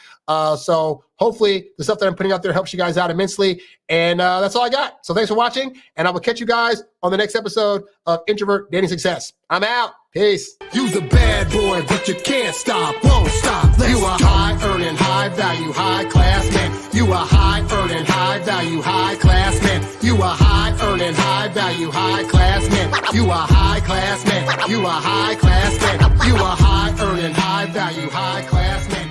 So hopefully the stuff that I'm putting out there helps you guys out immensely. And that's all I got. So thanks for watching, and I will catch you guys on the next episode of Introvert Dating Success. I'm out. Peace. You's a bad boy, but you can't stop, won't stop. You a high earning, high value, high class man. You a high earning, high value, high class man. You a high earning, high value, high class man. You a high class man. You a high class man. You a high earning, high value, high class man.